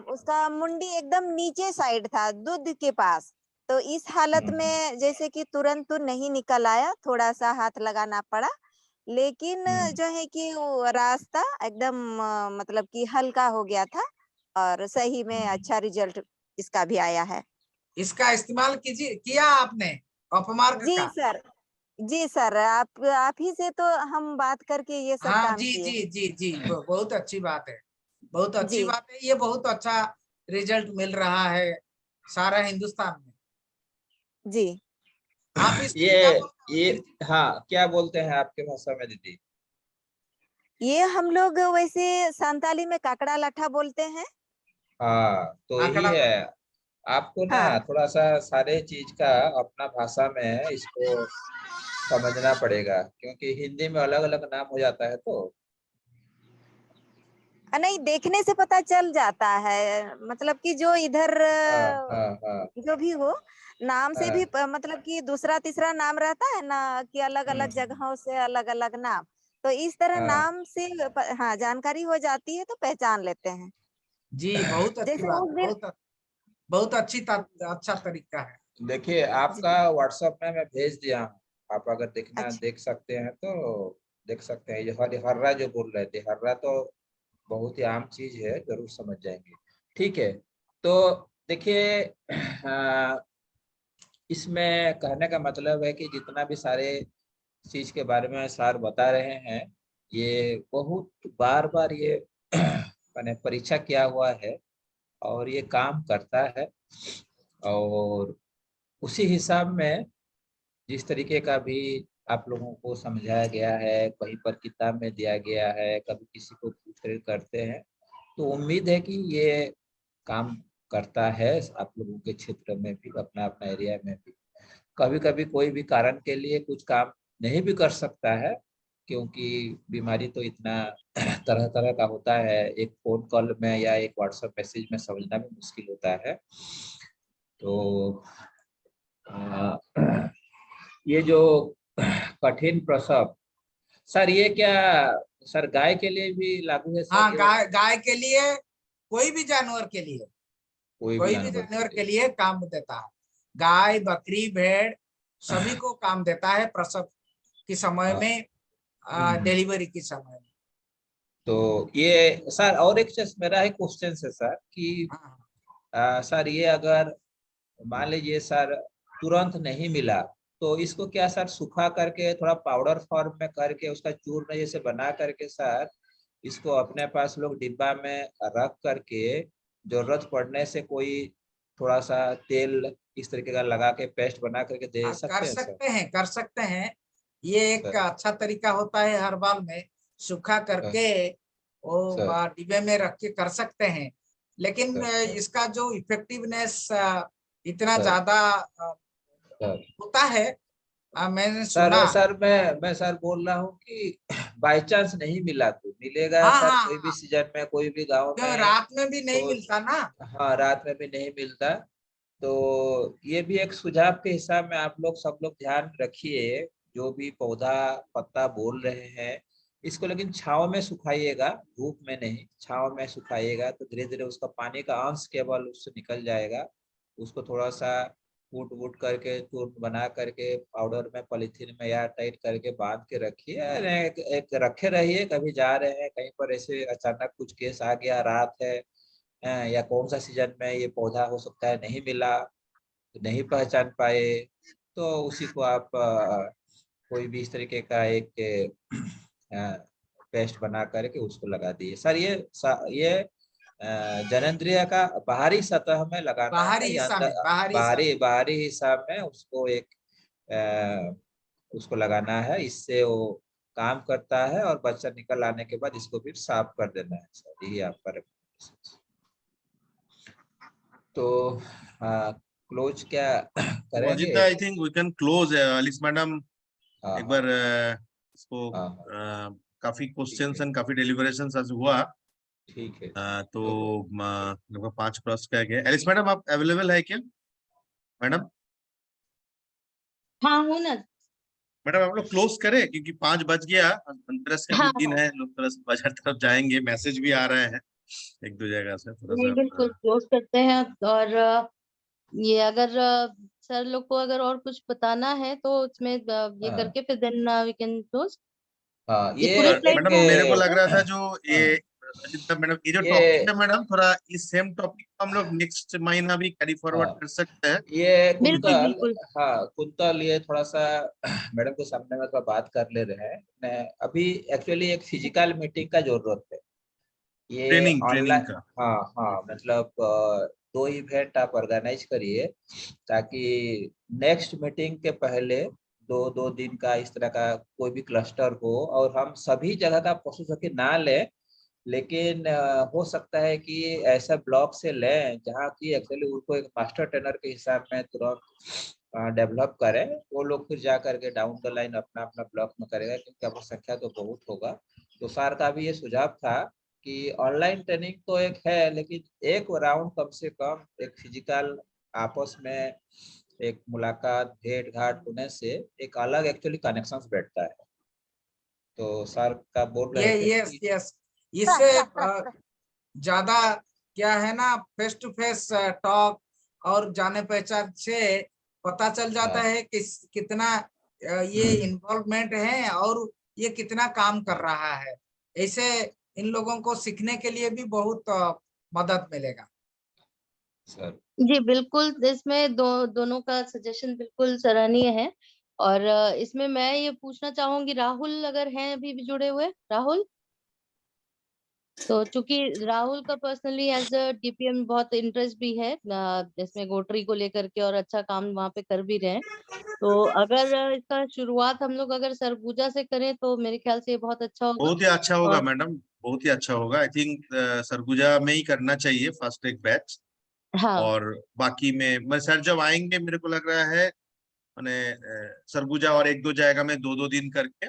उसका मुंडी एकदम नीचे साइड था, दूध के पास। तो इस हालत में जैसे कि तुरंत तो नहीं निकल आया, थोड़ा सा हाथ लगाना पड़ा, लेकिन जो है कि वो रास्ता एकदम मतलब कि हल्का हो गया था, और सही में अच्छा रिजल्ट इसका भी आया है। इसका इस्तेमाल किया आपने अपमार्ग जी का? सर, जी सर, आप ही से तो हम बात करके ये सब हाँ काम जी किए। जी जी जी, बहुत अच्छी बात है, बहुत अच्छी जी बात है। ये बहुत अच्छा रिजल्ट मिल रहा है सारा हिंदुस्तान में। जी। आप इसको क्या बोलते ये हो? हाँ, क्या बोलते हैं आपके भाषा में दीदी? ये हम लोग वैसे संताली में काकड़ा लाठा बोलते हैं। हाँ, तो यही आंकड़ा है। लगा। आपको ना हाँ थोड़ा सा सारे चीज का अपना भाषा में इसको समझना पड़ेगा, क्योंकि हिंदी में अलग अलग नाम हो जाता है। तो नहीं, देखने से पता चल जाता है, मतलब कि जो इधर हाँ हाँ हाँ जो भी हो, नाम से भी हाँ। मतलब कि दूसरा तीसरा नाम रहता है ना, कि अलग अलग हम्म, जगहों से अलग अलग नाम, तो इस तरह हाँ नाम से हाँ जानकारी हो जाती है, तो पहचान लेते हैं। जी, बहुत अच्छी जैसे बात उस है, दिन बहुत अच्छा तरीका है। देखिए, आपका जी, व्हाट्सएप में मैं भेज दिया हूँ। आप अगर अच्छा देख सकते हैं तो देख सकते हैं। ये हर्रा जो बोल रहे थे, हर्रा तो बहुत ही आम चीज है, जरूर समझ जाएंगे। ठीक है, तो देखिए, इसमें कहने का मतलब है कि जितना भी सारे चीज के बारे में सर बता रहे हैं, ये बहुत बार बार ये मैंने परीक्षा किया हुआ है, और ये काम करता है। और उसी हिसाब में जिस तरीके का भी आप लोगों को समझाया गया है, कहीं पर किताब में दिया गया है, कभी किसी को पूछ कर करते हैं, तो उम्मीद है कि ये काम करता है आप लोगों के क्षेत्र में भी, अपना अपना एरिया में भी। कभी कभी कोई भी कारण के लिए कुछ काम नहीं भी कर सकता है, क्योंकि बीमारी तो इतना तरह तरह का होता है, एक फोन कॉल में या एक व्हाट्सएप मैसेज में समझना भी मुश्किल होता है। तो अ, ये जो कठिन प्रसव, सर ये क्या सर गाय के लिए भी लागू है सर? हाँ, ये गाय के लिए, कोई भी जानवर के लिए, कोई भी कोई भी जानवर के जानवर लिए? के लिए काम देता है। गाय, बकरी, भेड़ सभी को काम देता है प्रसव के समय हाँ, में, हम्म। डिलीवरी के समय में। तो ये सर, और एक चीज मेरा एक क्वेश्चन है सर कि हाँ सर ये अगर मान लीजिए सर तुरंत नहीं मिला, तो इसको क्या सर सुखा करके थोड़ा पाउडर फॉर्म में करके उसका चूर्ण जैसे बना करके सर इसको अपने पास लोग डिब्बा में रख करके जरूरत पड़ने से कोई थोड़ा सा तेल इस तरीके का लगा के पेस्ट बना करके दे हाँ, सकते हैं सर? कर सकते हैं। ये एक सर अच्छा तरीका होता है, हर्बल में सूखा सर करके वो सर डिब्बे में रख के कर सकते हैं। लेकिन सर इसका जो इफेक्टिवनेस इतना सर ज्यादा सर होता है, मैंने सर सुना। सर मैं सर बोल रहा हूँ कि बाई चांस नहीं मिला तो मिलेगा हाँ सर, हाँ कोई भी हाँ, सीजन में कोई भी गांव जो में। रात में भी नहीं तो मिलता ना। हाँ, रात में भी नहीं मिलता। तो ये भी एक सुझाव के हिसाब में आप लोग सब लोग ध्यान रखिए। जो भी पौधा पत्ता बोल रहे हैं, इसको लेकिन छांव में सुखाइएगा, धूप में नहीं, छांव में सुखाइएगा, तो धीरे धीरे उसका पानी का अंश केवल उससे निकल जाएगा। उसको थोड़ा सा कूट वूट करके चूर्ण बना करके पाउडर में पॉलीथीन में या टाइट करके बांध के रखिए। अरे एक रखे रहिए, कभी जा रहे हैं कहीं पर ऐसे अचानक कुछ केस आ गया, रात है या कौन सा सीजन में ये पौधा हो सकता है नहीं मिला, तो नहीं पहचान पाए, तो उसी को आप कोई भी इस तरीके का एक पेस्ट बना करके उसको लगा दिए सर। ये जननेंद्रिय का बाहरी सतह में लगाना बाहरी है या हिस्सा में, बाहरी हिस्सा में। बाहरी हिस्सा में उसको उसको लगाना है। इससे वो काम करता है और बच्चा निकल आने के बाद इसको फिर साफ कर देना है सर, यही आपका recommendation। तो क्लोज क्या करेंगे? Ajit I think we can close. Alice madam एक बार इसको काफी क्वेश्चंस एंड काफी डेलिब्रेशंस आज हुआ। ठीक है। तो लगभग 5 प्रश्न कह गए। एलिस मैडम आप अवेलेबल है क्या मैडम? हाँ हूँ ना। मैडम आप लोग क्लोज करें क्योंकि 5 बज गया, धनतेरस का भी हाँ दिन है, लोग थोड़ा सा बाजार तरफ जाएंगे, मैसेज भी आ रहे हैं एक दो जगह से, थोड़ा नहीं सा बिल्कुल क्लोज करते हैं। और ये अगर सर लोग को अगर और कुछ बताना है तो उसमें ये हाँ। करके फिर देन वी कैन क्लोज। हाँ, ये ये पूरे स्लाइड मैडम को मेरे को लग रहा था जो ये अजित मैडम ये जो टॉपिक है मैडम, थोड़ा इस सेम टॉपिक को हम लोग नेक्स्ट महीना भी कैरी फॉरवर्ड कर सकते हैं। ये बिल्कुल कुंतल, बिल्कुल। हाँ कुंतल, ये थोड़ा सा मैडम के सामने में थोड़ा बात कर ले रहे हैं। अभी एक्चुअली एक फिजिकल मीटिंग का जरूरत है। ये ट्रेनिंग ऑनलाइन, का। हाँ हाँ, मतलब 2 इवेंट आप ऑर्गेनाइज करिए ताकि नेक्स्ट मीटिंग के पहले 2 दिन का इस तरह का कोई भी क्लस्टर हो, और हम सभी जगह का पशु सखी ना लें, लेकिन हो सकता है कि ऐसा ब्लॉक से लें जहाँ की एक्चुअली उनको एक मास्टर ट्रेनर के हिसाब में तुरंत डेवलप करें। वो लोग फिर जा करके डाउन द लाइन अपना अपना ब्लॉक में करेगा, क्योंकि आपको संख्या तो बहुत होगा। तो सर का भी ये सुझाव था कि ऑनलाइन ट्रेनिंग तो एक है, लेकिन एक राउंड कम से कम एक फिजिकल आपस में एक मुलाकात भेंट घाट होने से एक अलग एक्चुअली कनेक्शन बैठता है। तो सर का बोल रहे थे यस यस, इससे ज्यादा क्या है ना, फेस टू फेस टॉक और जाने पहचान से पता चल जाता है कि कितना ये इन्वॉल्वमेंट है और ये कितना काम कर रहा है। ऐसे इन लोगों को सीखने के लिए भी बहुत मदद मिलेगा सर। जी बिल्कुल, इसमें दोनों का सजेशन बिल्कुल सराहनीय है। और इसमें मैं ये पूछना चाहूंगी, राहुल अगर हैं अभी भी जुड़े हुए, राहुल? तो चूंकि राहुल का पर्सनली एज अ डीपीएम बहुत इंटरेस्ट भी है इसमें गोटरी को लेकर के, और अच्छा काम वहाँ पे कर भी रहे हैं। तो अगर इसका शुरुआत हम लोग अगर सरगुजा से करें तो मेरे ख्याल से ये बहुत अच्छा होगा। बहुत ही अच्छा होगा और मैडम, बहुत ही अच्छा होगा। आई थिंक सरगुजा में ही करना चाहिए फर्स्ट एक बैच, हाँ और बाकी में मैं सर जब आएंगे मेरे को लग रहा है मैंने सरगुजा और एक दो जगह में 2-2 दिन करके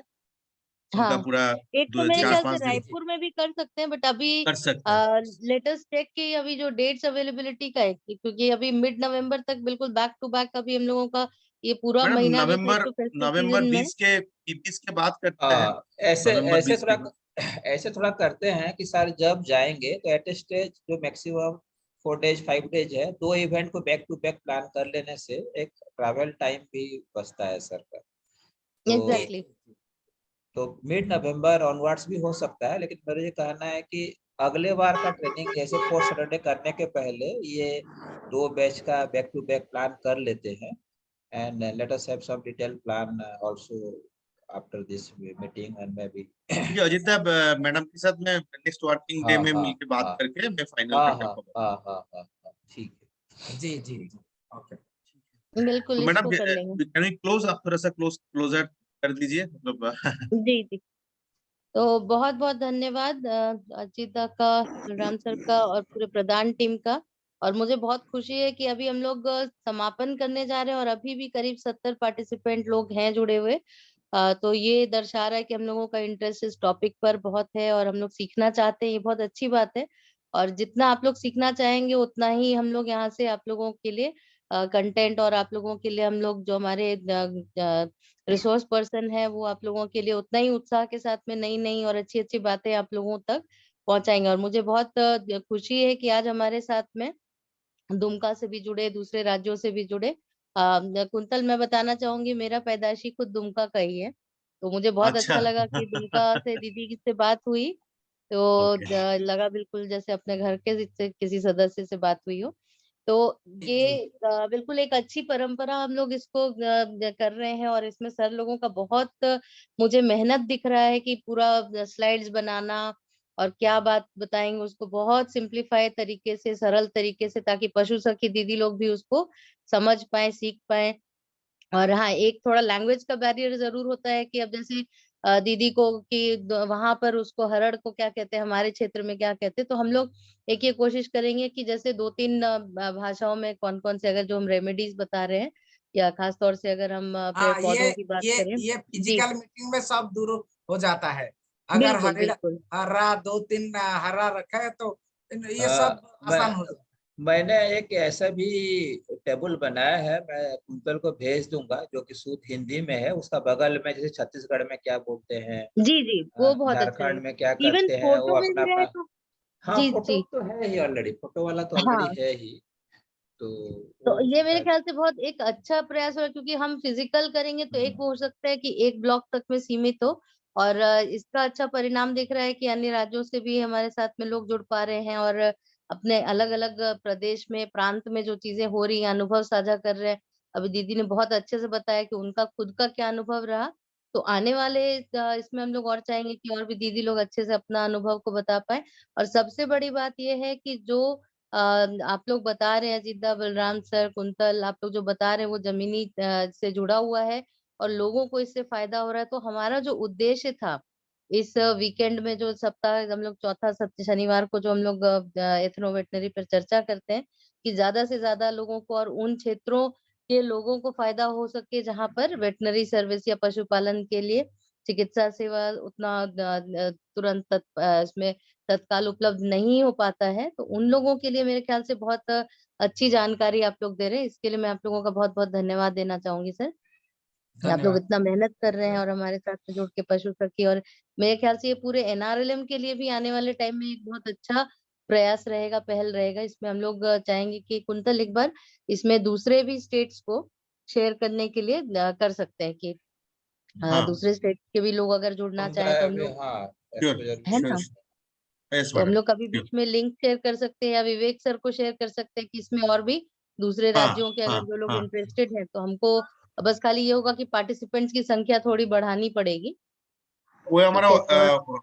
उनका हाँ, पूरा एक तो मेरे ख्याल से 4-5 दिन रायपुर में भी कर सकते हैं, बट अभी कर सकते हैं। लेटेस्ट चेक की अभी जो डेट्स अवेलेबिलिटी का है, क्योंकि अभी मिड नवंबर तक बिल्कुल बैक टू बैक अभी हम लोगों का ये पूरा मैडम महीना जो नवंबर फेस्टिव फेस्टिव नवंबर सीजन में। 20 के बाद करते हैं। ऐसे नवंबर ऐसे 20 थोड़ा के बाद। ऐसे थोड़ा करते हैं कि सर जब जाएंगे तो एट स्टेज जो मैक्सिमम 4 डेज 5 डेज है, 2 इवेंट को बैक टू बैक प्लान कर लेने से एक ट्रैवल टाइम भी बचता है सर का। तो एग्जैक्टली तो मिड नवंबर ऑनवर्ड्स भी हो सकता है, लेकिन मेरा ये कहना है कि अगले बार का ट्रेनिंग जैसे 4 सैटरडे करने के पहले ये 2 बैच का बैक टू बैक प्लान कर लेते हैं, and let us have some detailed plan also after this meeting and maybe ठीक है अजित मैडम के साथ मैं नेक्स्ट वर्किंग डे हाँ में हाँ मिलकर बात हाँ करके मैं फाइनल हाँ करके हाँ आपको हाँ बताऊंगा। हाँ हाँ हाँ, ठीक है। जी जी जी, ओके। बिल्कुल तो मैडम इसको कर लेंगे। कैन वी क्लोज, आप थोड़ा सा क्लोजर कर दीजिए मतलब जी जी, तो बहुत बहुत धन्यवाद अजीता का, बलराम सर का और पूरे प्रदान टीम का। और मुझे बहुत खुशी है कि अभी हम लोग समापन करने जा रहे हैं और अभी भी करीब 70 पार्टिसिपेंट लोग हैं जुड़े हुए। तो ये दर्शा रहा है कि हम लोगों का इंटरेस्ट इस टॉपिक पर बहुत है और हम लोग सीखना चाहते हैं, ये बहुत अच्छी बात है। और जितना आप लोग सीखना चाहेंगे उतना ही हम लोग यहाँ से आप लोगों के लिए कंटेंट, और आप लोगों के लिए हम लोग जो हमारे रिसोर्स पर्सन है वो आप लोगों के लिए उतना ही उत्साह के साथ में नई नई और अच्छी अच्छी बातें आप लोगों तक पहुंचाएंगे। और मुझे बहुत खुशी है कि आज हमारे साथ में दुमका से भी जुड़े, दूसरे राज्यों से भी जुड़े। कुंतल, मैं बताना चाहूंगी मेरा पैदाइशी खुद दुमका का ही है, तो मुझे बहुत अच्छा अच्छा लगा कि दुमका से दीदी से बात हुई। तो ओके लगा बिल्कुल जैसे अपने घर के किसी सदस्य से बात हुई हो। तो जी ये बिल्कुल एक अच्छी परंपरा हम लोग इसको कर रहे हैं। और इसमें सर लोगों का बहुत मुझे मेहनत दिख रहा है कि पूरा स्लाइड्स बनाना और क्या बात बताएंगे उसको बहुत सिंप्लीफाई तरीके से, सरल तरीके से, ताकि पशु सखी दीदी लोग भी उसको समझ पाए, सीख पाए। और हाँ, एक थोड़ा लैंग्वेज का बैरियर जरूर होता है कि अब जैसे दीदी को कि वहां पर उसको हरड़ को क्या कहते हैं, हमारे क्षेत्र में क्या कहते हैं, तो हम लोग एक ये कोशिश करेंगे कि जैसे 2-3 भाषाओं में कौन कौन से, अगर जो हम रेमेडीज बता रहे हैं, या खास तौर से अगर हम पेड़ हाँ, पौधों की बात करें। ये जी फिजिकल मीटिंग में सब दूर हो जाता है। अगर बिल्कुल बिल्कुल। हरा 2-3 हरा रखा है तो ये हाँ, सब आसान हो जाता है। मैंने एक ऐसा भी टेबल बनाया है, मैं कुंतल को भेज दूंगा, जो कि शुद्ध हिंदी में है। उसका बगल में जैसे छत्तीसगढ़ में क्या बोलते हैं, जी जी, वो बहुत अच्छा है। झारखंड में क्या इवन करते हैं, वो फोटो में अपना भी रहे अपना। तो। हाँ, जी फोटो जी। तो है ही ऑलरेडी, फोटो वाला तो ऑलरेडी हाँ, है ही। तो तो वो ये मेरे ख्याल से बहुत एक अच्छा प्रयास होगा, क्योंकि हम फिजिकल करेंगे तो एक हो सकता है कि एक ब्लॉक तक में सीमित हो, और इसका अच्छा परिणाम दिख रहा है कि अन्य राज्यों से भी हमारे साथ में लोग जुड़ पा रहे हैं, और अपने अलग अलग प्रदेश में, प्रांत में जो चीजें हो रही हैं, अनुभव साझा कर रहे हैं। अभी दीदी ने बहुत अच्छे से बताया कि उनका खुद का क्या अनुभव रहा। तो आने वाले इसमें हम लोग और चाहेंगे कि और भी दीदी लोग अच्छे से अपना अनुभव को बता पाए। और सबसे बड़ी बात यह है कि जो आप लोग बता रहे हैं, जिद्दा, बलराम सर, कुंतल, आप लोग जो बता रहे हैं वो जमीनी से जुड़ा हुआ है, और लोगों को इससे फायदा हो रहा है। तो हमारा जो उद्देश्य था इस वीकेंड में, जो सप्ताह हम लोग चौथा सप्ताह शनिवार को जो हम लोग एथनो वेटनरी पर चर्चा करते हैं, कि ज्यादा से ज्यादा लोगों को और उन क्षेत्रों के लोगों को फायदा हो सके जहां पर वेटनरी सर्विस या पशुपालन के लिए चिकित्सा सेवा उतना तुरंत इसमें तत्काल उपलब्ध नहीं हो पाता है, तो उन लोगों के लिए मेरे ख्याल से बहुत अच्छी जानकारी आप लोग दे रहे हैं। इसके लिए मैं आप लोगों का बहुत बहुत धन्यवाद देना चाहूंगी सर, कि आप लोग धन्यवाद। इतना मेहनत कर रहे हैं और हमारे साथ में जुड़ के पशु सखी, और मेरे ख्याल से ये पूरे एनआरएलएम के लिए भी आने वाले टाइम में एक बहुत अच्छा प्रयास रहेगा, पहल रहेगा। इसमें हम लोग चाहेंगे कि कुंतल एक बार इसमें दूसरे भी स्टेट्स को शेयर करने के लिए कर सकते हैं कि हाँ, दूसरे स्टेट के भी लोग अगर जुड़ना चाहें तो हम लोग, हाँ, श्योर इसको जरूर है श्योर, ना, यस तो हम मैडम, लोग कभी श्योर। बीच में लिंक शेयर कर सकते हैं, या विवेक सर को शेयर कर सकते हैं कि इसमें और भी दूसरे हाँ राज्यों के हाँ अगर जो लोग हाँ, इंटरेस्टेड हैं, तो हमको बस खाली ये होगा कि पार्टिसिपेंट्स की संख्या थोड़ी बढ़ानी पड़ेगी। वो हमारा तो थोड़ा,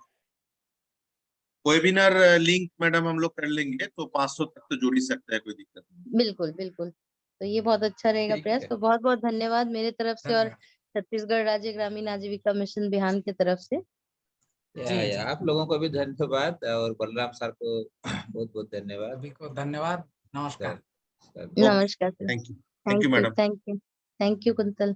वेबिनार लिंक मैडम हम लोग कर लेंगे, तो 500 तक तो जोड़ ही सकता है, कोई दिक्कत नहीं। बिल्कुल बिल्कुल, तो ये बहुत अच्छा रहेगा ठीक प्रयास। है। तो बहुत बहुत धन्यवाद मेरे तरफ से, और धन्यवाद। छत्तीसगढ़ राज्य ग्रामीण आजीविका मिशन बिहान की तरफ से। जी या जी, आप लोगों को भी धन्यवाद, और बलराम सर को बहुत बहुत धन्यवाद सभी को धन्यवाद। सर। नमस्कार। ओके, नमस्कार sir. Thank you madam. Thank you quintal.